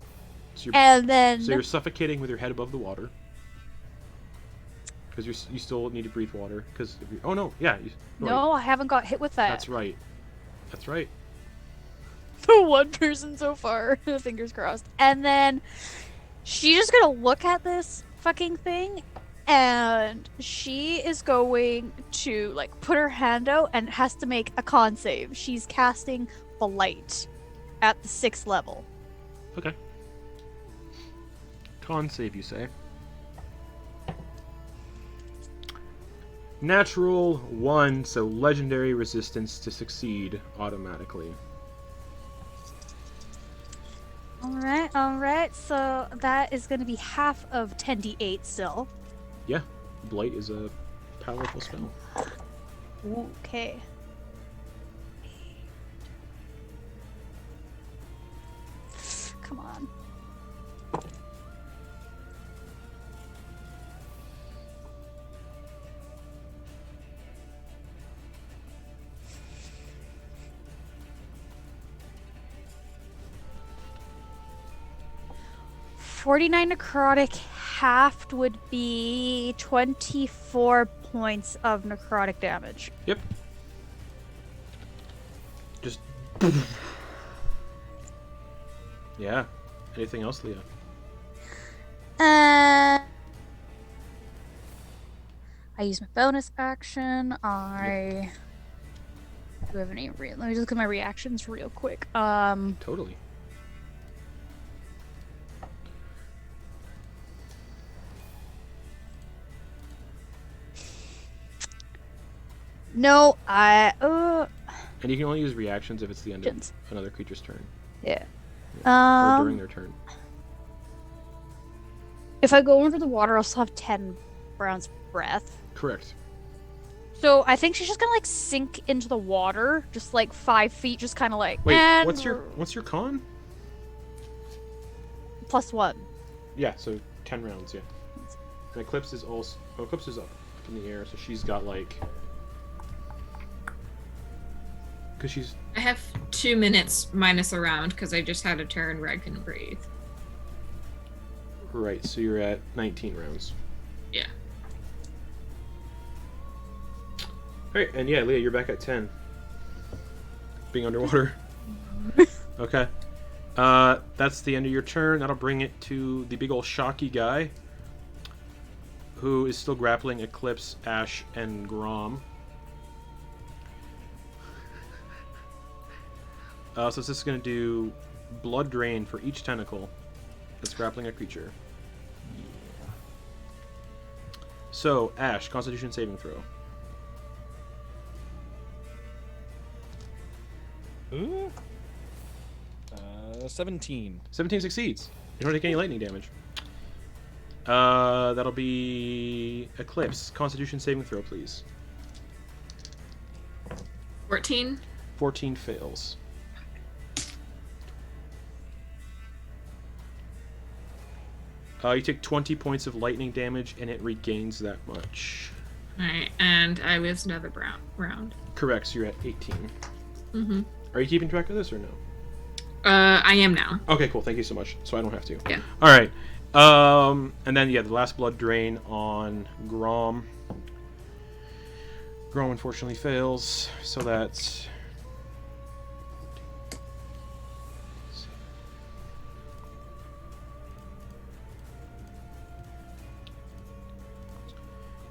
So and then you're suffocating with your head above the water. Because you still need to breathe water. Because oh no, yeah. no, I haven't got hit with that. That's right. That's right. The one person so far. Fingers crossed. And then she's just gonna look at this fucking thing, and she is going to like put her hand out and has to make a con save. She's casting the light at the 6th level. Okay. Con save, you say? Natural 1, so legendary resistance to succeed automatically. Alright, so that is going to be half of 10d8 still. Yeah, Blight is a powerful spell. Okay. Come on. $49 necrotic, halved would be 24 points of necrotic damage. Yep. Just. Yeah. Anything else, Leah? I use my bonus action. Do we have any? Let me just look at my reactions real quick. Totally. No, And you can only use reactions if it's the end of another creature's turn. Yeah. Or during their turn. If I go under the water, I'll still have 10 rounds breath. Correct. So I think she's just gonna like sink into the water, just like 5 feet, just kind of like. Wait, and what's your con? +1. Yeah, so 10 rounds. Yeah. And Eclipse is also Eclipse is up in the air, so she's got like. Because she's. I have 2 minutes minus a round because I just had a turn where I couldn't breathe. Right, so you're at 19 rounds. Yeah. Alright, and yeah, Leah, you're back at 10. Being underwater. Okay. That's the end of your turn. That'll bring it to the big old shocky guy, who is still grappling Eclipse, Ash, and Grom. So this is going to do blood drain for each tentacle that's grappling a creature. So, Ash, Constitution saving throw. Ooh. 17. 17 succeeds. You don't take any lightning damage. That'll be Eclipse. Constitution saving throw, please. 14. 14 fails. You take 20 points of lightning damage, and it regains that much. Alright, and I was another round. Correct, so you're at 18. Mm-hmm. Are you keeping track of this or no? I am now. Okay, cool. Thank you so much. So I don't have to. Yeah. All right. And then, yeah, the last blood drain on Grom. Grom unfortunately fails, so that's...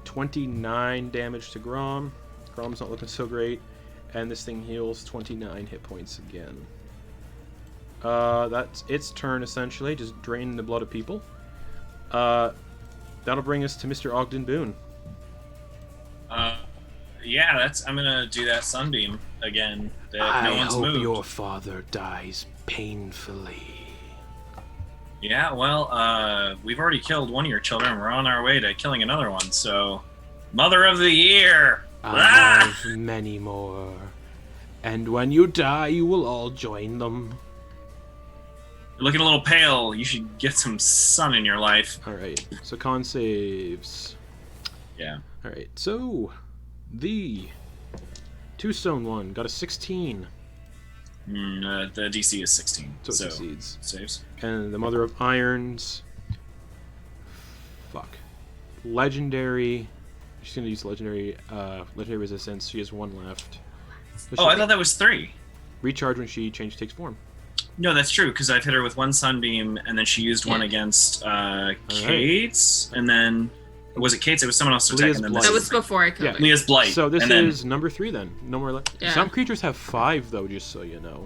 $29 damage to Grom. Grom's not looking so great. And this thing heals 29 hit points again. That's its turn, essentially. Just draining the blood of people. That'll bring us to Mr. Ogden Boon. Yeah, I'm gonna do that sunbeam again. If no one's moved. Your father dies painfully. Yeah, well, we've already killed one of your children. We're on our way to killing another one, so... Mother of the Year! I have many more. And when you die, you will all join them. You're looking a little pale. You should get some sun in your life. Alright, so con saves. Yeah. Alright, so... The... Two-stone one got a 16. The DC is 16. So it succeeds. Saves. And the Mother of Irons... Fuck. Legendary... She's gonna use legendary resistance. She has 1 left. So I thought that was 3. Recharge when she takes form. No, that's true, because I've hit her with 1 sunbeam, and then she used one against Kate's, and then... Was it Kate's? It was someone else to take, and then That was before I killed her. Leah's Blight. So this and then... is number 3 then. No more left. Yeah. Some creatures have 5 though, just so you know.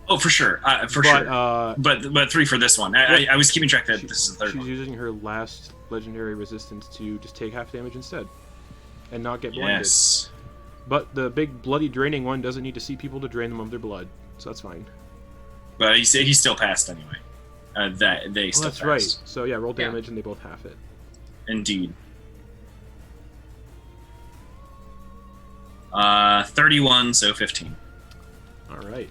Oh, for sure. Sure. But 3 for this one. I was keeping track that this is the 3rd one. She's using her last legendary resistance to just take half damage instead. And not get blinded. Yes. But the big bloody draining one doesn't need to see people to drain them of their blood. So that's fine. But he still passed anyway. Still That's passed. right. So yeah, roll damage and they both half it. Indeed. 31, so 15. Alright.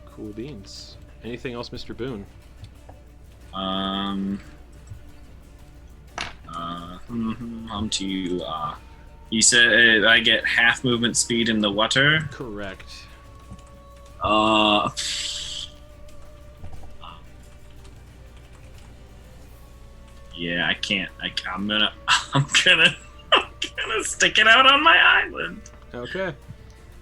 Cool beans. Anything else, Mr. Boon? On to you. You said I get half movement speed in the water. Correct. Yeah, I can't. I'm gonna stick it out on my island. Okay.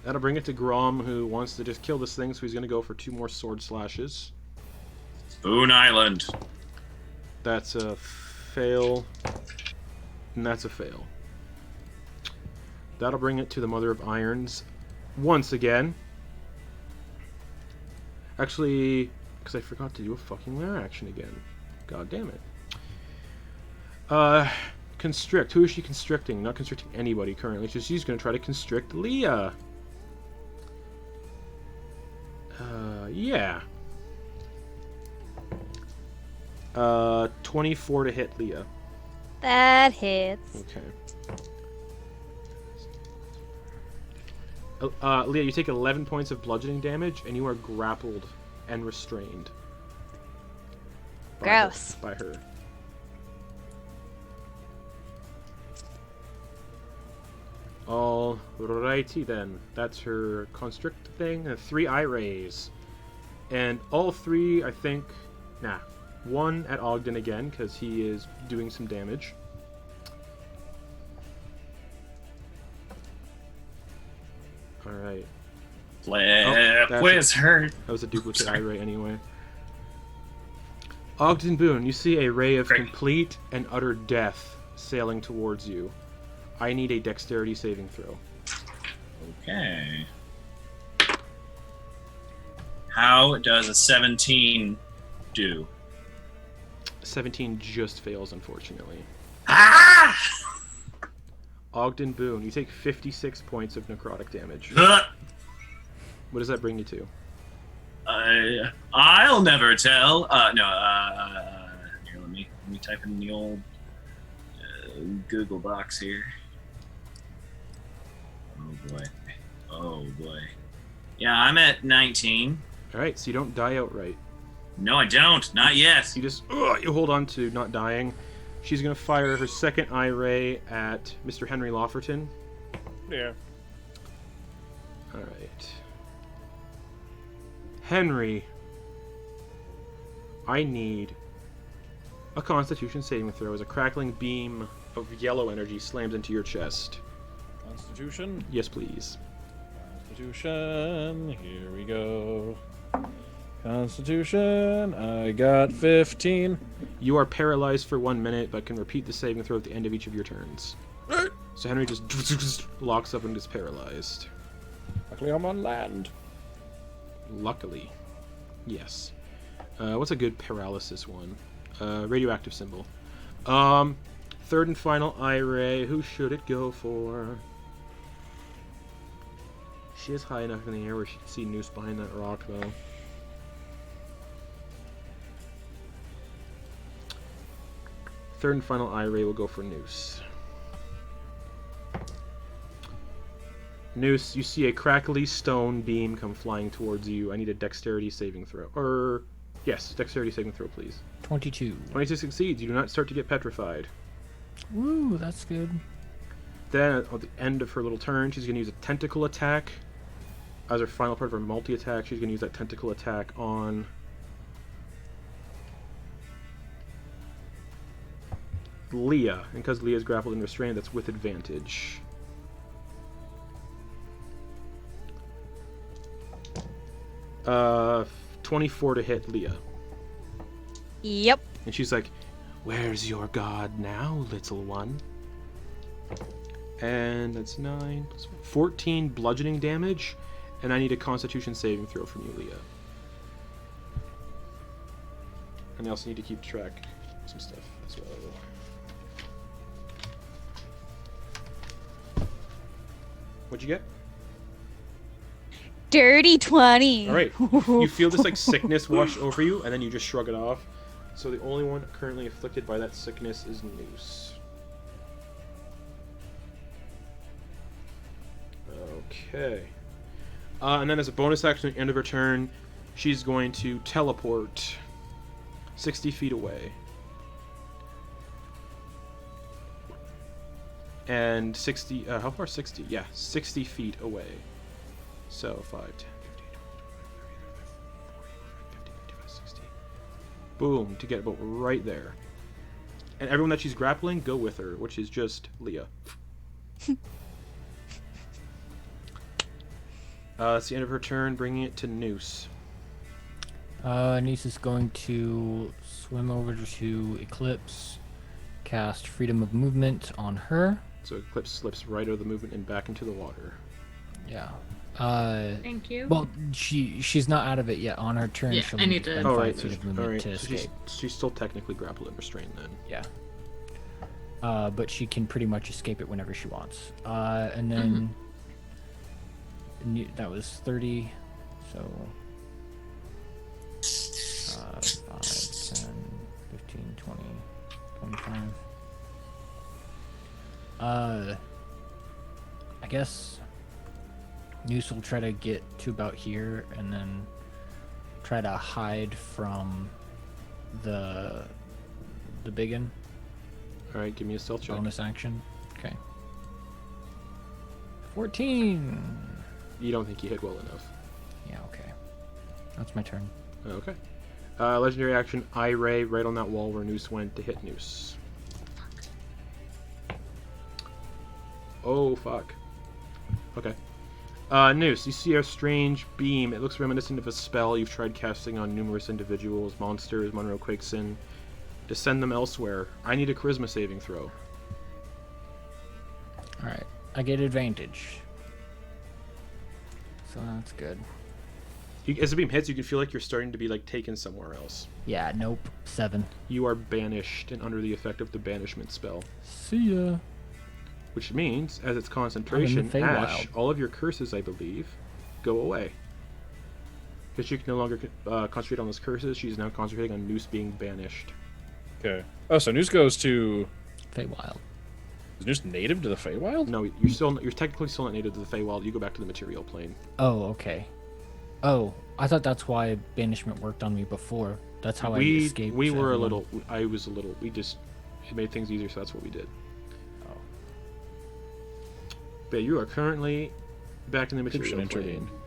That'll bring it to Grom, who wants to just kill this thing, so he's going to go for 2 more sword slashes. Boon Island. That's a fail. And that's a fail. That'll bring it to the Mother of Irons once again. Actually, because I forgot to do a fucking lair action again. God damn it. Constrict. Who is she constricting? Not constricting anybody currently. So she's going to try to constrict Leah. Yeah. 24 to hit Leah. That hits. Okay. Leah, you take 11 points of bludgeoning damage, and you are grappled and restrained. Gross. By her. Alrighty then. That's her constrict thing. 3 eye rays. And all 3, I think... Nah. 1 at Ogden again, because he is doing some damage. Alright. Flip wizard. That was a duplicate eye ray anyway. Ogden Boon, you see a ray of complete and utter death sailing towards you. I need a dexterity saving throw. Okay. How does a 17 do? 17 just fails, unfortunately. Ah! Ogden Boon, you take 56 points of necrotic damage. What does that bring you to? I'll never tell. Here, let me type in the old Google box here. Oh boy. Yeah, I'm at 19. Alright, so you don't die outright. No, I don't. Not yet. You just you hold on to not dying. She's going to fire her second eye ray at Mr. Henry Lofferton. Yeah. Alright. Henry, I need a Constitution saving throw as a crackling beam of yellow energy slams into your chest. Constitution? Yes, please. Constitution. Here we go. Constitution. I got 15. You are paralyzed for 1 minute, but can repeat the saving throw at the end of each of your turns. So Henry just locks up and is paralyzed. Luckily, I'm on land. Luckily. Yes. What's a good paralysis one? Radioactive symbol. Third and final eye ray. Who should it go for? She is high enough in the air where she can see Noose behind that rock, though. Third and final eye ray will go for Noose. Noose, you see a crackly stone beam come flying towards you. I need a dexterity saving throw. Yes, dexterity saving throw, please. 22. 22 succeeds. You do not start to get petrified. Woo, that's good. Then, at the end of her little turn, she's going to use a tentacle attack. As her final part of her multi-attack, she's going to use that tentacle attack on... Leah. And because Leah's grappled and restrained, that's with advantage. Uh, 24 to hit Leah. Yep. And she's like, "Where's your god now, little one?" And that's 9 plus 14 bludgeoning damage. And I need a Constitution saving throw from you, Leah. And I also need to keep track of some stuff as well. What'd you get? Dirty 20. All right. You feel this like sickness wash over you, and then you just shrug it off. So the only one currently afflicted by that sickness is Noose. Okay. And then as a bonus action at the end of her turn, she's going to teleport 60 feet away. And 60, how far? 60? Yeah, 60 feet away. So 5, 10, 15, 20, 25, 60. Boom, to get about right there. And everyone that she's grappling, go with her, which is just Leah. That's the end of her turn, bringing it to Noose. Niece is going to swim over to Eclipse, cast Freedom of Movement on her. So Eclipse slips right out of the movement and back into the water. Yeah. Thank you. Well, she's not out of it yet. On her turn, Yeah, she'll I need to- spend Oh, 5 right. feet of All movement right. to So escape. she's still technically grappled and restrained then. Yeah. But she can pretty much escape it whenever she wants. And then that was 30, so 5, 10, 15, 20, 25. I guess Noose will try to get to about here and then try to hide from the biggin. All right, give me a stealth check. Bonus action. Okay. 14. You don't think you hit well enough. Yeah, okay. That's my turn. Okay. Legendary action, Eye Ray, right on that wall where Noose went to hit Noose. Oh, fuck. Okay. Noose, you see a strange beam. It looks reminiscent of a spell you've tried casting on numerous individuals, monsters, Monroe Quakeson, to send them elsewhere. I need a charisma saving throw. Alright. I get advantage. So that's good. As the beam hits, you can feel like you're starting to be like taken somewhere else. Yeah, nope. 7. You are banished and under the effect of the banishment spell. See ya. Which means, as its concentration, Feywild. Ash, all of your curses, I believe, go away. Because she can no longer concentrate on those curses, she's now concentrating on Noose being banished. Okay. Oh, so Noose goes to... Feywild. Is Noose native to the Feywild? No, you're technically still not native to the Feywild. You go back to the material plane. Oh, okay. Oh, I thought that's why banishment worked on me before. That's how I escaped. We were a everyone. little. I was a little. It made things easier, so that's what we did. Oh. But you are currently back in the Should material intervene. plane.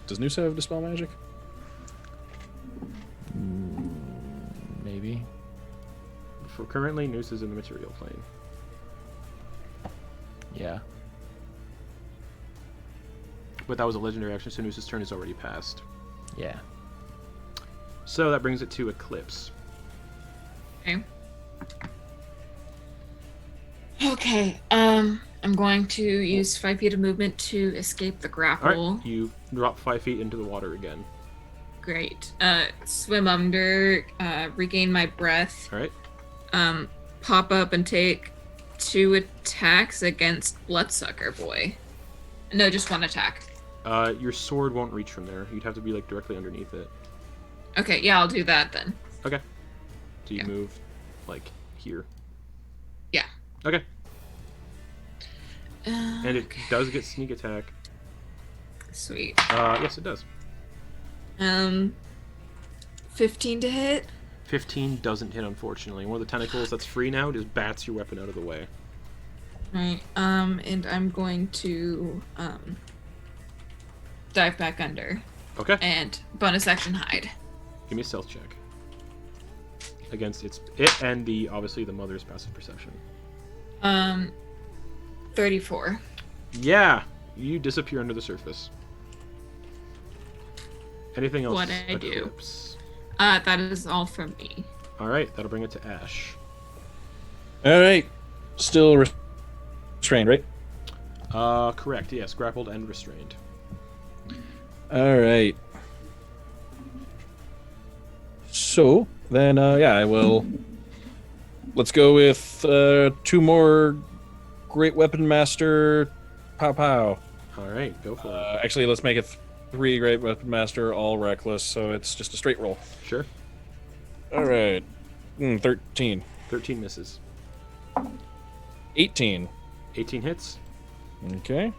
Does Noose have Dispel Magic? Maybe. For currently, Noose is in the material plane. Yeah. But that was a legendary action, so Noose's turn is already passed. Yeah. So that brings it to Eclipse. Okay. Okay. I'm going to use 5 feet of movement to escape the grapple. Alright, you drop 5 feet into the water again. Great. Swim under, regain my breath, Alright. pop up and take 2 attacks against Bloodsucker Boy. No, just 1 attack. Your sword won't reach from there. You'd have to be like directly underneath it. Okay, yeah, I'll do that then. Okay. So you Yeah. move like here. Yeah. Okay. And it does get sneak attack. Sweet. Yes, it does. 15 to hit. 15 doesn't hit, unfortunately. One of the tentacles that's free now just bats your weapon out of the way. Right. And I'm going to dive back under Okay. and bonus action hide. Give me a stealth check. Against it and the obviously the mother's passive perception. 34. Yeah, you disappear under the surface. Anything else? What'd I do? Eclipse? That is all from me. All right, that'll bring it to Ash. All right. Still restrained, right? Correct. Yes, grappled and restrained. All right. So then, yeah, I will. Let's go with 2 more Great Weapon Master. Pow pow. All right, go for it. Actually, let's make it 3 Great Weapon Master, all reckless, so it's just a straight roll. Sure. All right. 13. 13 misses. 18. 18 hits. Okay.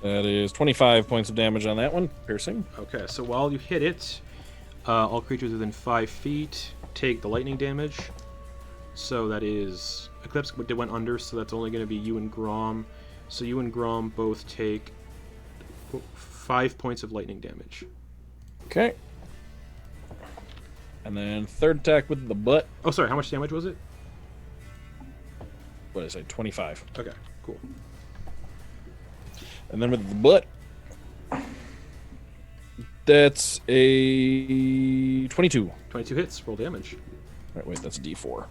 That is 25 points of damage on that one, piercing. Okay, so while you hit it, all creatures within 5 feet take the lightning damage. So that is Eclipse went under, so that's only going to be you and Grom. So you and Grom both take 5 points of lightning damage. Okay. And then third attack with the butt. Oh, sorry, how much damage was it? What did I say? 25. Okay, cool. And then with the butt, that's a 22. 22 hits. Roll damage. Right, wait, that's a D4.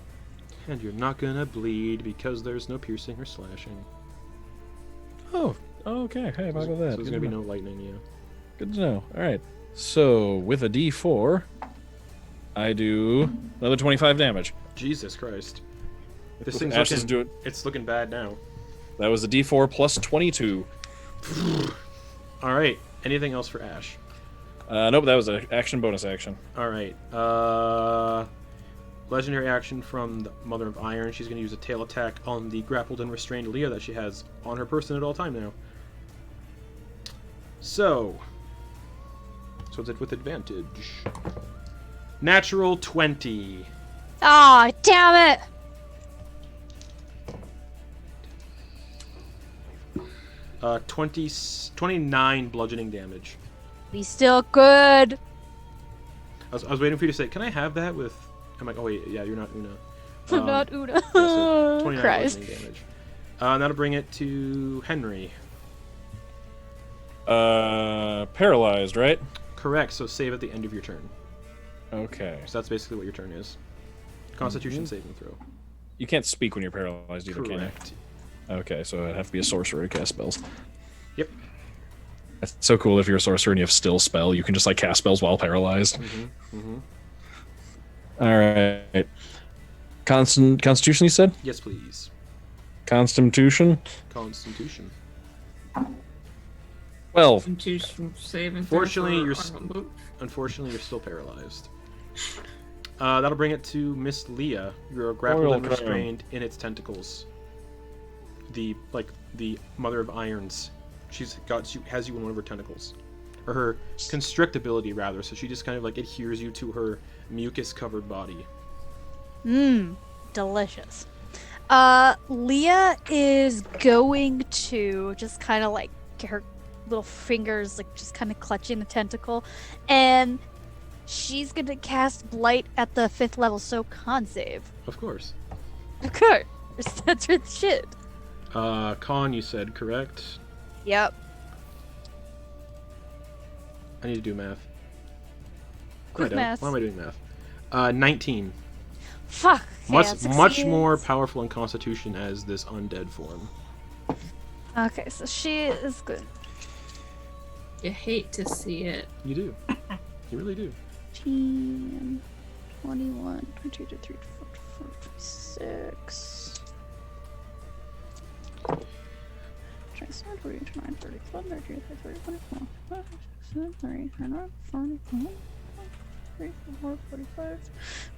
And you're not gonna bleed because there's no piercing or slashing. Oh, okay. Hey, about So that. there's gonna be no lightning, yeah. Good to know. All right. So with a D4, I do another 25 damage. Jesus Christ. This With thing's Ash's looking, do it. it's looking bad now. That was a D4 plus 22. Alright, anything else for Ash? Nope, that was an action bonus action. Alright, legendary action from the Mother of Iron. She's going to use a tail attack on the grappled and restrained Leah that she has on her person at all time now. So it's with advantage. Natural 20. Ah, damn it! 29 bludgeoning damage. He's still good. I was waiting for you to say, can I have that with... I'm like, oh wait, yeah, you're not Una. Not Una. Yeah, so 29 Christ. bludgeoning damage. That'll bring it to Henry. Paralyzed, right? Correct, so save at the end of your turn. Okay. So that's basically what your turn is. Constitution saving throw. You can't speak when you're paralyzed either, Correct. can you? Okay, so it'd have to be a sorcerer to cast spells. Yep. That's so cool if you're a sorcerer and you have still spell, you can just like cast spells while paralyzed. Alright. Constitution, you said? Yes, please. Constitution? Constitution. 12. Constitution saving. Unfortunately, throw Unfortunately, you're still paralyzed. That'll bring it to Miss Leah. You're grappled and restrained in its tentacles. The Mother of Irons. Has you in one of her tentacles, or her constrict ability rather. So she just kind of like adheres you to her mucus-covered body. Delicious. Leah is going to just kind of like get her little fingers like just kind of clutching the tentacle, and she's gonna cast Blight at the 5th level, so con save. Of course. Of course. That's her shit. Con, you said, correct? Yep. I need to do math. Quick math. Why am I doing math? 19. Fuck. Much succeeds. more powerful in Constitution as this undead form. Okay, so she is good. You hate to see it. You do. You really do. 18, 21, 22, 23, 24, 26. 27, 28, 29, 30, 31, 32, 33, 34, 35, 37, 38, 39, 40, 44, 45,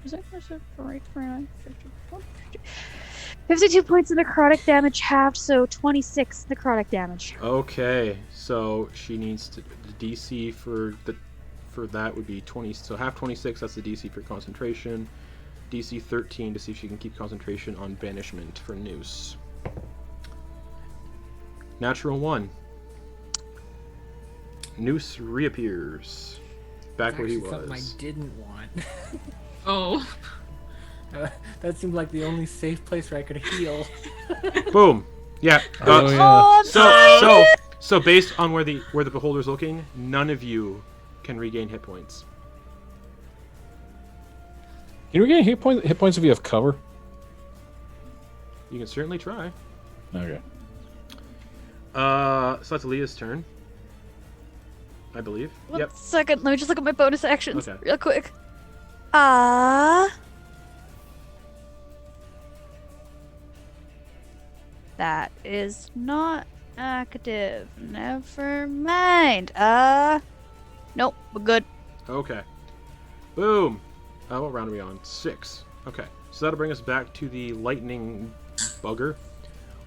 46, 48, 49, 50, 52 points of necrotic damage halved, so 26 necrotic damage. Okay, so she needs to. The DC for that would be 20. So half 26. That's the DC for concentration. DC 13 to see if she can keep concentration on banishment for noose. Natural 1. Noose reappears back where he Actually, something I was. didn't want. Oh. That seemed like the only safe place where I could heal. Boom. Yeah. Oh, yeah. Oh, I'm So based on where the beholder's looking, none of you can regain hit points. Can you regain hit points if you have cover? You can certainly try. Okay. So that's Leah's turn, I believe. One second, let me just look at my bonus actions Okay. real quick. That is not active. Never mind. Nope, we're good. Okay. Boom. What round are we on? 6. Okay. So that'll bring us back to the lightning bugger,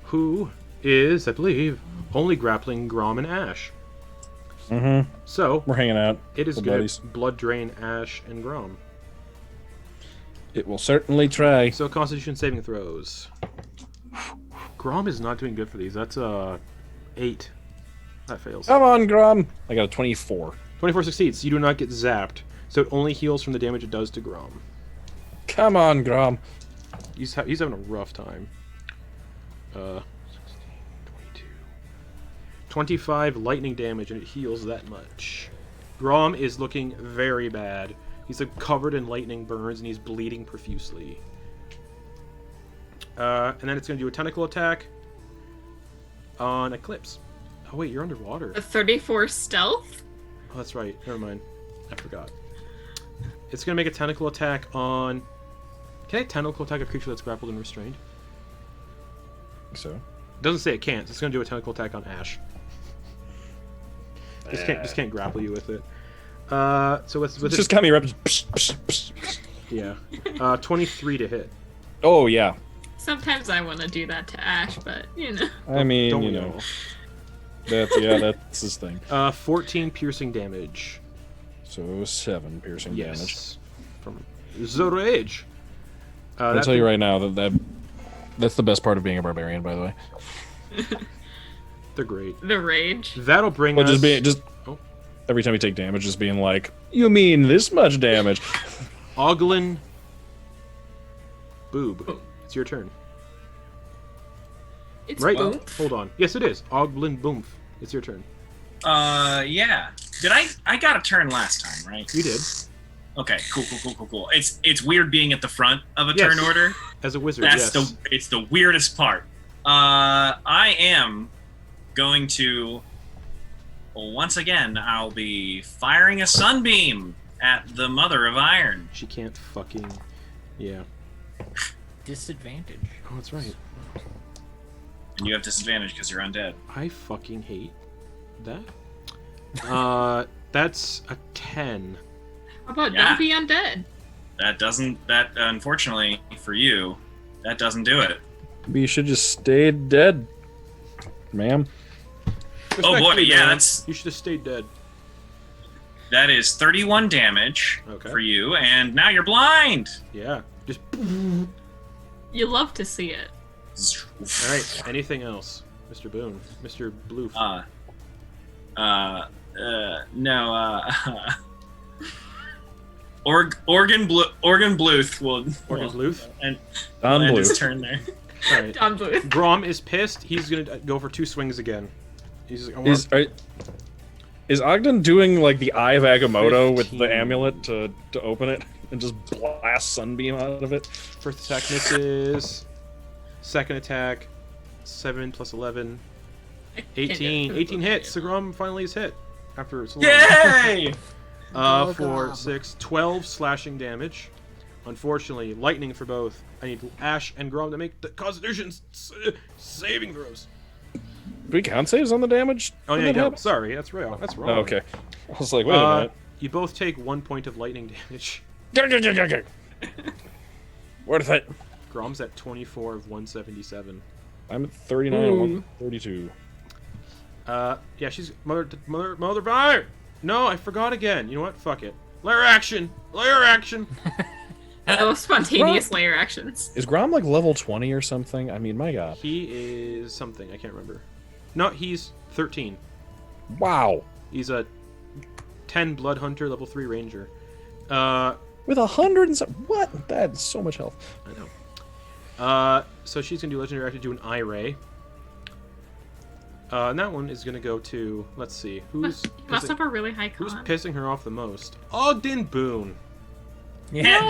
who is, I believe, only grappling Grom and Ash. Mm-hmm. So We're hanging out. it is We're going buddies. to blood drain Ash and Grom. It will certainly try. So Constitution saving throws. Grom is not doing good for these. That's 8. That fails. Come on, Grom. I got a 24. 24 succeeds. You do not get zapped, so it only heals from the damage it does to Grom. Come on, Grom. He's having a rough time. 16, 22. 25 lightning damage, and it heals that much. Grom is looking very bad. He's covered in lightning burns, and he's bleeding profusely. And then it's going to do a tentacle attack on Eclipse. Oh wait, you're underwater. A 34 stealth? Oh, that's right. Never mind. I forgot. It's going to make a tentacle attack on... Can I tentacle attack a creature that's grappled and restrained? So. It doesn't say it can't. So it's going to do a tentacle attack on Ash. Just can't grapple you with it. So with It's just got me rapid. yeah. 23 to hit. Oh yeah. Sometimes I want to do that to Ash, but you know. I mean, Don't you we know, all? that's his thing. 14 piercing damage. So 7 piercing damage. Yes. From the rage. I'll tell you right now that's the best part of being a barbarian, by the way. They're great. The rage. That'll bring Well, us... Oh. Every time you take damage, just being like, you mean this much damage? Ogden Boob. It's your turn. It's Right? Boon. Hold on. Yes, it is. Ogden Boomf. It's your turn. Yeah. Did I got a turn last time, right? You did. Okay, cool. It's weird being at the front of a Yes. turn order. As a wizard, That's yes. it's the weirdest part. I am going to once again I'll be firing a sunbeam at the Mother of Iron. She can't fucking... Yeah. Disadvantage. Oh, that's right. And you have disadvantage because you're undead. I fucking hate that. That's a 10. How about Yeah. don't be undead? That unfortunately for you, that doesn't do it. Maybe you should just stay dead, ma'am. Oh boy, Respectfully, yeah, man, that's- You should have stayed dead. That is 31 damage Okay. for you, and now you're blind. Yeah. Just... You love to see it. Alright, anything else? Mr. Boon. Mr. Bloof. No, Organ Bluth will Organ Bloof? and Don end Blue. his turn there. Alright. Don Bluth. Grom is pissed. He's gonna go for 2 swings again. He's like, Is Ogden doing like the Eye of Agamotto with 15. the amulet to open it and just blast sunbeam out of it? First attack misses. Second attack, 7 plus 11. 18. 18 hits. So Grom finally is hit. After so long. Yay! Oh, 4, God. 6, 12 slashing damage. Unfortunately, lightning for both. I need Ash and Grom to make the Constitution saving throws. Do we count saves on the damage? Oh when yeah, you that don't. happens? Sorry, that's right. That's wrong. Oh, okay. I was like, wait a minute. You both take 1 point of lightning damage. Worth it. Grom's at 24 of 177. I'm at 39 and 132. Yeah, she's mother fire. No, I forgot again. You know what? Fuck it. Lair action. Lair action. Oh, spontaneous layer actions. Is Grom like level 20 or something? I mean, my god. He is something. I can't remember. No, he's 13. Wow. He's a 10 blood hunter, level 3 ranger. With 100 and some... What? That's so much health. I know. So she's gonna do legendary action, do an eye ray. And that one is gonna go to, let's see, You must have a really high who's con. pissing her off the most? Ogden Boon. Yeah,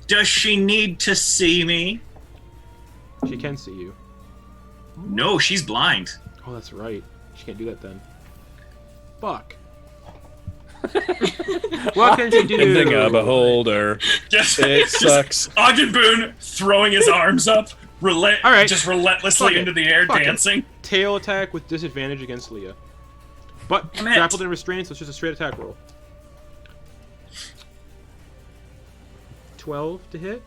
does she need to see me? She can see you. No, she's blind. Oh, that's right. She can't do that then. Fuck. What can she do? Ending a beholder. Just, It sucks. Ogden Boon throwing his arms up, All right. just relentlessly Fuck it. into the air, Fuck it. dancing. Tail attack with disadvantage against Leah. But Damn it. grappled and restrained, so it's just a straight attack roll. 12 to hit.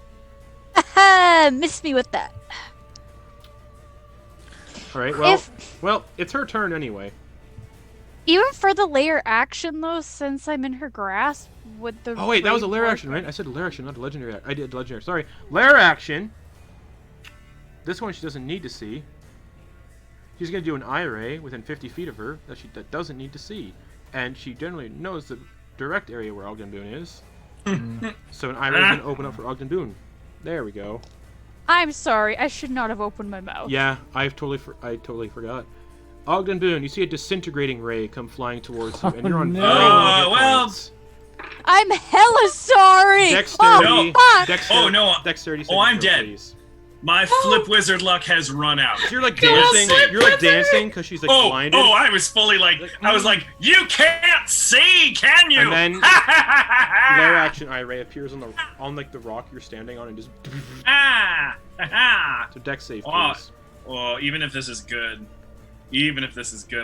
Miss me with that. All right. Well, If- well, it's her turn anyway. Even for the layer action, though, since I'm in her grasp, would the... Oh wait, that was a lair work? action, right? I said lair action, not a legendary. I did legendary. Sorry, lair action. This one she doesn't need to see. She's gonna do an eye ray within 50 feet of her that doesn't need to see, and she generally knows the direct area where Ogden Boon is. So an eye ray is gonna open up for Ogden Boon. There we go. I'm sorry, I should not have opened my mouth. Yeah, I totally forgot. Ogden Boon, you see a disintegrating ray come flying towards you, and you're on no. very low hit well. points. I'm hella sorry. Dexterity. Oh, fuck. Dexterity. Oh, no. Dexterity. Oh, I'm saving throw, dead. please. My flip wizard luck has run out. So you're like Come on, dancing. slip You're like wizard! dancing because she's like blinded. I was fully like, I was like, you can't see, can you? And then their action eye ray appears on like the rock you're standing on and just. So Dex save, Oh. please. Oh, even if this is good,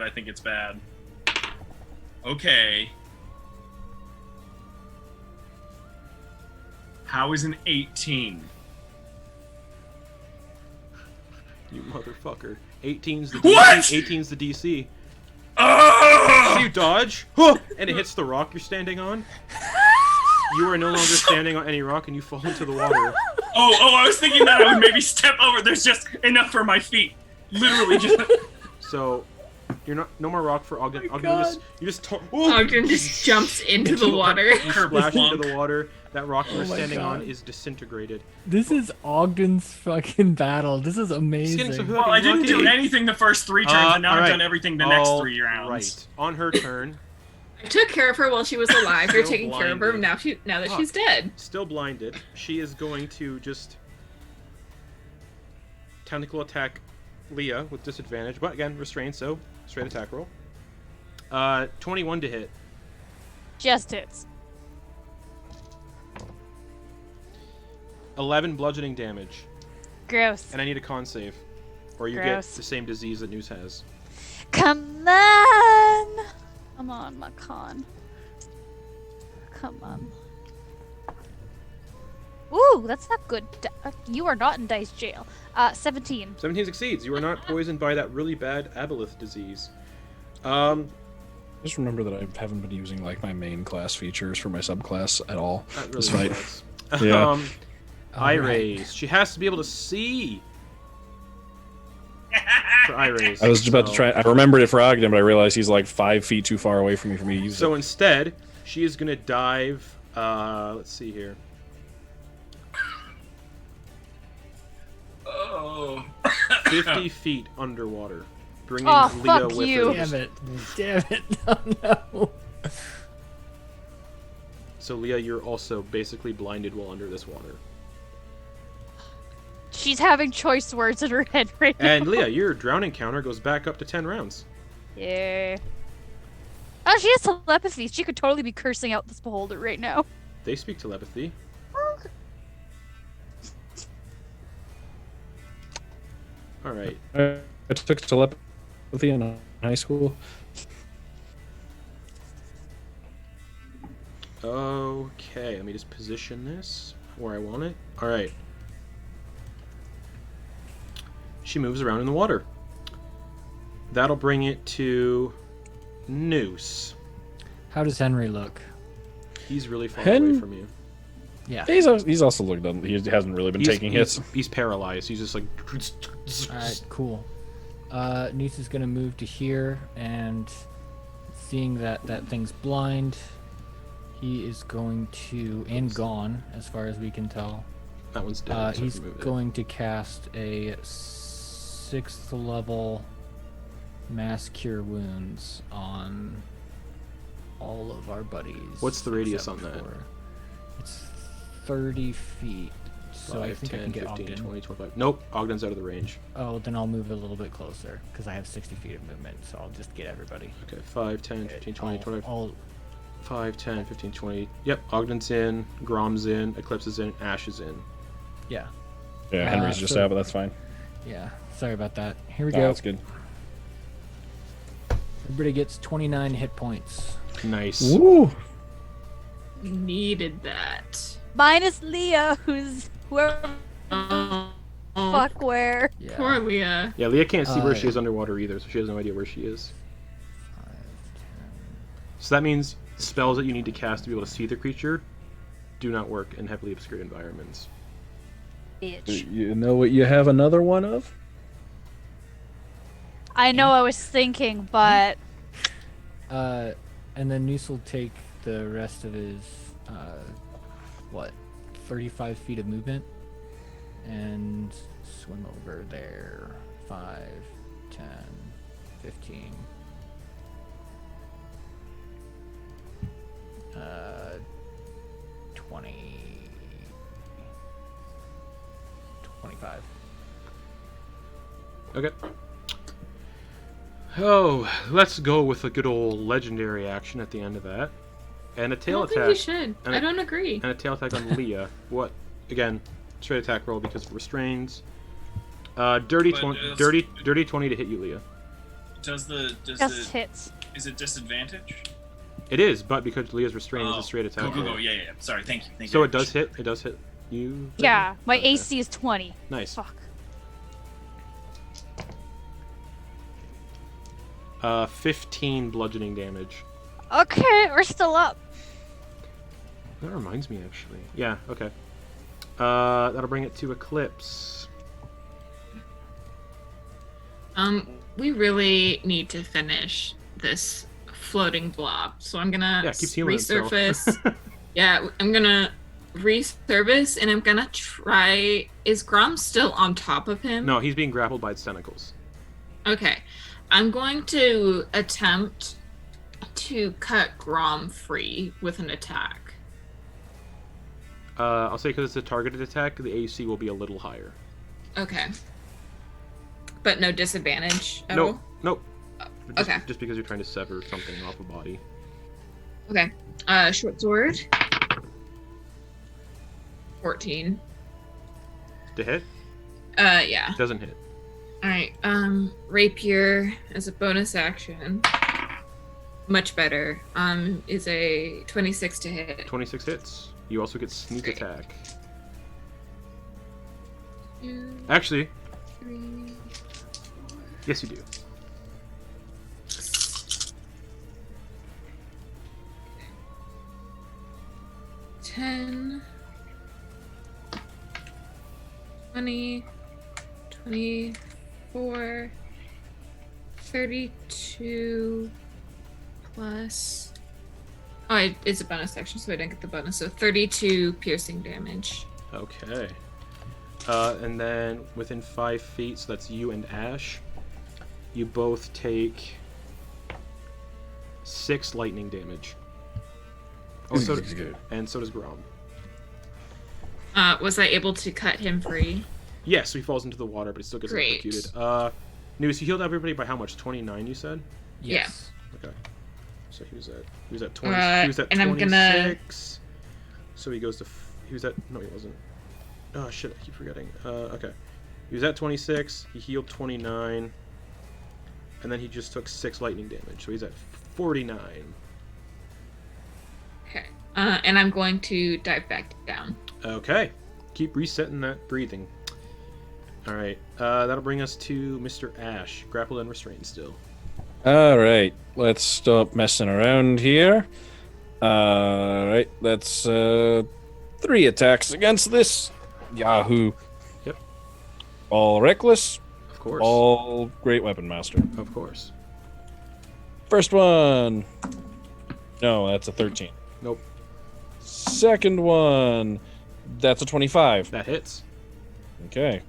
I think it's bad. Okay. How is an 18? You motherfucker. 18's the DC. What? 18's the DC. Oh! So you dodge, and it hits the rock you're standing on. You are no longer standing on any rock, and you fall into the water. Oh, I was thinking that I would maybe step over. There's just enough for my feet. Literally just. So, you're not no more rock for Ogden. Oh my Ogden, God. you just Ogden just jumps into the water. You splash into the water. That rock you're Oh my standing on God. is disintegrated. This is Ogden's fucking battle. This is amazing. getting so hooked. Well, I didn't do Lucky. anything the first 3 turns, and now I've alright. done everything the next 3 rounds. Right. On her turn, I took care of her while she was alive. You're Still taking care of her blinded. now that Fuck. she's dead. still blinded, she is going to just tentacle attack Leah with disadvantage, but again, restrained, so straight attack roll. 21 to hit. Just hits. 11 bludgeoning damage. Gross. And I need a con save. Or you Gross. get the same disease that Noose has. Come on. Come on, my con. Come on. Ooh, that's not good. You are not in dice jail. 17. 17 succeeds. You are not poisoned by that really bad Aboleth disease. Just remember that I haven't been using like my main class features for my subclass at all. That This really fight. sucks. Yeah. Eye Alright. raise. She has to be able to see. For eye raise. I was just about to try. I remembered it for Ogden, but I realized he's like 5 feet too far away from me for me to use So it. instead, she is gonna dive. Let's see here. Oh. 50 feet underwater, bringing Oh, Leah fuck with you. her. Damn it. Damn it. Oh, no. So Leah, you're also basically blinded while under this water. She's having choice words in her head right now. And Leah, your drowning counter goes back up to 10 rounds. Yeah. Oh, she has telepathy. She could totally be cursing out this beholder right now. They speak telepathy. All right. I took telepathy in high school. Okay, let me just position this where I want it. All right. She moves around in the water. That'll bring it to Noose. How does Henry look? He's really far away from you. Yeah. He's also looked up. He hasn't really been taking hits. He's paralyzed. He's just like. Alright, cool. Nice is gonna move to here, and seeing that that thing's blind, he is going to, and gone, as far as we can tell. That one's dead. so I He's can move it. going to cast a 6th level Mass Cure Wounds on all of our buddies. What's the radius except on that? for- It's 30 feet, so I 5, think 10, I can get 15, Ogden. 20, 25. Nope, Ogden's out of the range. Oh, then I'll move a little bit closer, because I have 60 feet of movement, so I'll just get everybody. Okay, 5, 10, 15, 20, 25. I'll 5, 10, 15, 20. Yep, Ogden's in, Grom's in, Eclipse is in, Ash is in. yeah, Yeah, Henry's just so- out, but that's fine. yeah. Sorry about that. Here we Oh, go. that's good. Everybody gets 29 hit points. Nice. Woo! Needed that. Minus Leah, who's whoever Oh, fuck where. Yeah. poor Leah. Yeah, Leah can't see where she yeah. is underwater either, so she has no idea where she is. 5, 10. So that means spells that you need to cast to be able to see the creature do not work in heavily obscured environments. Bitch. You know what you have another one of? I know I was thinking, but And then Noose will take the rest of his, 35 feet of movement and swim over there. 5, 10, 15. 20. 25. Okay. Oh, let's go with a good old legendary action at the end of that. And a I tail don't think attack. you should. And I don't agree. And a tail attack on Leah. What? Again, straight attack roll because of restrains. Dirty But 20 it's- dirty 20 to hit you, Leah. Does Just hits. is it disadvantage? It is, but because Leah's restrained, it's a straight attack. Go. roll. Yeah. Sorry, thank you. So it does hit. It does hit you. Yeah, my Okay. AC is 20. Nice. Fuck. 15 bludgeoning damage. Okay, we're still up. That reminds me, actually. Yeah. Okay. That'll bring it to Eclipse. We really need to finish this floating blob, so I'm gonna Yeah, keeps healing itself. resurface. Yeah, I'm gonna resurface, and I'm gonna try. Is Grom still on top of him? No, he's being grappled by its tentacles. Okay, I'm going to attempt to cut Grom free with an attack. I'll say because it's a targeted attack, the AC will be a little higher. Okay, but no disadvantage at all. Nope. Just, Okay. Just because you're trying to sever something off a body. Okay, short sword. 14. To hit? Yeah. Doesn't hit. Alright, rapier as a bonus action. Much better. Is a 26 to hit. 26 hits. You also get sneak Great. attack. 2, Actually, 3, yes, you do. 10, 20, 24, 32 plus. Oh, it's a bonus action, so I didn't get the bonus. So 32 piercing damage. Okay. And then within 5 feet, so that's you and Ash, you both take 6 lightning damage. Oh, so and so does Grom. Was I able to cut him free? Yes, he falls into the water, but he still gets Great. electrocuted. News, you healed everybody by how much? 29, you said? Yes. Okay. So he was at 20. He was at and I'm 26. gonna- So he goes to. He was at. No, he wasn't. Oh shit! I keep forgetting. Okay. He was at 26. He healed 29, and then he just took 6 lightning damage. So he's at 49. Okay. And I'm going to dive back down. Okay. Keep resetting that breathing. All right. That'll bring us to Mr. Ash, grappled and restrained still. All right, let's stop messing around here. All right, that's 3 attacks against this Yahoo. Yep. All reckless, Of course. all great weapon master. Of course. First one. No, that's a 13. Nope. Second one. That's a 25. That hits. Okay.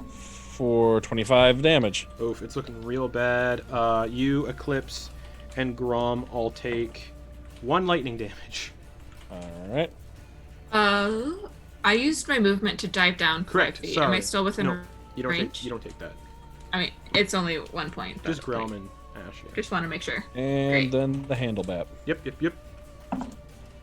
For 25 damage. Oof, it's looking real bad. You, Eclipse, and Grom all take 1 lightning damage. All right. I used my movement to dive down 5 Correct. feet. Sorry. Am I still within No, you don't range? take. You don't take that. I mean, it's only 1 point. Just but- Grom and Ash. Yeah. Just want to make sure. And Great. then the handle bat. Yep.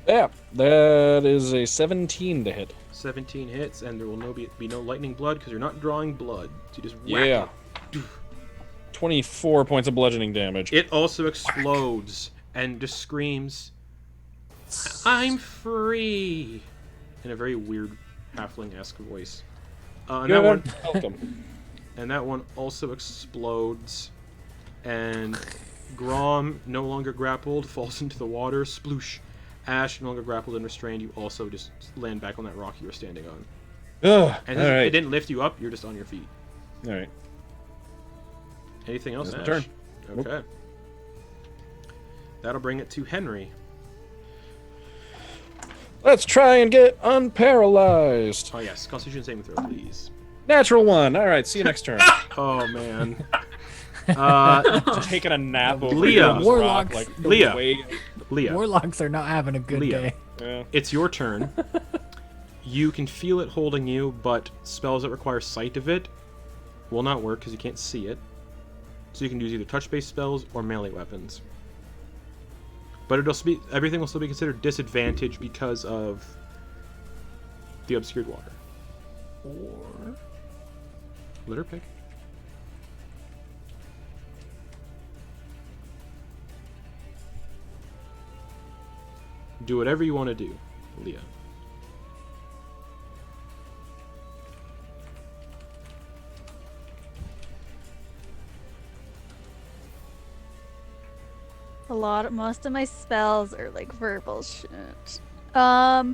Yeah, that is a 17 to hit. 17 hits, and there will be no lightning blood because you're not drawing blood. So you just whack Yeah. it. 24 points of bludgeoning damage. It also explodes and just screams, "I'm free!" in a very weird halfling-esque voice. And that one, Welcome. and that one also explodes, and Grom, no longer grappled, falls into the water. Sploosh. Ash, no longer grappled and restrained. You also just land back on that rock you were standing on. Ugh, And all it right. didn't lift you up. You're just on your feet. All right. Anything else, That's Ash? my turn. Okay. Nope. That'll bring it to Henry. Let's try and get unparalyzed. Oh yes, Constitution saving throw, please. Natural 1. All right, see you next turn. Oh man. Taking a nap over Leah. here on this rock, Warlocks. like Leah. way- Leah, Warlocks are not having a good Leah. day. Yeah. it's your turn. You can feel it holding you, but spells that require sight of it will not work because you can't see it. So you can use either touch-based spells or melee weapons. But everything will still be considered disadvantage because of the obscured water. Or Let her pick. Do whatever you want to do, Leah. Most of my spells are like verbal shit. Okay,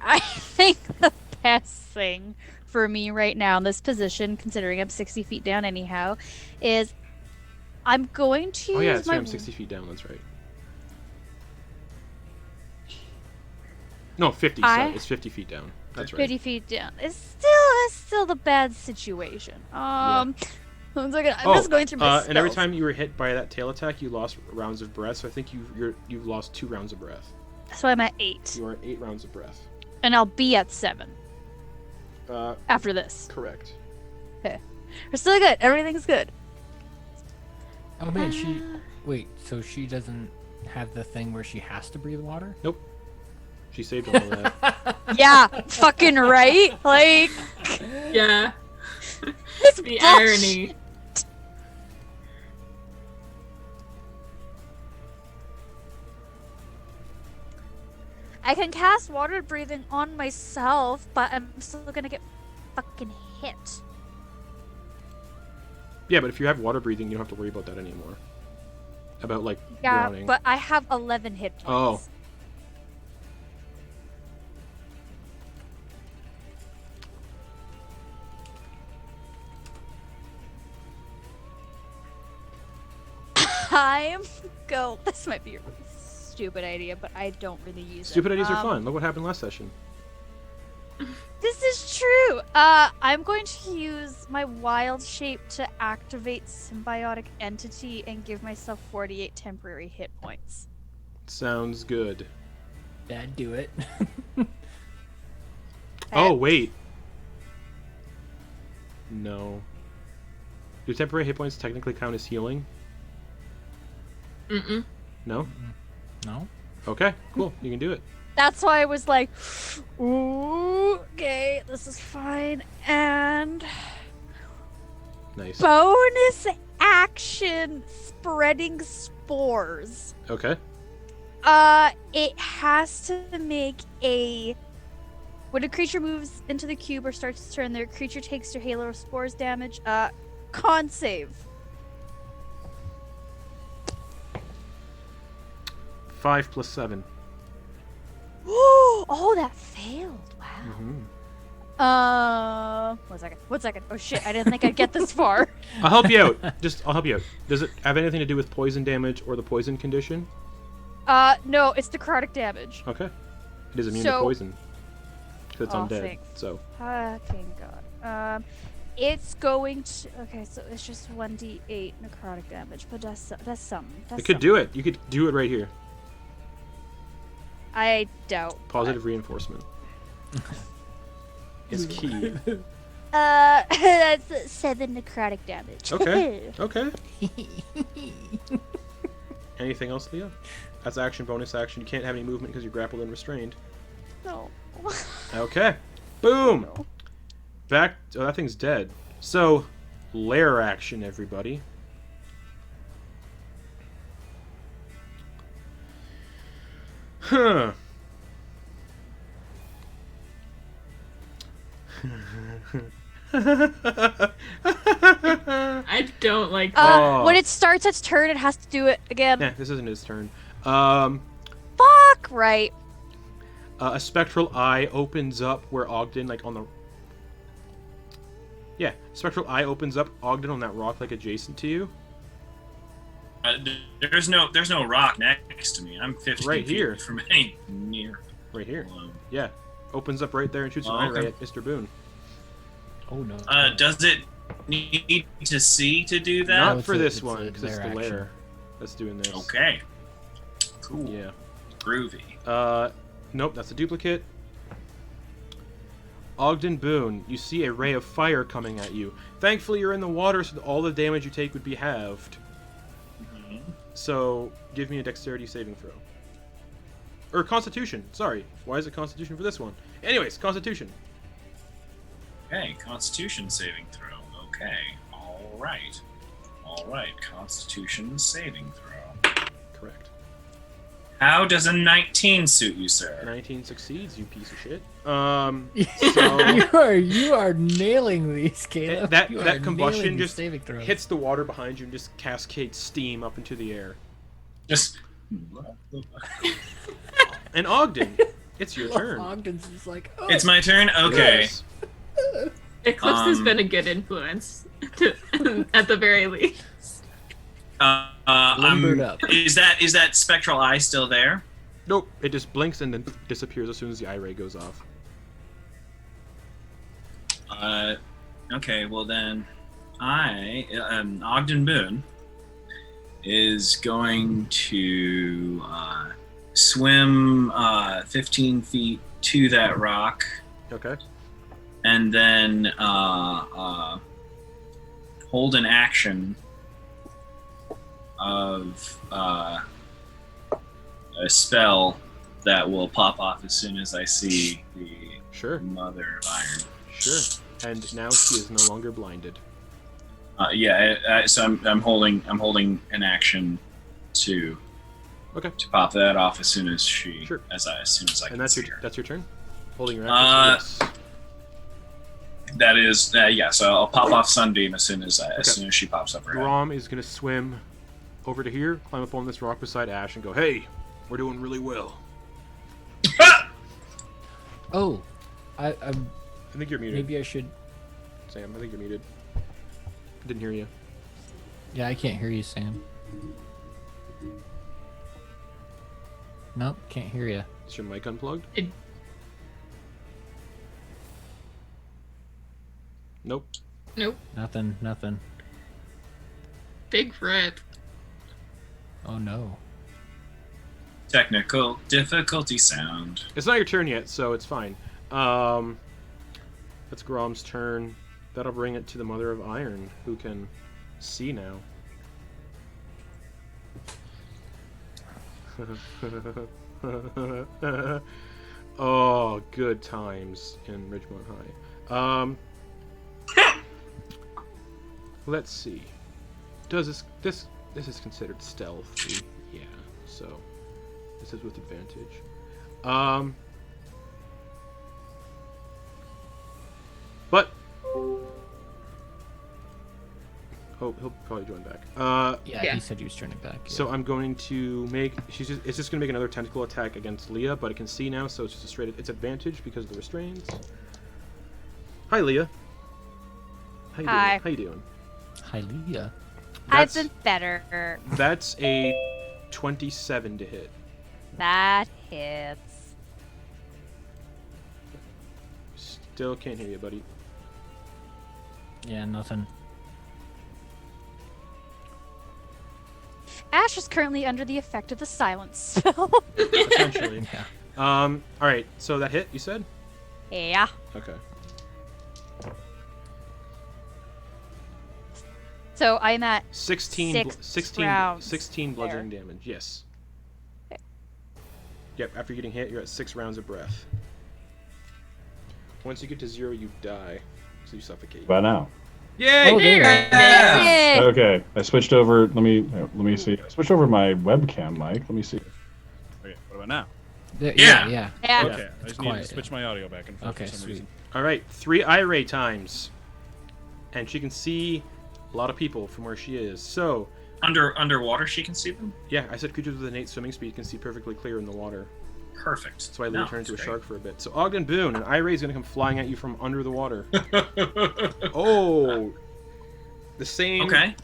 I think the best thing for me right now in this position, considering I'm 60 feet down anyhow, is I'm going to Oh yeah, use it's my... right, I'm 60 feet down, that's right. No, 50, sorry, it's 50 feet down. That's right. 50 feet down. It's still the bad situation. One second, I'm just going through my spells. And every time you were hit by that tail attack, you lost rounds of breath, so I think you've lost 2 rounds of breath. So I'm at 8. You are at 8 rounds of breath. And I'll be at 7 after this. Correct. Okay. We're still good. Everything's good. oh man, wait. So she doesn't have the thing where she has to breathe water? Nope. She saved all of that. Yeah, fucking right. Like, Yeah. it's The bullshit. irony. I can cast water breathing on myself, but I'm still gonna get fucking hit. Yeah, but if you have water breathing, you don't have to worry about that anymore. About, like, Yeah, drowning. but I have 11 hit points. Oh. I'm go. This might be a really stupid idea, but I don't really use Stupid it. ideas are fun. Look what happened last session. This is true. I'm going to use my wild shape to activate symbiotic entity and give myself 48 temporary hit points. Sounds good. That'd do it. Oh, wait. No. Do temporary hit points technically count as healing? Mm-mm. No? No? Okay, cool. You can do it. That's why I was like, ooh, okay, this is fine. And Nice. bonus action spreading spores. Okay. It has to make a... When a creature moves into the cube or starts to turn, their creature takes their halo of spores damage. Con save. 5 plus 7. Oh, that failed. Wow. Mm-hmm. One second. Oh shit, I didn't think I'd get this far. I'll help you out. I'll help you out. Does it have anything to do with poison damage or the poison condition? No, it's necrotic damage. Okay. It is immune to So- poison. Because it's Oh, undead. thanks. So, Fucking god. It's going to... Okay, so it's just 1d8 necrotic damage, but that's something. it could do it. You could do it right here. I doubt. Positive reinforcement. Is key. That's 7 necrotic damage. Okay. Okay. Anything else, Leah? That's action, bonus action. You can't have any movement because you're grappled and restrained. No. Okay. Boom! Back... Oh, that thing's dead. So, lair action, everybody. Huh. I don't like that. Oh. When it starts its turn, it has to do it again. Yeah, this isn't his turn. Fuck right. A spectral eye opens up where Ogden, like on the... Yeah, spectral eye opens up Ogden on that rock, like adjacent to you. There's no rock next to me. I'm 15 Right feet here. from any near. Right here. Below. Yeah. Opens up right there and shoots an Oh, eye okay. right at Mr. Boon. Oh no. Does it need to see to do that? Not it's for a- this it's one, a because it's the their action. lair that's doing this. Okay. Cool. Yeah. Groovy. Nope, that's a duplicate. Ogden Boon, you see a ray of fire coming at you. Thankfully, you're in the water, so that all the damage you take would be halved. Mhm. So, give me a dexterity saving throw. Or Constitution, sorry. Why is it Constitution for this one? Anyways, Constitution. Okay, Constitution saving throw. Okay, all right. Constitution saving throw. Correct. How does a 19 suit you, sir? 19 succeeds, you piece of shit. You are nailing these, Caleb. that You are that combustion nailing these just saving throws. hits the water behind you and just cascades steam up into the air. Just. And Ogden, it's your turn. Ogden's just like, oh. It's my turn. Okay. Yes. Eclipse has Um, been a good influence, at the very least. Limbered up. Is that spectral eye still there? Nope, it just blinks and then disappears as soon as the eye ray goes off. Okay. Well then, Ogden Boon is going to swim 15 feet to that rock, Okay. and then hold an action of a spell that will pop off as soon as I see the Sure. Mother of Iron. Sure. And now she is no longer blinded. So I'm holding an action to Okay. pop that off as soon as Sure. as soon as I And can that's see your her. that's your turn. Holding your action. Yes. That is so I'll pop off Sunbeam as soon as Okay. she pops up her head. Grom is gonna swim over to here, climb up on this rock beside Ash, and go, "Hey, we're doing really well." Oh, I I think you're muted, maybe I should. Sam. I think you're muted. Didn't hear you. Yeah, I can't hear you, Sam. Nope, can't hear you. Is your mic unplugged? It- Nope. Nope. Nothing. Big rip. Oh no. Technical difficulty sound. It's not your turn yet, so it's fine. That's Grom's turn. That'll bring it to the Mother of Iron, who can see now. Oh, good times in Ridgemont High. Let's see. Does this is considered stealthy? Yeah. So this is with advantage. But oh, he'll probably join back. Yeah, Yeah. he said he was turning back. Yeah. So I'm going to make. It's just going to make another tentacle attack against Leah, but it can see now, so it's just a straight. It's advantage because of the restraints. Hi, Leah. How you Hi. doing? How you doing? Hi, Leah. I've That's- been better. That's a 27 to hit. That hits. Still can't hear you, buddy. Yeah, nothing. Ash is currently under the effect of the silence spell. Essentially. Yeah. All right. So that hit, you said? Yeah. Okay. So I'm at 16 rounds 16 there. bludgeoning damage. Yes. Okay. Yep, after getting hit, you're at 6 rounds of breath. Once you get to 0, you die. So you suffocate. By now. Yay! Oh, there. Yay! Okay, I switched over. Let me see. I switched over my webcam mic. Let me see. Okay, what about now? Yeah. Yeah. Yeah. Yeah. Okay, I just need to quiet. switch my audio back and forth Okay, for some sweet. reason. All right, 3 eye ray times. And she can see a lot of people from where she is. So, Underwater, she can see them. yeah, I said creatures with innate swimming speed can see perfectly clear in the water. Perfect. That's why Leah No, turned into a that's shark for a bit. So Ogden Boon, an eye ray is going to come flying at you from under the water. Oh! The same... Okay.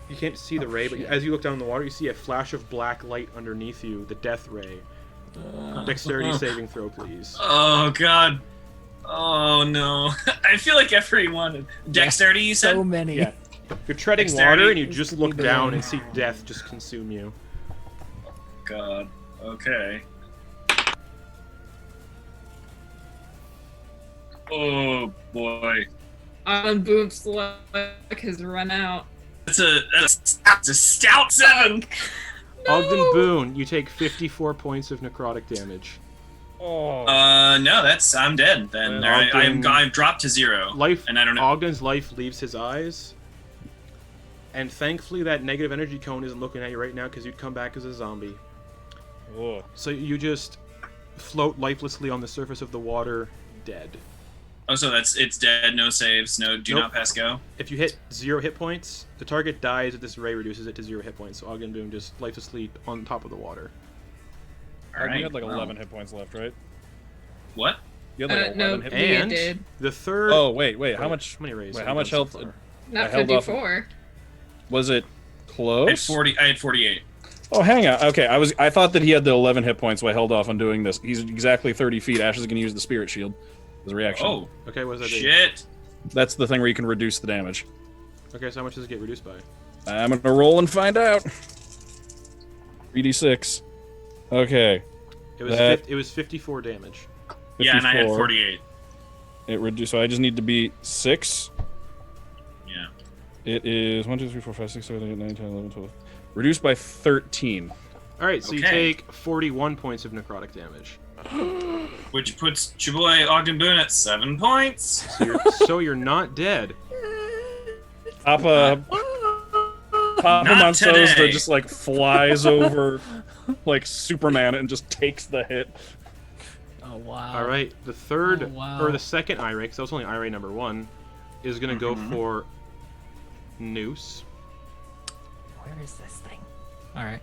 You can't see the ray, but shit. as you look down in the water, you see a flash of black light underneath you, the death ray. Dexterity saving throw, please. Oh god. Oh no! I feel like everyone. Dexterity, you said? So many. Yeah. You're treading Dexterity. water and you just look Keep it down in. and see death just consume you. God. Okay. Oh boy. Boon's luck has run out. It's a stout 7. Ogden Boon, you take 54 points of necrotic damage. Oh. No, I'm dead then. Well, Ogden- I've dropped to 0. Life, And I don't know. Ogden's life leaves his eyes. And thankfully that negative energy cone isn't looking at you right now because you'd come back as a zombie. Oh. So you just float lifelessly on the surface of the water, dead. Oh, so it's dead, no saves, no do Nope. not pass go. If you hit 0 hit points, the target dies if this ray reduces it to 0 hit points. So Ogden Boon just lifelessly on top of the water. You had like 11 hit points left, right? What? You had like 11 No, hit Leah points. And did. the third... Oh, wait, how much? How many rays? Wait, have how you much done so health? far? Not I held off- 54. Was it close? I had 48. Oh, hang on. Okay, I thought that he had the 11 hit points, so I held off on doing this. He's exactly 30 feet. Ash is going to use the spirit shield as a reaction. Oh, Okay, what does that do? shit. That's the thing where you can reduce the damage. Okay, so how much does it get reduced by? I'm going to roll and find out. 3d6. Okay. It was 54 damage. Yeah, and I had 54. 48. It reduced, so I just need to be 6. Yeah. It is 1, 2, 3, 4, 5, 6, 7, 8, 9, 10, 11, 12. Reduced by 13. Alright, so you Okay. take 41 points of necrotic damage. Which puts Chiboy Ogden Boon at 7 points. So you're not dead. Papa Not Monstros today. that just like flies over like Superman and just takes the hit. Oh wow. Alright, the third, Oh, wow. or the second eye ray, because that was only eye ray number 1, is going to go for Noose. Where is this thing? All right.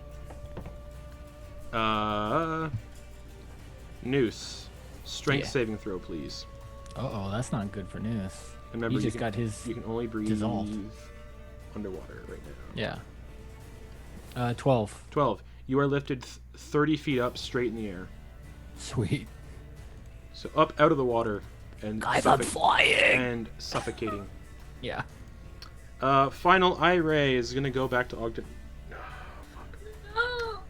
Noose. Strength Yeah. saving throw, please. Oh, that's not good for Nus. Remember, He you just can, got his. you can only breathe dissolved. underwater right now. Yeah. 12. 12. You are lifted 30 feet up, straight in the air. Sweet. So up out of the water and, Guys, I'm flying. and suffocating. Yeah. Final eye ray is gonna go back to Ogden. Oh,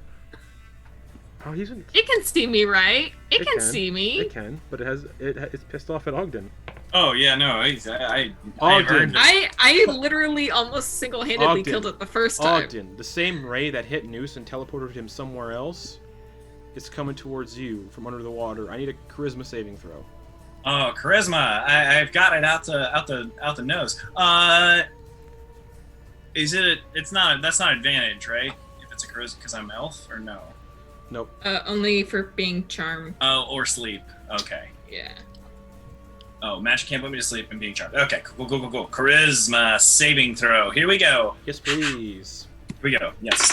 Oh, he's in. it can see me, right? It It can can. see me. It can, but it's pissed off at Ogden. Oh, yeah, no. I Ogden. earned it. I literally almost single-handedly Ogden. killed it the first time. Ogden, the same ray that hit Noose and teleported him somewhere else, is coming towards you from under the water. I need a charisma saving throw. Oh, charisma! I've got it out the nose. Is it? It's not. That's not advantage, right? If it's a charisma, because I'm elf, or no? Nope. Only for being charmed. Oh, or sleep. Okay. Yeah. Oh, magic can't put me to sleep and being charmed. Okay, cool. Charisma saving throw. Here we go. Yes, please. Here we go. Yes.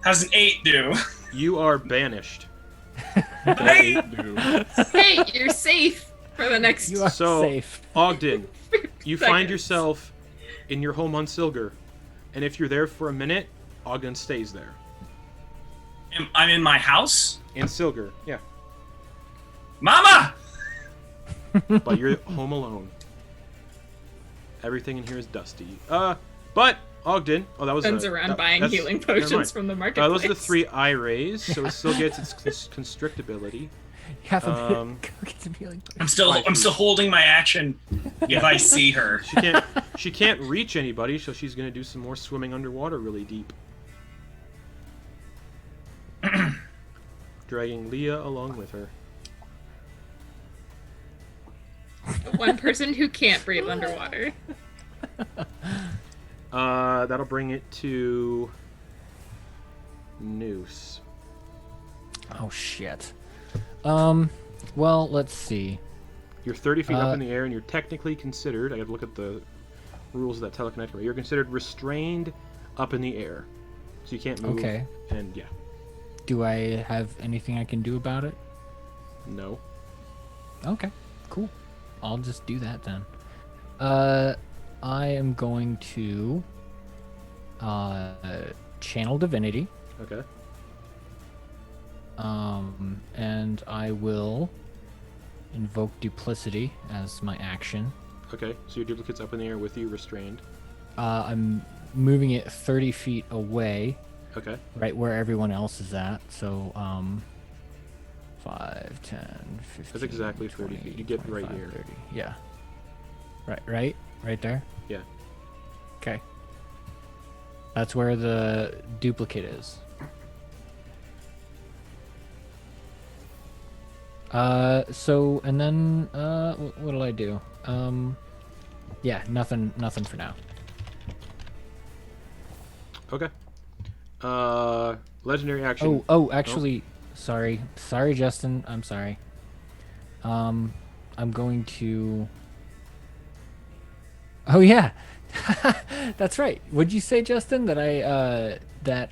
How's an 8 do? You are banished. Hey! Hey, you're safe for the next. You are So- safe. Ogden, you find Seconds. yourself in your home on Silgar, and if you're there for a minute, Ogden stays there. I'm in my house? In Silgar, yeah. Mama! But you're home alone. Everything in here is dusty. But Ogden, oh, that was Runs around buying that's- healing never mind. potions from the marketplace. Those are the 3 eye rays, so it still gets its constrict ability. Half a minute. Um, Go get some healing. I'm still holding my action if I see her. She can't reach anybody, so she's gonna do some more swimming underwater really deep. Dragging Leah along with her. One person who can't breathe underwater. That'll bring it to Noose. Oh shit. Well, let's see. You're 30 feet up in the air, and you're technically considered. I have to look at the rules of that telekinetic ray. You're considered restrained up in the air, so you can't move. Okay. And yeah, Do I have anything I can do about it? no. Okay, cool. I'll just do that then. I am going to channel divinity. Okay. And I will invoke duplicity as my action. Okay, so your duplicate's up in the air with you, restrained. I'm moving it 30 feet away, Okay. right where everyone else is at. So 5, 10, 15. That's exactly 30 feet. You get right here. 30. Yeah. Right there. Yeah. Okay. That's where the duplicate is. So and then what'll I do? Yeah, nothing for now. Okay. Legendary action. Actually, sorry, Justin. I'm sorry. I'm going to. Oh yeah, that's right. Would you say, Justin, that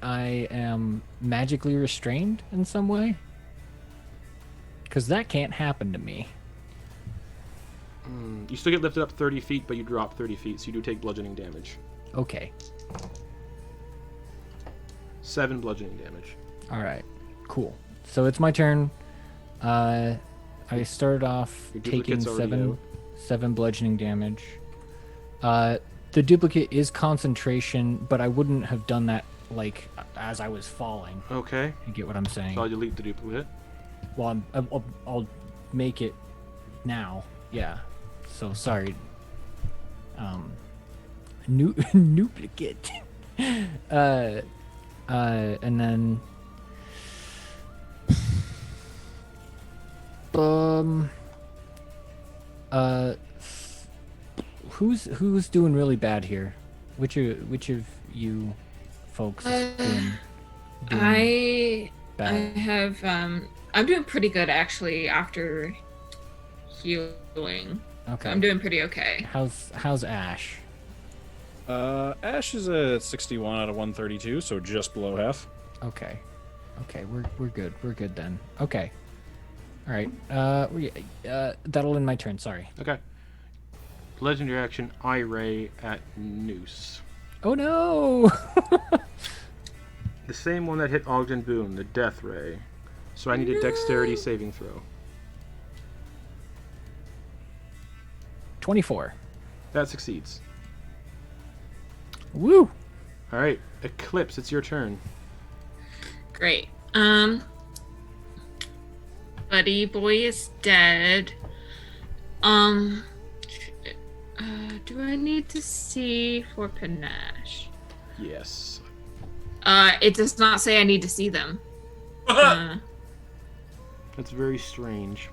I am magically restrained in some way? Because that can't happen to me. You still get lifted up 30 feet, but you drop 30 feet, so you do take bludgeoning damage. Okay. 7 bludgeoning damage. All right. Cool. So it's my turn. I started off Your taking duplicate's already seven bludgeoning damage. The duplicate is concentration, but I wouldn't have done that like as I was falling. Okay. You get what I'm saying? So I'll delete the duplicate. Well, I'll make it now. Yeah. So sorry. Duplicate. And then. Who's doing really bad here? Which of you folks is doing bad? I'm doing pretty good actually after healing. Okay. I'm doing pretty okay. How's Ash? Ash is at 61 out of 132, so just below half. Okay, we're good. We're good then. Okay. All right. That'll end my turn. Sorry. Okay. Legendary action, Eye Ray at Noose. Oh no! The same one that hit Ogden Boon, the Death Ray. So I need a dexterity saving throw. 24. That succeeds. Woo! Alright, Eclipse, it's your turn. Great. Buddy boy is dead. Do I need to see for panache? Yes. It does not say I need to see them. That's very strange.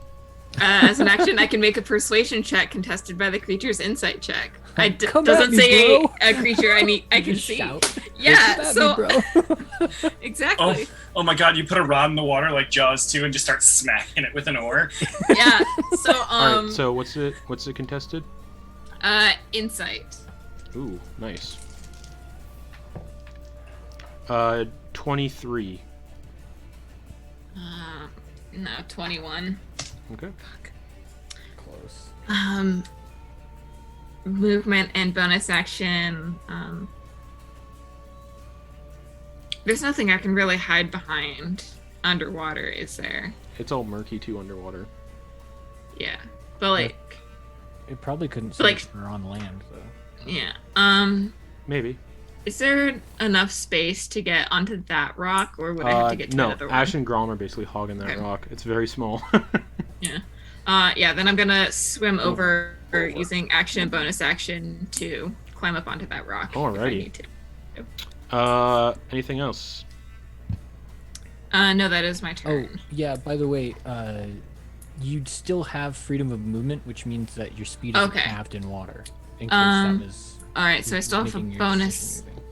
As an action, I can make a persuasion check contested by the creature's insight check. Come doesn't at me, say bro. a creature I can Just see. shout. Yeah, Come at so me, bro. exactly. Oh my god, you put a rod in the water like Jaws 2 and just start smacking it with an oar. Yeah. So Alright, so what's it contested? Insight. Ooh, nice. 23. No, 21. Okay. Close. Movement and bonus action. There's nothing I can really hide behind underwater, is there? It's all murky too underwater. Yeah, but like, It probably couldn't see Like- if we're on land, though. yeah. Maybe. Is there enough space to get onto that rock, or would I have to get to no, another Ash one? and Grom are basically hogging that Okay. rock. It's very small. Yeah. Yeah. Then I'm gonna swim over using action and bonus action to climb up onto that rock. If I Alrighty. need to. Anything else? No, that is my Oh, turn. yeah, by the way, you'd still have freedom of movement, which means that your speed is Okay. halved in water. In case Um, that was All right, so I still have a making your bonus. decision moving.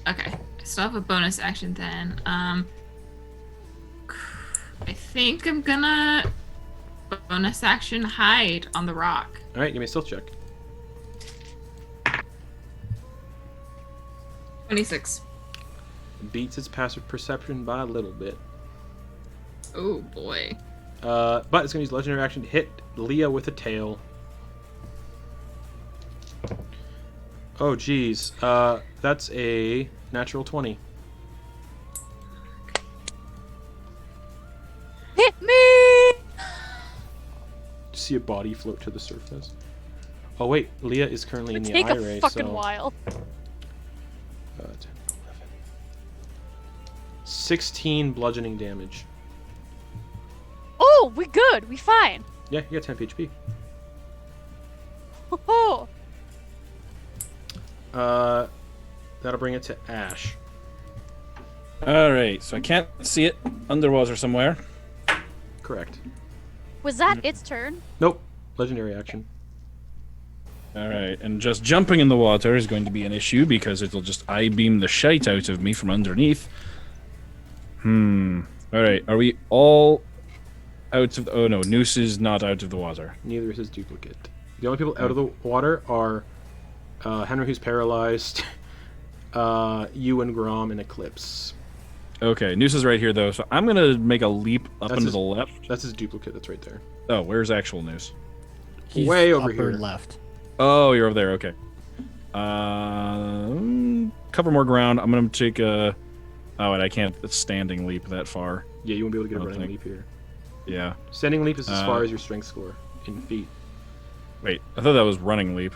Okay, I still have a bonus action then. I think I'm gonna bonus action hide on the rock. Alright, give me a stealth check. 26. Beats its passive perception by a little bit. Oh boy. But it's gonna use legendary action to hit Leah with a tail. Oh geez. That's a natural 20. Hit me! see a body float to the surface. Oh wait, Leah is currently in the Take IRA, a fucking so... while. 10, 11. 16 bludgeoning damage. Oh, we good. We fine. Yeah, you got 10 HP. Oh. That'll bring it to Ash. Alright, so I can't see it underwater somewhere. Correct. Was that its turn? Nope. Legendary action. Alright, and just jumping in the water is going to be an issue because it'll just I-beam the shite out of me from underneath. Alright, are we all out of the... Oh no, Noose is not out of the water. Neither is his duplicate. The only people out of the water are Henry, who's paralyzed, you and Grom, and Eclipse. Okay, Noose is right here though, so I'm gonna make a leap up That's into his- the left. That's his duplicate. That's right there. Oh, where's actual Noose? He's Way over upper here. left. Oh, you're over there, okay. Cover more ground. I'm gonna take a... Oh, and I can't standing leap that far. Yeah, you won't be able to get a I don't running think- leap here. Yeah. Standing leap is as far as your strength score in feet. Wait, I thought that was running leap.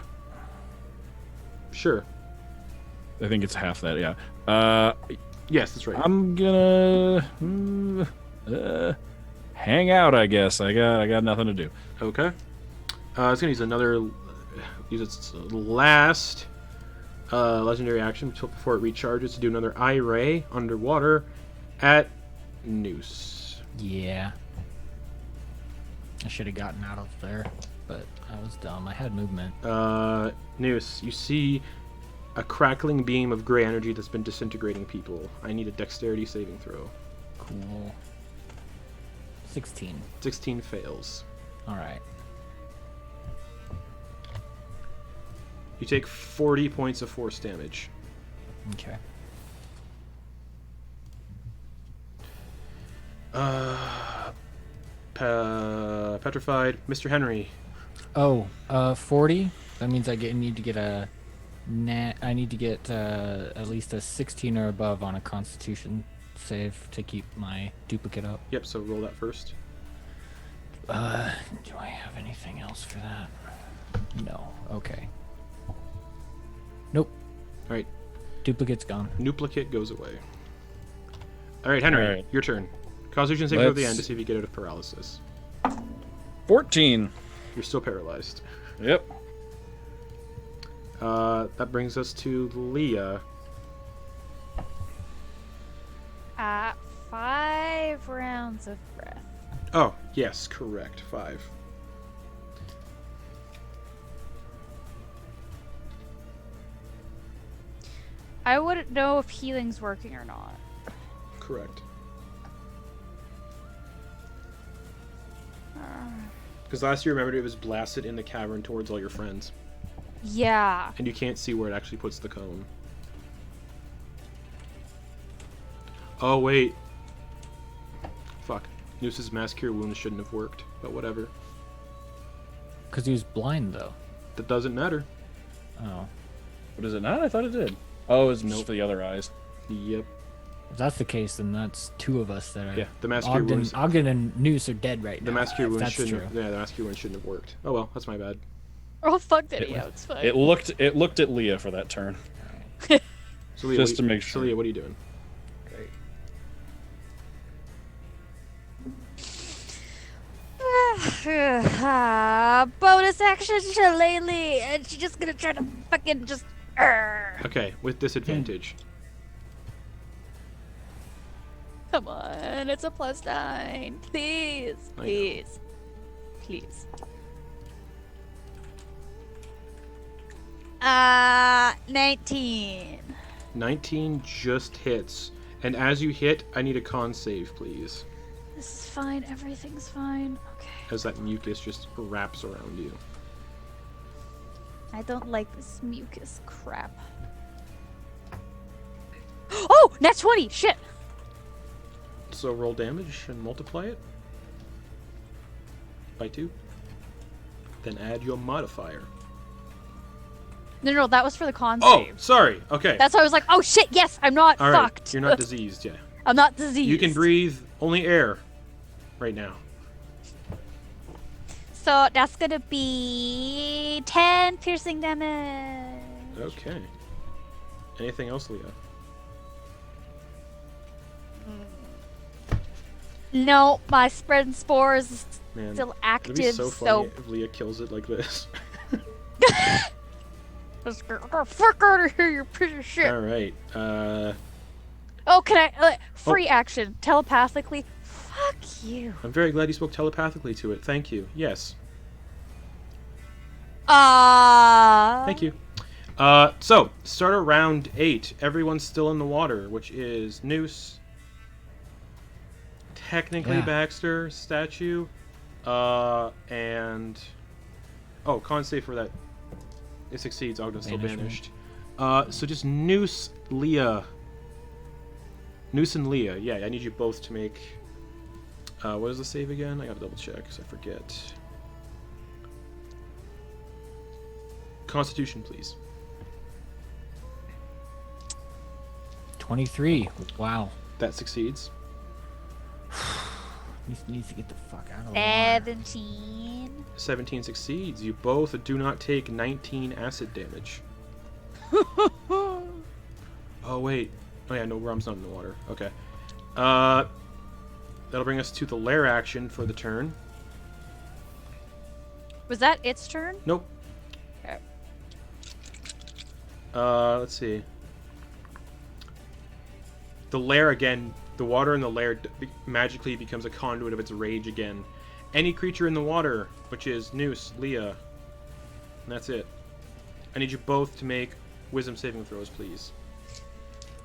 Sure. I think it's half that, yeah. Yes, that's right. I'm gonna hang out, I guess. I got nothing to do. Okay. It's gonna use its last legendary action before it recharges to do another IRA underwater at Noose. Yeah. I should have gotten out of there, but I was dumb. I had movement. Noose, you see a crackling beam of gray energy that's been disintegrating people. I need a dexterity saving throw. Cool. 16. 16 fails. Alright. You take 40 points of force damage. Okay. Petrified. Mr. Henry. Oh, 40? That means need to get a I need to get at least a 16 or above on a Constitution save to keep my duplicate up. Yep, so roll that first. Do I have anything else for that? No. Okay. Nope. Alright, Duplicate's gone. duplicate goes away. Alright, Henry, Alright. your turn. Constitution saving throw at the Let's- end to see if you get out of paralysis. 14. You're still paralyzed. Yep. That brings us to Leah. 5 rounds of breath. Oh, yes, correct. 5. I wouldn't know if healing's working or not. Correct. Because last you remembered it was blasted in the cavern towards all your friends. Yeah. And you can't see where it actually puts the cone. Oh, wait. Fuck. Noose's mass cure wound shouldn't have worked, but whatever. Because he was blind, though. That doesn't matter. Oh. What is it not? I thought it did. Oh, it was just for the other eyes. Yep. If that's the case, then that's 2 of us that are... Yeah, the mass cure wounds. Ogden and Noose are dead right The now. mass cure if wound that's shouldn't. true. Yeah, the mass cure wound shouldn't have worked. Oh well, that's my bad. Oh, fuck that. Yeah, it's fine. It looked at Leah for that turn. So Leah, Just what to are you- make So sure. Leah, what are you doing? Bonus action shillelagh, and she's just gonna try to fucking just. Okay, with disadvantage. Come on, it's a +9. Please, I know. please, please. 19. 19 just hits, and as you hit, I need a con save, please, This is fine. Everything's fine. Okay. as that mucus just wraps around you. I don't like this mucus crap. Oh, nat 20. Shit. So roll damage and multiply it by 2. Then add your modifier. No, that was for the con Oh, save. sorry. Okay. That's why I was like, oh shit, yes, I'm not All right. fucked. You're not diseased, yeah. I'm not diseased. You can breathe only air right now. So that's gonna be 10 piercing damage. Okay. Anything else, Leah? No, my spread and spores is Man, still it'd active, be so funny if Leah kills it like this. Let's get the fuck out of here, you piece of shit. All right. Oh, can I free action telepathically? Fuck you. I'm very glad you spoke telepathically to it. Thank you. Yes. Thank you. So start of round 8. Everyone's still in the water, which is Noose, technically Yeah. Baxter, statue, and con save for that. It succeeds. Ogden's still Banishment. banished. So just Noose, Leah. Noose and Leah. Yeah, I need you both to make. What is the save again? I gotta double check because I forget. Constitution, please. 23. Wow. That succeeds. Needs to get the fuck out of the water. 17. 17 succeeds. You both do not take 19 acid damage. Oh, wait. Oh, yeah, no, Rum's not in the water. Okay. That'll bring us to the lair action for the turn. Was that its turn? Nope. Okay. Let's see. The lair again, the water in the lair magically becomes a conduit of its rage again. Any creature in the water, which is Noose, Leah, and that's it. I need you both to make wisdom saving throws, please.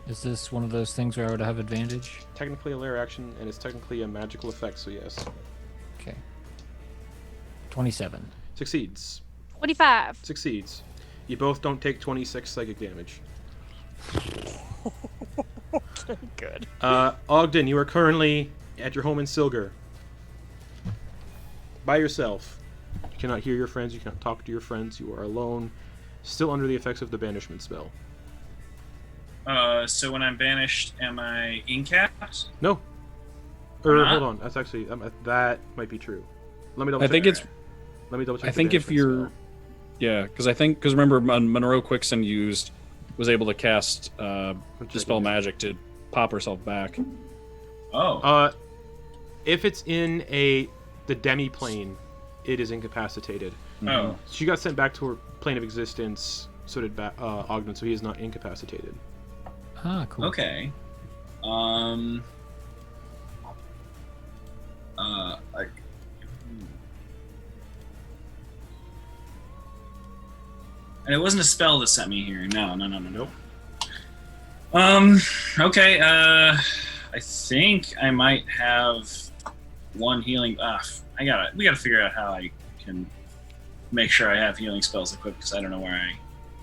Is this one of those things where I would have advantage? Technically a lair action, and it's technically a magical effect, so yes. Okay. 27. Succeeds. 25. Succeeds. You both don't take 26 psychic damage. Good. Ogden, you are currently at your home in Silgar. By yourself. You cannot hear your friends, you cannot talk to your friends, you are alone, still under the effects of the banishment spell. So when I'm banished, am I incapped? No. Not? Hold on, that's actually, that might be true. Let me double I check. think it's. Let me double check. I the think if banishment you're. spell. Yeah, because remember Monroe Quickson was able to cast Dispel Magic to pop herself back. Oh. If it's in the demi-plane, it is incapacitated. Oh. She got sent back to her plane of existence, so did Ogden, so he is not incapacitated. Ah, cool. Okay. Like. And it wasn't a spell that sent me here. No. Nope. Okay. I think I might have one healing. We gotta figure out how I can make sure I have healing spells equipped because I don't know where I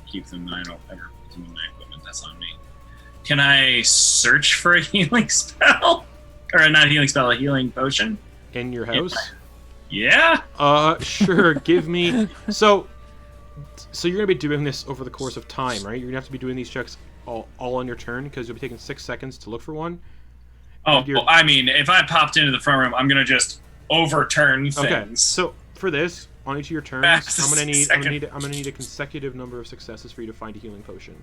keep them. I don't ever put them in my equipment. That's on me. Can I search for a healing spell? Or not a healing spell, a healing potion? In your house? Yeah? Sure. Give me. So you're gonna be doing this over the course of time, right? You're gonna have to be doing these checks all on your turn because you'll be taking 6 seconds to look for one. Oh, I mean, if I popped into the front room, I'm gonna just overturn things. Okay. So for this, on each of your turns, Fast I'm gonna need second. a consecutive number of successes for you to find a healing potion.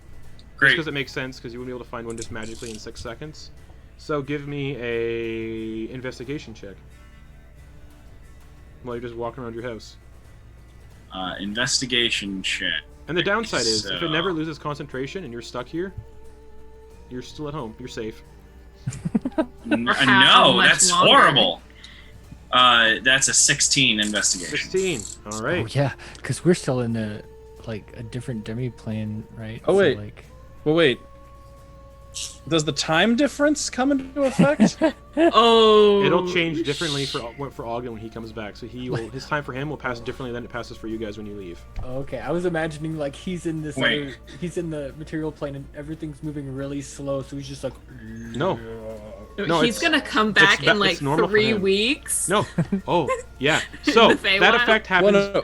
Great. Because it makes sense, because you wouldn't be able to find one just magically in 6 seconds. So give me a investigation check while you're just walking around your house. Investigation check. And the downside is, if it So- never loses concentration and you're stuck here, you're still at home. You're safe. how No, much that's longer? horrible. That's a 16 investigation. 16. All right. Oh yeah, because we're still in a different demi plane, right? Oh, wait. So, Wait. Does the time difference come into effect? Oh. It'll change differently for Ogden when he comes back. So his time for him will pass differently than it passes for you guys when you leave. okay, I was imagining like he's in this Wait. he's in the material plane and everything's moving really slow, so he's just like No. No, He's gonna come back in like it's normal for 3 him. weeks. No. Oh, yeah. So The Feywild? that effect happens. Well, no.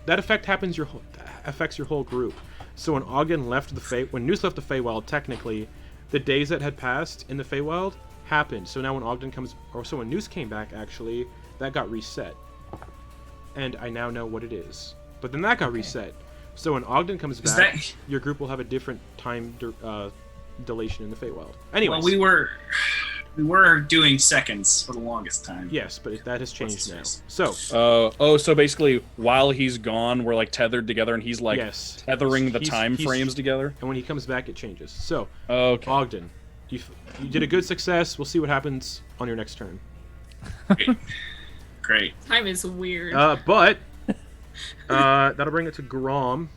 That effect happens affects your whole group. So when Ogden left when Noose left the Feywild, technically, the days that had passed in the Feywild happened. So now when when Noose came back, actually, that got reset. and I now know what it is. But then that got reset. So when Ogden comes Is back, that- your group will have a different time dilation in the Feywild. Anyways. Well, we were doing seconds for the longest time. Yes, but that has changed now. What's So, So basically, while he's gone, we're like tethered together, and he's like yes. tethering the He's- time he's- frames together. And when he comes back, it changes. So, Okay. Ogden, you did a good success. We'll see what happens on your next turn. Great. Time is weird. But that'll bring it to Grom,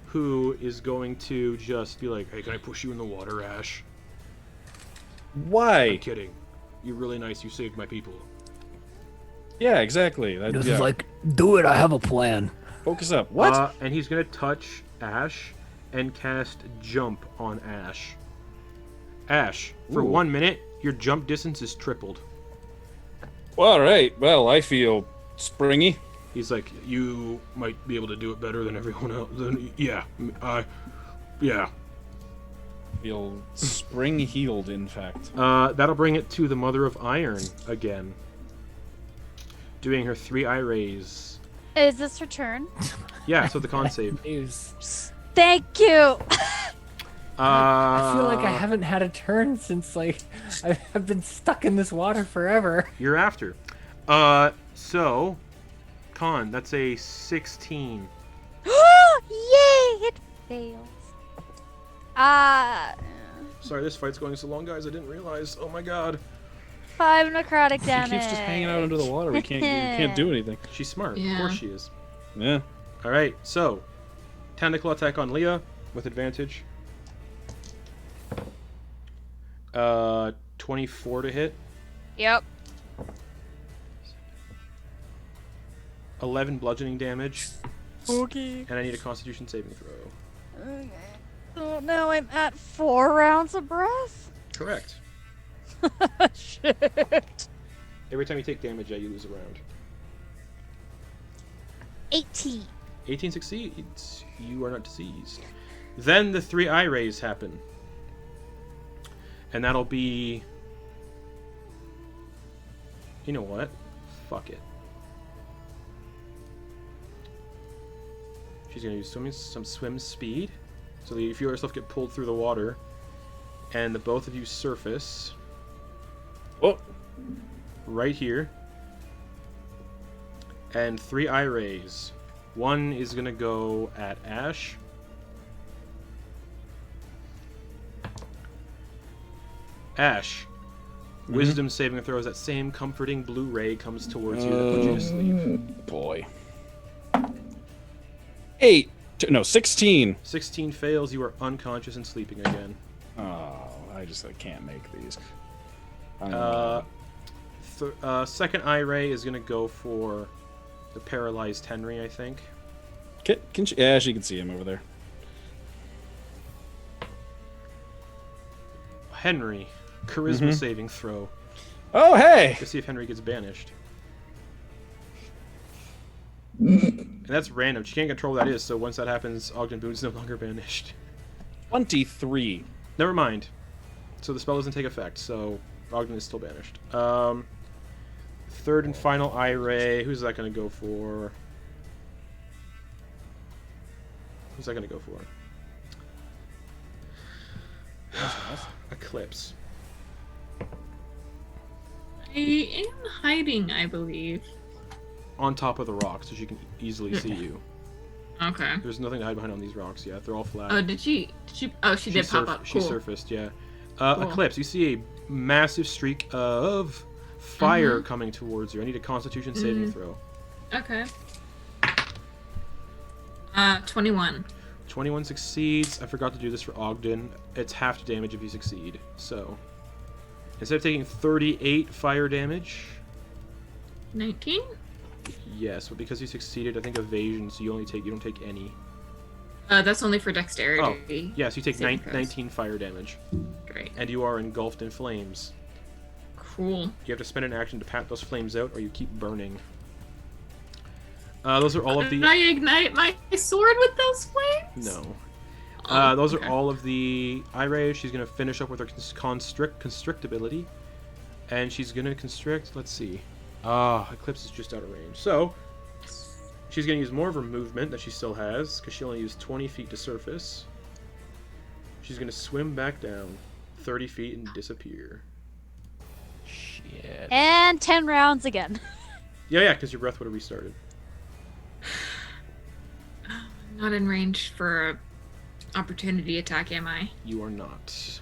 who is going to just be like, "Hey, can I push you in the water, Ash?" Why? I'm kidding. You're really nice. You saved my people. Yeah, exactly. That, This yeah. is like, do it. I have a plan. Focus up. What? And he's gonna touch Ash and cast Jump on Ash. Ash, for Ooh. 1 minute, your jump distance is tripled. All right. Well, I feel springy. He's like, you might be able to do it better than everyone else. Yeah, yeah. Feel spring healed, in fact. That'll bring it to the Mother of Iron again. Doing her 3 eye rays. Is this her turn? Yeah, so the con save. News. Thank you. I feel like I haven't had a turn since like I've been stuck in this water forever. You're after. So, con, that's a 16. Yay! It fails. Sorry, this fight's going so long, guys. I didn't realize. Oh my god. 5 necrotic He damage. keeps just hanging out under the water. We can't do anything. She's smart. Of Yeah. course she is. Yeah. Alright, so, tentacle attack on Leah with advantage. 24 to hit. Yep. 11 bludgeoning damage. Okay. And I need a constitution saving throw. Okay. So now I'm at 4 rounds of breath. Correct. Shit. Every time you take damage, you lose a round. 18. 18 succeeds. You are not diseased. Then the 3 eye rays happen. And that'll be... You know what? Fuck it. She's gonna use some swim speed. So that you feel yourself get pulled through the water. And the both of you surface. Oh. Right here. And 3 eye rays. One is gonna go at Ash. Ash. Wisdom saving throws. That same comforting blue ray comes towards you to put you to sleep. Boy. 8. No, 16. 16 fails. You are unconscious and sleeping again. Oh, I can't make these. Second eye ray is gonna go for the paralyzed Henry, I think. Can she? Yeah, she can see him over there. Henry, charisma saving throw Oh, hey! to see if Henry gets banished. And that's random. She can't control what that is. So once that happens, Ogden Boon's no longer banished. 23. Never mind. So the spell doesn't take effect. So Ogden is still banished. Third and final eye ray. Who's that going to go for? Who's that going to go for? Eclipse. I am hiding, I believe. On top of the rock, so she can easily see you. Okay. There's nothing to hide behind on these rocks yet. They're all flat. Oh, did she? Oh, she did pop up. She Cool. surfaced, yeah. Cool. Eclipse, you see a massive streak of fire coming towards you. I need a Constitution saving throw. Okay. 21. 21 succeeds. I forgot to do this for Ogden. It's half the damage if you succeed. So, instead of taking 38 fire damage, 19? yes, but because you succeeded, I think evasion, so you don't take any. That's only for dexterity. Oh, yes, you take saving throws. 19 fire damage, Great. and you are engulfed in flames. Cool. You have to spend an action to pat those flames out, or you keep burning. Those are all of Did the... I ignite my sword with those flames? No. Oh, Those okay. are all of the eye rays. She's going to finish up with her constrict ability. And she's going to constrict, let's see. Eclipse is just out of range. So, she's going to use more of her movement that she still has, because she only used 20 feet to surface. She's going to swim back down 30 feet and disappear. Shit. And 10 rounds again. Yeah, because your breath would have restarted. Not in range for a opportunity attack, am I? You are not.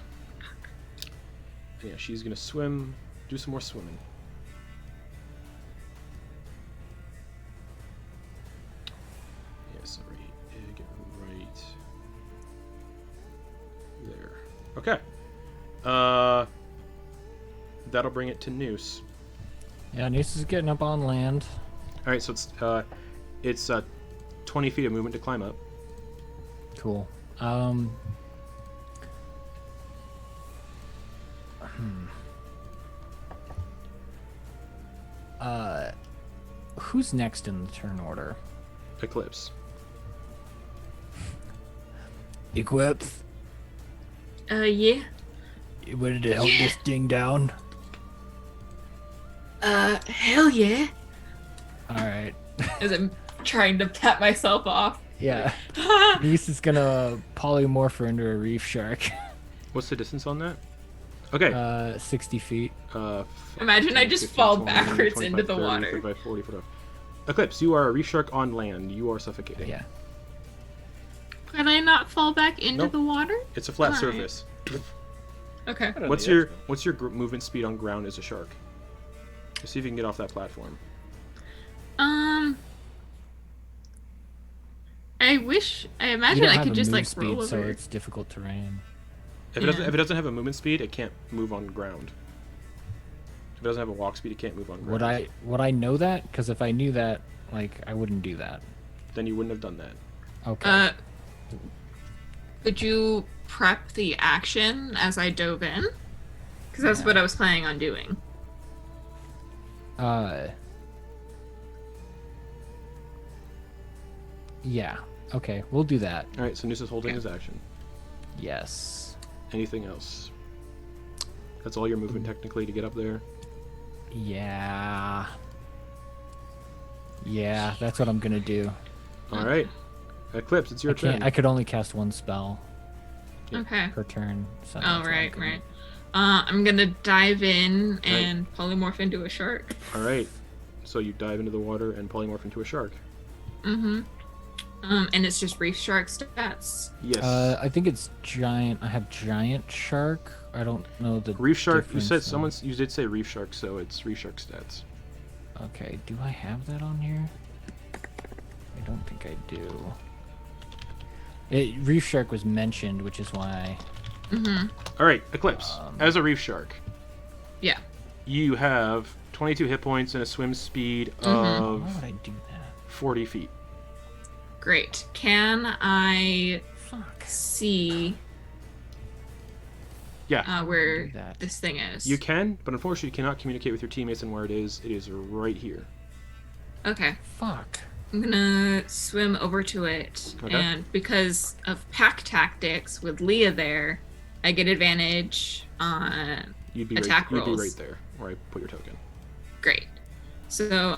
Yeah, she's going to swim, do some more swimming. Yes, right. Get right there. Okay. That'll bring it to Noose. Yeah, Noose is getting up on land. All right, so it's 20 feet of movement to climb up. Cool. Who's next in the turn order? Eclipse. Eclipse. Yeah. You ready to help this thing down? Hell yeah. Alright. As I'm trying to pat myself off. Yeah. Nice is gonna polymorph her into a reef shark. What's the distance on that? Okay. 60 feet. Imagine I just fall backwards into the 30, water. 35, 40, 45. Eclipse, you are a reef shark on land. You are suffocating. Yeah. Can I not fall back into Nope. the water? It's a flat Alright. surface. Okay. What's your movement speed on ground as a shark? Let's see if you can get off that platform. I imagine You don't I have could a just move like speed, roll so over. it's difficult terrain. If it doesn't have a movement speed, it can't move on ground. If it doesn't have a walk speed, it can't move on ground. Would I know that? Because if I knew that, like, I wouldn't do that. Then you wouldn't have done that. Okay. Could you prep the action as I dove in? Because that's what I was planning on doing. Yeah. Okay, we'll do that. All right, so Noose is holding his action. Yes. Anything else? That's all your movement technically to get up there. Yeah. Yeah, that's what I'm gonna do. All right, Eclipse, it's your turn. I could only cast one spell Yeah. Okay. per turn. So Oh, that's why I right, couldn't. right. I'm gonna dive in and polymorph into a shark. All right, so you dive into the water and polymorph into a shark. Mm-hmm. And it's just reef shark stats. Yes. I think it's giant. I have giant shark. I don't know the Reef shark. You difference, said though. you did say reef shark, so it's reef shark stats. Okay, do I have that on here? I don't think I do. Reef shark was mentioned, which is why. Mm-hmm. All right, Eclipse. As a reef shark, Yeah. you have 22 hit points and a swim speed Why of would I do that? 40 feet. Great. Can I Fuck. see Yeah, where do that. this thing is? you can, but unfortunately, you cannot communicate with your teammates and where it is. It is right here. Okay. Fuck. I'm gonna swim over to it, Okay. and because of pack tactics with Leah there, I get advantage on You'd be attack right, you'd be rolls. right there where I put your token. Great. So,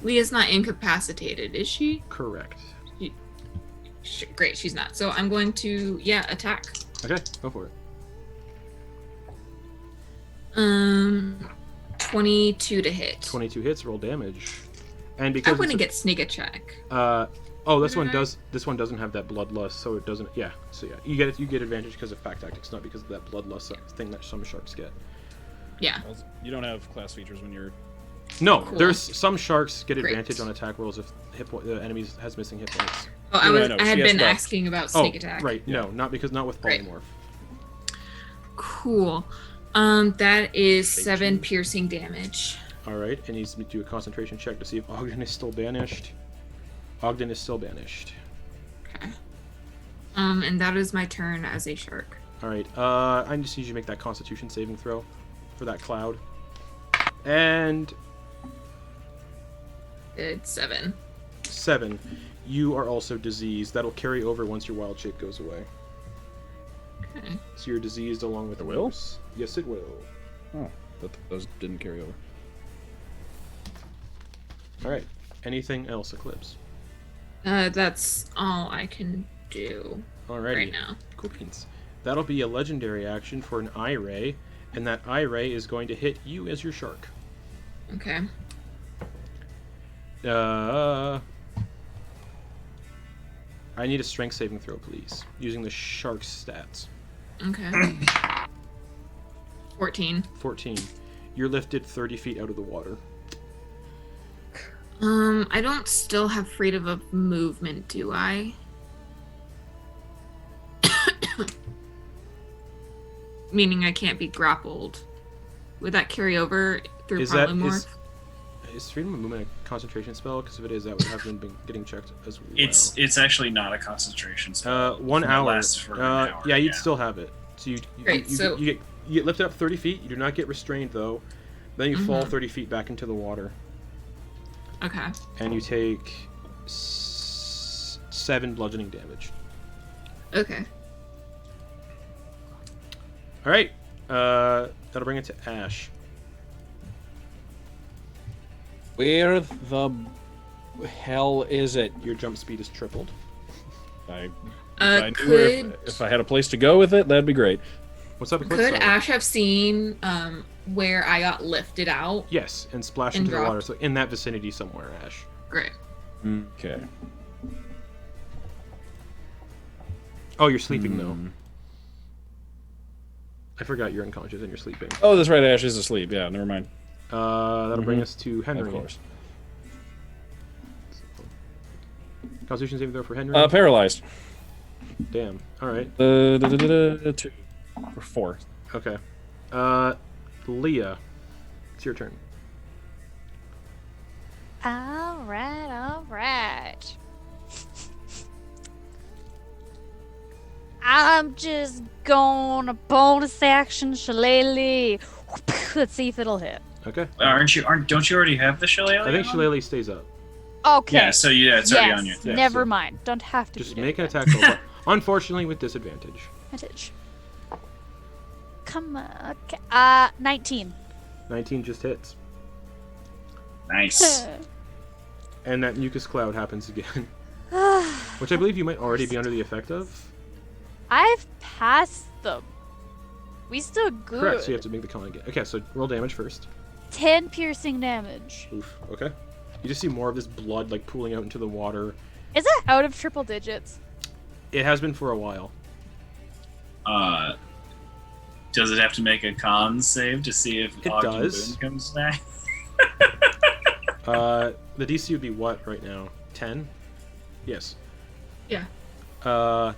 Leah's not incapacitated, is she? Correct. Great, she's not. So I'm going to, attack. Okay, go for it. 22 to hit. 22 hits, roll damage, and I because wouldn't it's get sneak attack. this one Mhm. does. This one doesn't have that bloodlust, so it doesn't. Yeah, so yeah, you get advantage because of pack tactics, not because of that bloodlust thing that some sharks get. Yeah. You don't have class features when you're. No, Cool. there's some sharks get Great. advantage on attack rolls if the enemy has missing hit points. Oh, No, I know, I had she has been buff. asking about Oh, sneak attack. right. No, not with Great. polymorph. Cool. That is 7 piercing damage. All right, and he's do a concentration check to see if Ogden is still banished. Ogden is still banished. Okay. And that is my turn as a shark. All right. I just need you to make that Constitution saving throw for that cloud. And It's 7. 7. You are also diseased. That'll carry over once your wild shape goes away. Okay. So you're diseased along with It will? Moose. Yes, it will. Oh. but those didn't carry over. All right. Anything else, Eclipse? That's all I can do Alrighty. right now. Cool beans. That'll be a legendary action for an eye ray, and that eye ray is going to hit you as your shark. Okay. I need a strength saving throw, please, using the shark's stats. Okay. 14. 14. You're lifted 30 feet out of the water. I don't still have freedom of movement, do I? Meaning I can't be grappled. Would that carry over through polymorph? Is freedom of movement a concentration spell? Because if it is, that would have been getting checked as well. It's actually not a concentration spell. 1 It hour. lasts for an hour. Yeah, you'd still have it. So you Great, so- you get lifted up 30 feet. You do not get restrained though. Then you fall 30 feet back into the water, Okay. and you take 7 bludgeoning damage. Okay. All right. That'll bring it to Ash. Where the hell is it? Your jump speed is tripled. If I knew where- Could if I had a place to go with it, that'd be great. What's up, Eclipse? could Sorry. Ash have seen where I got lifted out? Yes, and splash And into the water. dropped. So in that vicinity somewhere, Ash. Great. Okay. Oh, you're sleeping though. Hmm. I forgot you're unconscious and you're sleeping. Oh, that's right. Ash is asleep. Yeah, never mind. That'll bring us to Henry. Of course. Constitution saving throw for Henry. Paralyzed. Damn. All right. 2 or 4. Okay. Leah, it's your turn. Alright. I'm just gonna bonus action shillelagh. Let's see if it'll hit. Okay. Don't you already have the shillelagh? I think on? Shillelagh stays up. Okay. Yeah, so it's already yes. on you. Yeah, Never so- mind. Don't have to Just do make an that. attack roll, but unfortunately with disadvantage. Advantage. Come on. Okay. 19. 19 just hits. Nice. And that mucus cloud happens again. Which I believe you might already be under the effect of. I've passed them. We still good. Correct, so you have to make the con again. Okay, so roll damage first. 10 piercing damage. Oof, okay. You just see more of this blood like pooling out into the water. Is it out of triple digits? It has been for a while. Does it have to make a con save to see if It Ogden does. Boon comes back? The DC would be what right now? 10? Yes. Yeah. 4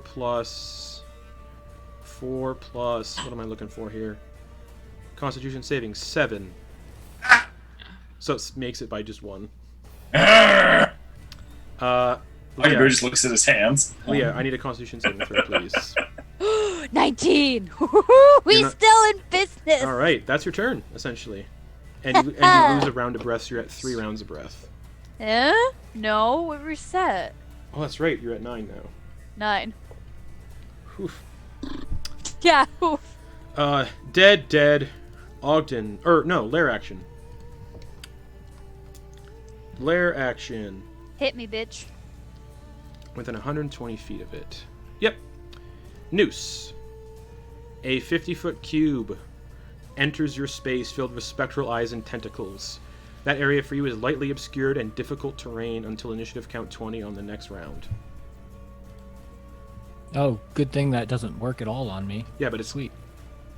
plus... What am I looking for here? Constitution saving, 7. So it makes it by just 1. Ogden Leah, Boon just looks at his hands. Leah, I need a Constitution saving throw, please. 19. You're We not- still in business. All right, that's your turn, essentially. And you lose a round of breath, so you're at 3 rounds of breath. No, we reset. Oh, that's right, you're at 9 now. 9. Oof. Yeah. Oof. Dead. Ogden. Lair action. Lair action. Hit me, bitch. Within 120 feet of it. Yep. Noose. A 50-foot cube enters your space filled with spectral eyes and tentacles. That area for you is lightly obscured and difficult terrain until initiative count 20 on the next round. Oh, good thing that doesn't work at all on me. Yeah, but it's Sweet.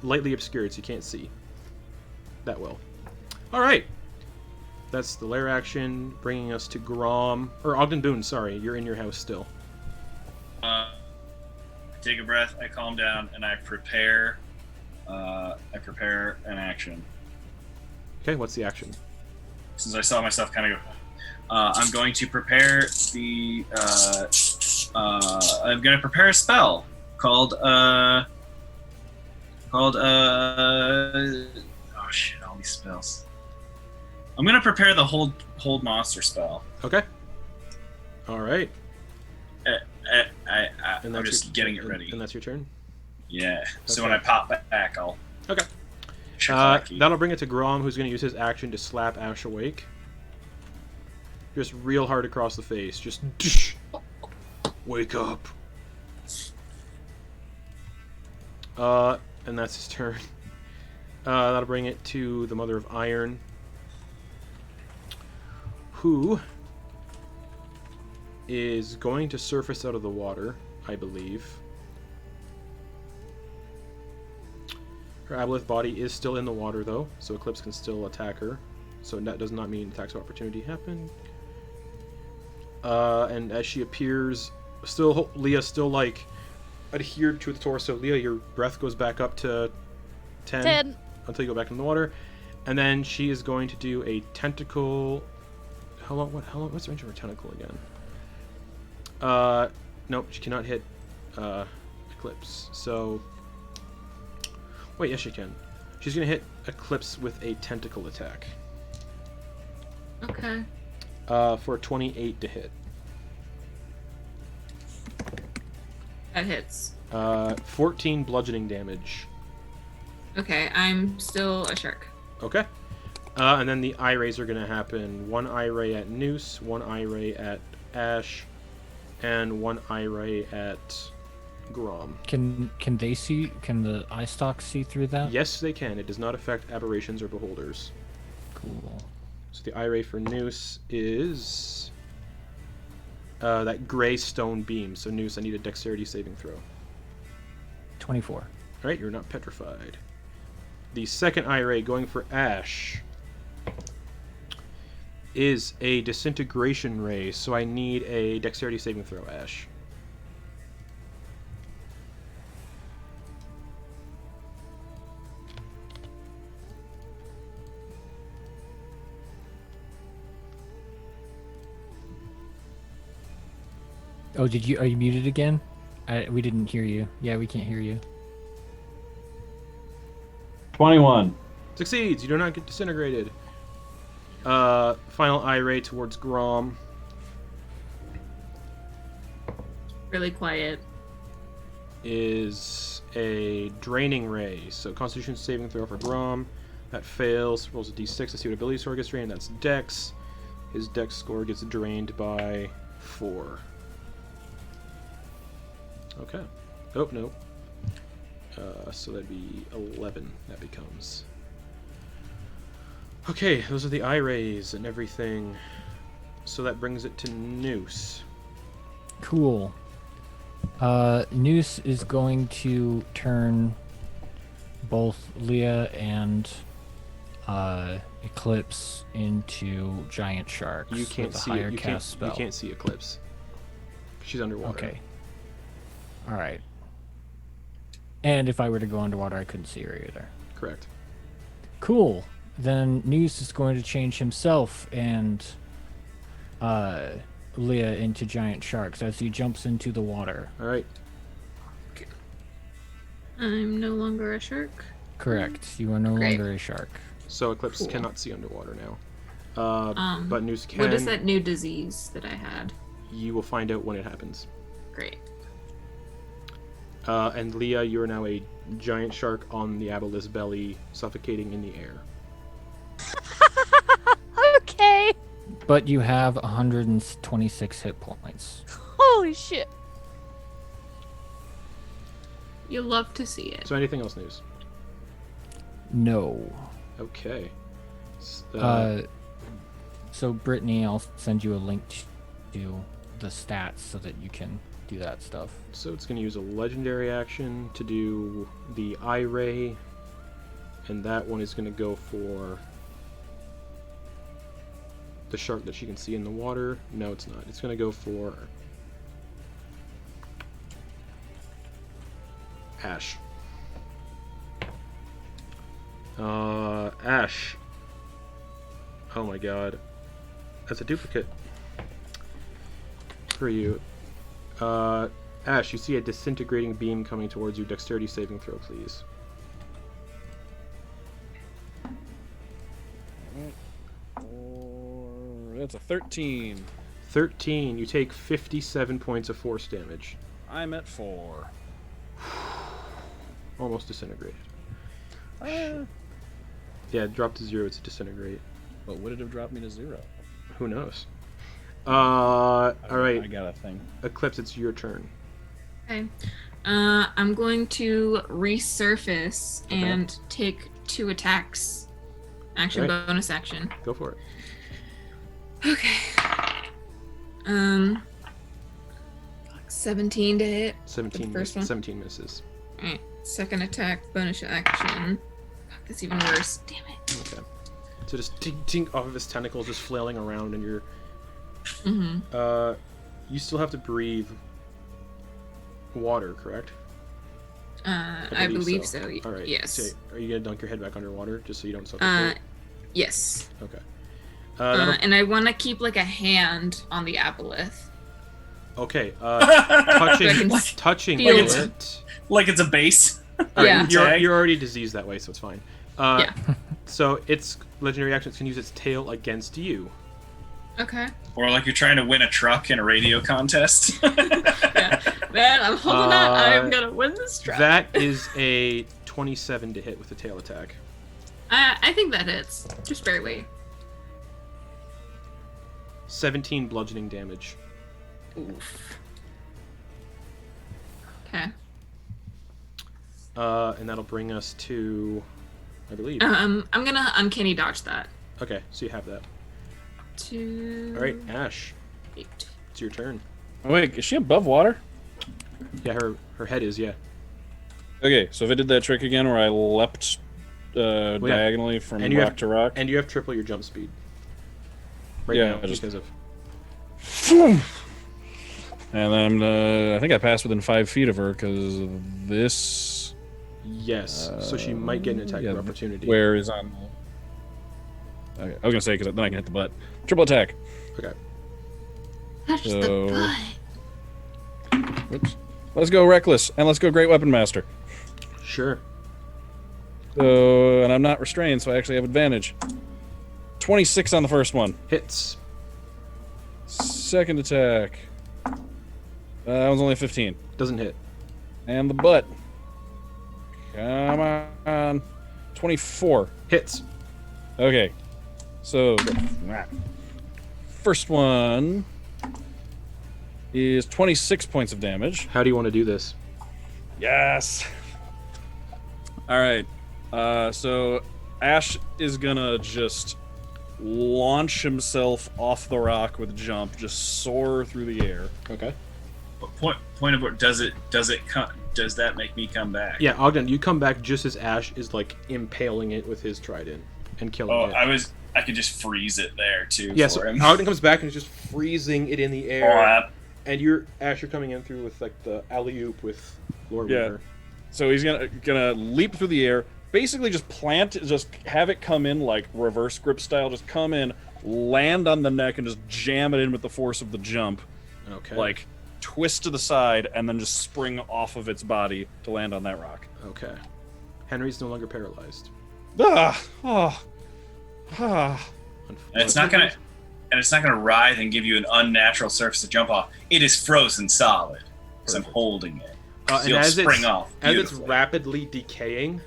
lightly obscured, so you can't see that well. All right. That's the lair action, bringing us to Ogden Boon, sorry. You're in your house still. I take a breath, I calm down, and I prepare an action. Okay, what's the action? Since I saw myself kind of go, I'm going to prepare I'm going to prepare a spell called oh shit, all these spells. I'm going to prepare the hold monster spell. Okay. All right. I'm just getting it ready. And that's your turn? Yeah. So Okay. when I pop back, I'll... Okay. Shiitake. That'll bring it to Grom, who's going to use his action to slap Ash awake. Just real hard across the face. Just wake up. And that's his turn. That'll bring it to the Mother of Iron, who is going to surface out of the water, I believe. Her Aboleth body is still in the water, though, so Eclipse can still attack her. So that does not mean attacks of opportunity happen. And as she appears, Leah still, like, adhered to the torso. Leah, your breath goes back up to 10 until you go back in the water. And then she is going to do a tentacle... How long? What's the range of her tentacle again? Nope, she cannot hit Eclipse. So... Wait, yes she can. She's going to hit Eclipse with a tentacle attack. Okay. For a 28 to hit. That hits. 14 bludgeoning damage. Okay, I'm still a shark. Okay. And then the eye rays are going to happen. One eye ray at Noose, one eye ray at Ash, and one eye ray at Grom. Can they see? Can the eye stalks see through that? Yes, they can. It does not affect aberrations or beholders. Cool. So the eye ray for Noose is that gray stone beam. So Noose, I need a dexterity saving throw. 24. Alright, you're not petrified. The second eye ray going for Ash is a disintegration ray, so I need a dexterity saving throw, Ash. Oh, are you muted again? We didn't hear you. Yeah, we can't hear you. 21. Succeeds! You do not get disintegrated. Final eye ray towards Grom. Really quiet. Is a draining ray. So Constitution saving throw for Grom. That fails. Rolls a d6 to see what ability score gets drained. That's Dex. His Dex score gets drained by 4. Okay. Oh, no. So that'd be 11. That becomes. Okay, those are the eye rays and everything. So that brings it to Noose. Cool. Noose is going to turn both Leah and Eclipse into giant sharks. You can't with a see higher it. You cast spell. You can't see Eclipse. She's underwater. Okay. All right. And if I were to go underwater, I couldn't see her either. Correct. Cool. Then Noose is going to change himself and Leah into giant sharks as he jumps into the water. All right. I'm no longer a shark. Correct. You are no Great. longer a shark. So Eclipse Cool. cannot see underwater now. But Noose can. What is that new disease that I had? You will find out when it happens. Great. And Leah, you are now a giant shark on the Aboleth's belly, suffocating in the air. Okay. But you have 126 hit points. Holy shit. You love to see it. So anything else, News? No. Okay. So Brittany, I'll send you a link to the stats so that you can do that stuff. So it's going to use a legendary action to do the eye ray, and that one is going to go for the shark that she can see in the water. No, it's not. It's going to go for Ash. Ash. Oh my god. That's a duplicate for you. Ash, you see a disintegrating beam coming towards you. Dexterity saving throw, please. That's a 13. 13. You take 57 points of force damage. I'm at 4. Almost disintegrated. Yeah, drop to 0. It's a disintegrate. But would it have dropped me to 0? Who knows? All right. I got a thing. Eclipse, it's your turn. Okay. I'm going to resurface and take 2 attacks. Action, Right. bonus action. Go for it. Okay. 17 to hit. 17. first one? 17 misses. Alright. Second attack, bonus action. Fuck, that's even worse. Damn it. Okay. So just tink tink off of his tentacles, just flailing around, and you're. Mm-hmm. You still have to breathe water, correct? I believe so. All right. Yes. So are you gonna dunk your head back underwater just so you don't suffocate? Yes. Okay. And I want to keep like a hand on the aboleth. Okay. I can Touching feel it. Like it's a base. Yeah. You're already diseased that way, so it's fine. Yeah. So its legendary actions can use its tail against you. Okay. Or like you're trying to win a truck in a radio contest. Yeah. Man, I'm holding on. I'm gonna win this truck. That is a 27 to hit with the tail attack. I think that hits. Just barely. 17 bludgeoning damage. Oof. Okay. And that'll bring us to, I believe. I'm gonna uncanny dodge that. Okay, so you have that. 2. All right, Ash, 8. it's your turn. Oh, wait, is she above water? Yeah, her head is, yeah. Okay, so if I did that trick again where I leapt diagonally from And you rock have- to rock. And you have triple your jump speed. Right Yeah, now, I just- because of. And then I think I passed within 5 feet of her because this. Yes, so she might get an attack of opportunity. Where is on. Okay, I was gonna say because then I can hit the butt. Triple attack. Okay. Touch So- the butt. Whoops. Let's go reckless and let's go great weapon master. Sure. So and I'm not restrained, so I actually have advantage. 26 on the first one. Hits. Second attack. That one's only 15. Doesn't hit. And the butt. Come on. 24. Hits. Okay. So, first one is 26 points of damage. How do you want to do this? Yes. All right. So Ash is gonna just launch himself off the rock with jump, just soar through the air. Okay. But point of what does that make me come back? Yeah, Ogden, you come back just as Ash is like impaling it with his trident and killing it. I could just freeze it there too. Yeah, for so him. Ogden comes back and is just freezing it in the air. Crap. And you're coming in through with like the alley oop with Lord Yeah. Weaver. So he's gonna leap through the air, basically just have it come in like reverse grip style, just come in, land on the neck, and just jam it in with the force of the jump. Okay. Like twist to the side and then just spring off of its body to land on that rock. Okay. Henry's no longer paralyzed. Ah, oh, ah. And it's not gonna writhe and give you an unnatural surface to jump off. It is frozen solid. Because I'm Perfect. holding it. And You'll as spring off. as it's beautifully. rapidly decaying,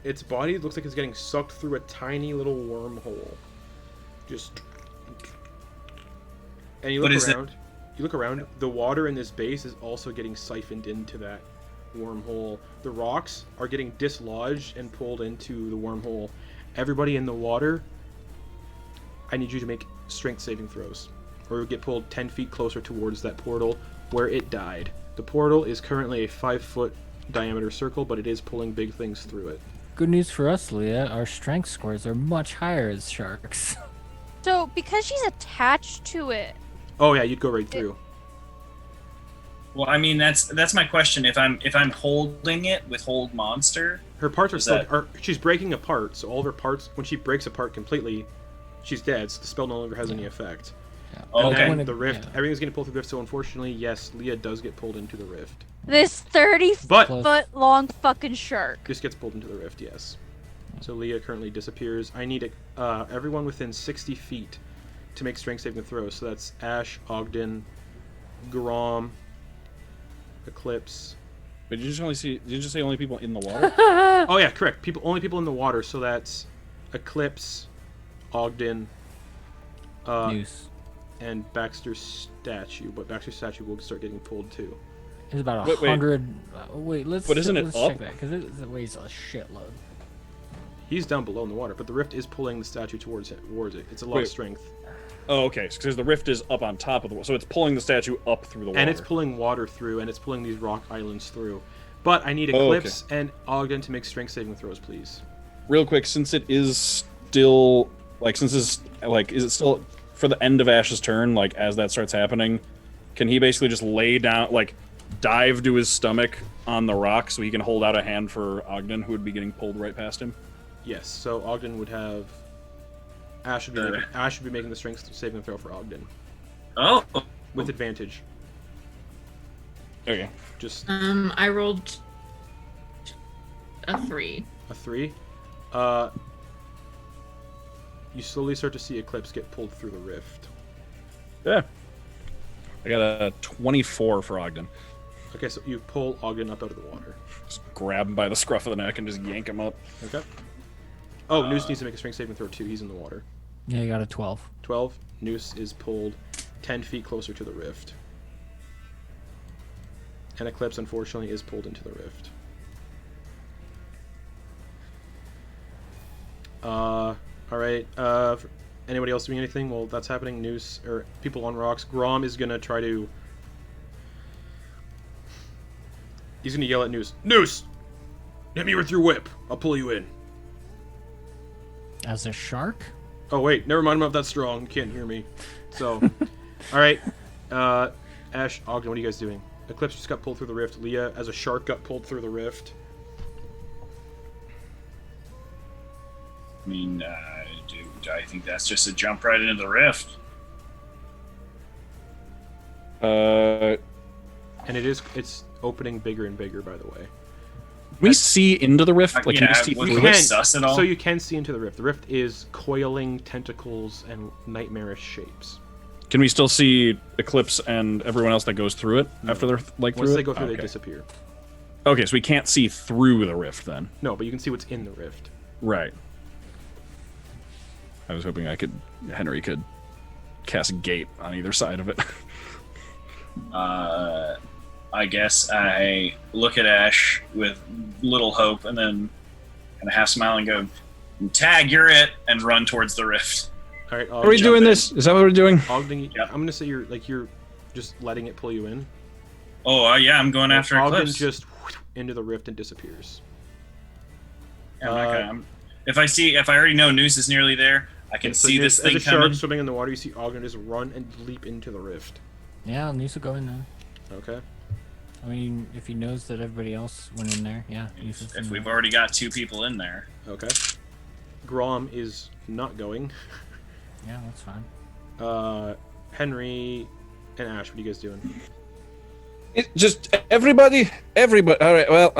its body looks like it's getting sucked through a tiny little wormhole. Just. And you What look is it? around. You look around. The water in this base is also getting siphoned into that wormhole. The rocks are getting dislodged and pulled into the wormhole. Everybody in the water, I need you to make strength saving throws, or you'll get pulled 10 feet closer towards that portal where it died. The portal is currently a 5-foot diameter circle, but it is pulling big things through it. Good news for us, Leah. Our strength scores are much higher as sharks. So because she's attached to it, Oh yeah, you'd go right through. Well, I mean that's my question. If I'm holding it with hold monster, Her parts are Is still. that- She's breaking apart, so all of her parts, when she breaks apart completely, she's dead. So the spell no longer has any effect. Oh, And okay. then the rift, everything's getting pulled through the rift. So unfortunately, yes, Leah does get pulled into the rift. this 30 But Close. foot long fucking shark. this gets pulled into the rift. Yes. So Leah currently disappears. I need everyone within 60 feet to make strength saving throws. So that's Ash, Ogden, Grom, Eclipse, But did you just say only people in the water? Oh yeah, correct. Only people in the water. So that's Eclipse, Ogden, Noose. and Baxter's statue. But Baxter's statue will start getting pulled too. It's about Wait. 100. Wait, let's. But isn't it let's up? check that because it weighs a shitload. He's down below in the water, but the rift is pulling the statue towards it. It's a lot of Wait. strength, Oh, okay. Because the rift is up on top of the water, so it's pulling the statue up through the water. and it's pulling water through, and it's pulling these rock islands through. But I need Oh, okay. Eclipse and Ogden to make strength saving throws, please. Real quick, since it is still is it still for the end of Ash's turn? Like as that starts happening, can he basically just lay down, dive to his stomach on the rock so he can hold out a hand for Ogden, who would be getting pulled right past him? Yes. So Ogden would have. Ash would be making the strength saving throw for Ogden Oh, with advantage. Okay. Just I rolled a 3. a 3. You slowly start to see Eclipse get pulled through the rift. Yeah. I got a 24 for Ogden. Okay, so you pull Ogden up out of the water. Just grab him by the scruff of the neck and just yank him up. Okay. Oh, Noose needs to make a strength saving throw too. He's in the water. Yeah, you got a 12. 12. Noose is pulled 10 feet closer to the rift. And Eclipse, unfortunately, is pulled into the rift. Alright. Anybody else doing anything while that's happening? Noose, or people on rocks. Grom is gonna try to... He's gonna yell at Noose. Noose! Hit me with your whip. I'll pull you in. As a shark? Oh, wait. Never mind. I'm not that strong. You can't hear me. So, alright. Ash, Ogden, what are you guys doing? Eclipse just got pulled through the rift. Leah, as a shark, got pulled through the rift. I mean, do I think that's just a jump right into the rift? And it's opening bigger and bigger, by the way. We see into the rift? Like, can you see was through we it? sus at all? So you can see into the rift. The rift is coiling tentacles and nightmarish shapes. Can we still see Eclipse and everyone else that goes through it after they're through Once they it? go through, Okay. they disappear. Okay, so we can't see through the rift then. No, but you can see what's in the rift. Right. I was hoping Henry could cast a gate on either side of it. I guess I look at Ash with little hope and then kind of half smile and go, "Tag, you're it," and run towards the rift. All right, Are we jump doing in. this? Is that what we're doing? Ogden, Yep. I'm gonna say you're just letting it pull you in. Oh, yeah, I'm going after Ogden Eclipse. just into the rift and disappears. Yeah, if I already know Noose is nearly there, I can So see this as thing a shark coming. swimming in the water, you see Ogden just run and leap into the rift. Yeah, Noose will go in there. Okay. I mean, if he knows that everybody else went in there, yeah. Noose is If in we've there. already got 2 people in there. Okay. Grom is not going. Yeah, that's fine. Henry and Ash, what are you guys doing? Just everybody. All right. Well.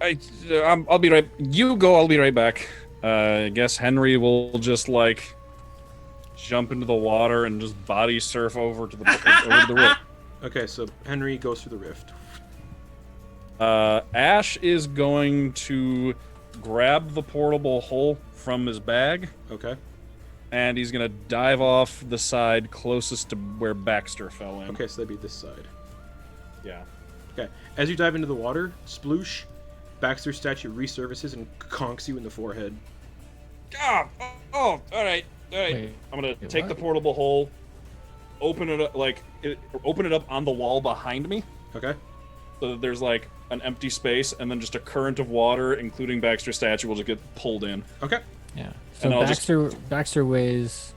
I'll be right. You go. I'll be right back. I guess Henry will just jump into the water and just body surf over to the rift. Okay, so Henry goes through the rift. Ash is going to grab the portable hole from his bag, Okay. and he's gonna dive off the side closest to where Baxter fell in. Okay, so that'd be this side. Yeah. Okay. As you dive into the water, sploosh, Baxter's statue resurfaces and conks you in the forehead. Oh, all right. Wait, I'm gonna wait, take what? the portable hole, open it up, open it up on the wall behind me, Okay. so that there's an empty space, and then just a current of water, including Baxter's statue, will just get pulled in. Okay. Yeah. And So I'll just- Baxter weighs,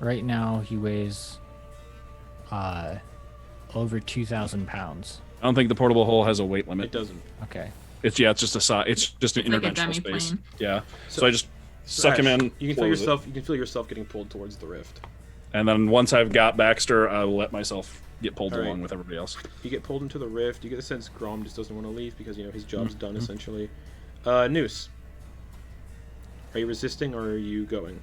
right now he weighs, over 2,000 pounds. I don't think the portable hole has a weight It limit. doesn't. Okay. It's just a size. It's just an It's like a interdimensional demi-plane. space. Yeah. So, So- I just suck him Ash, in. You can feel close it. yourself. You can feel yourself getting pulled towards the rift. And then once I've got Baxter, I'll let myself get pulled All right. along with everybody else. You get pulled into the rift. You get the sense Grom just doesn't want to leave because his job's done essentially. Noose. Are you resisting or are you going?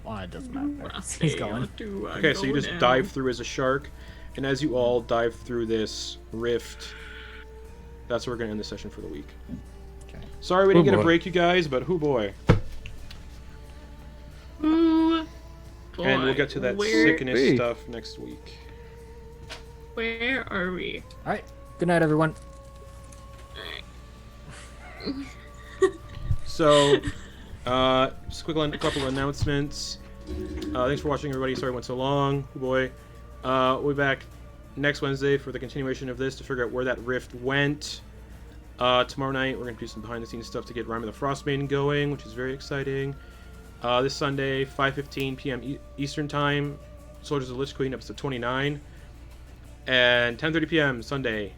Well, it doesn't matter. I'll He's say, going. Okay, so you just dive through as a shark, and as you all dive through this rift, that's where we're gonna end the session for the week. Okay. Sorry we didn't Oh get a boy. break, you guys, but hoo boy. Ooh, boy. And we'll get to that sickness Hey. stuff next week. Where are we? All right. Good night, everyone. So, just a couple of announcements. Thanks for watching, everybody. Sorry it went so long. Oh boy. We'll be back next Wednesday for the continuation of this to figure out where that rift went. Tomorrow night, we're going to do some behind-the-scenes stuff to get Rime of the Frost Maiden going, which is very exciting. This Sunday, 5:15 p.m. Eastern Time, Soldiers of the Lich Queen, episode 29. And 10:30 p.m. Sunday,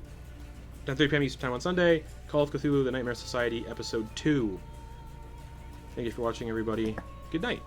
10:30 p.m. Eastern Time on Sunday, Call of Cthulhu: The Nightmare Society, episode 2. Thank you for watching, everybody. Good night.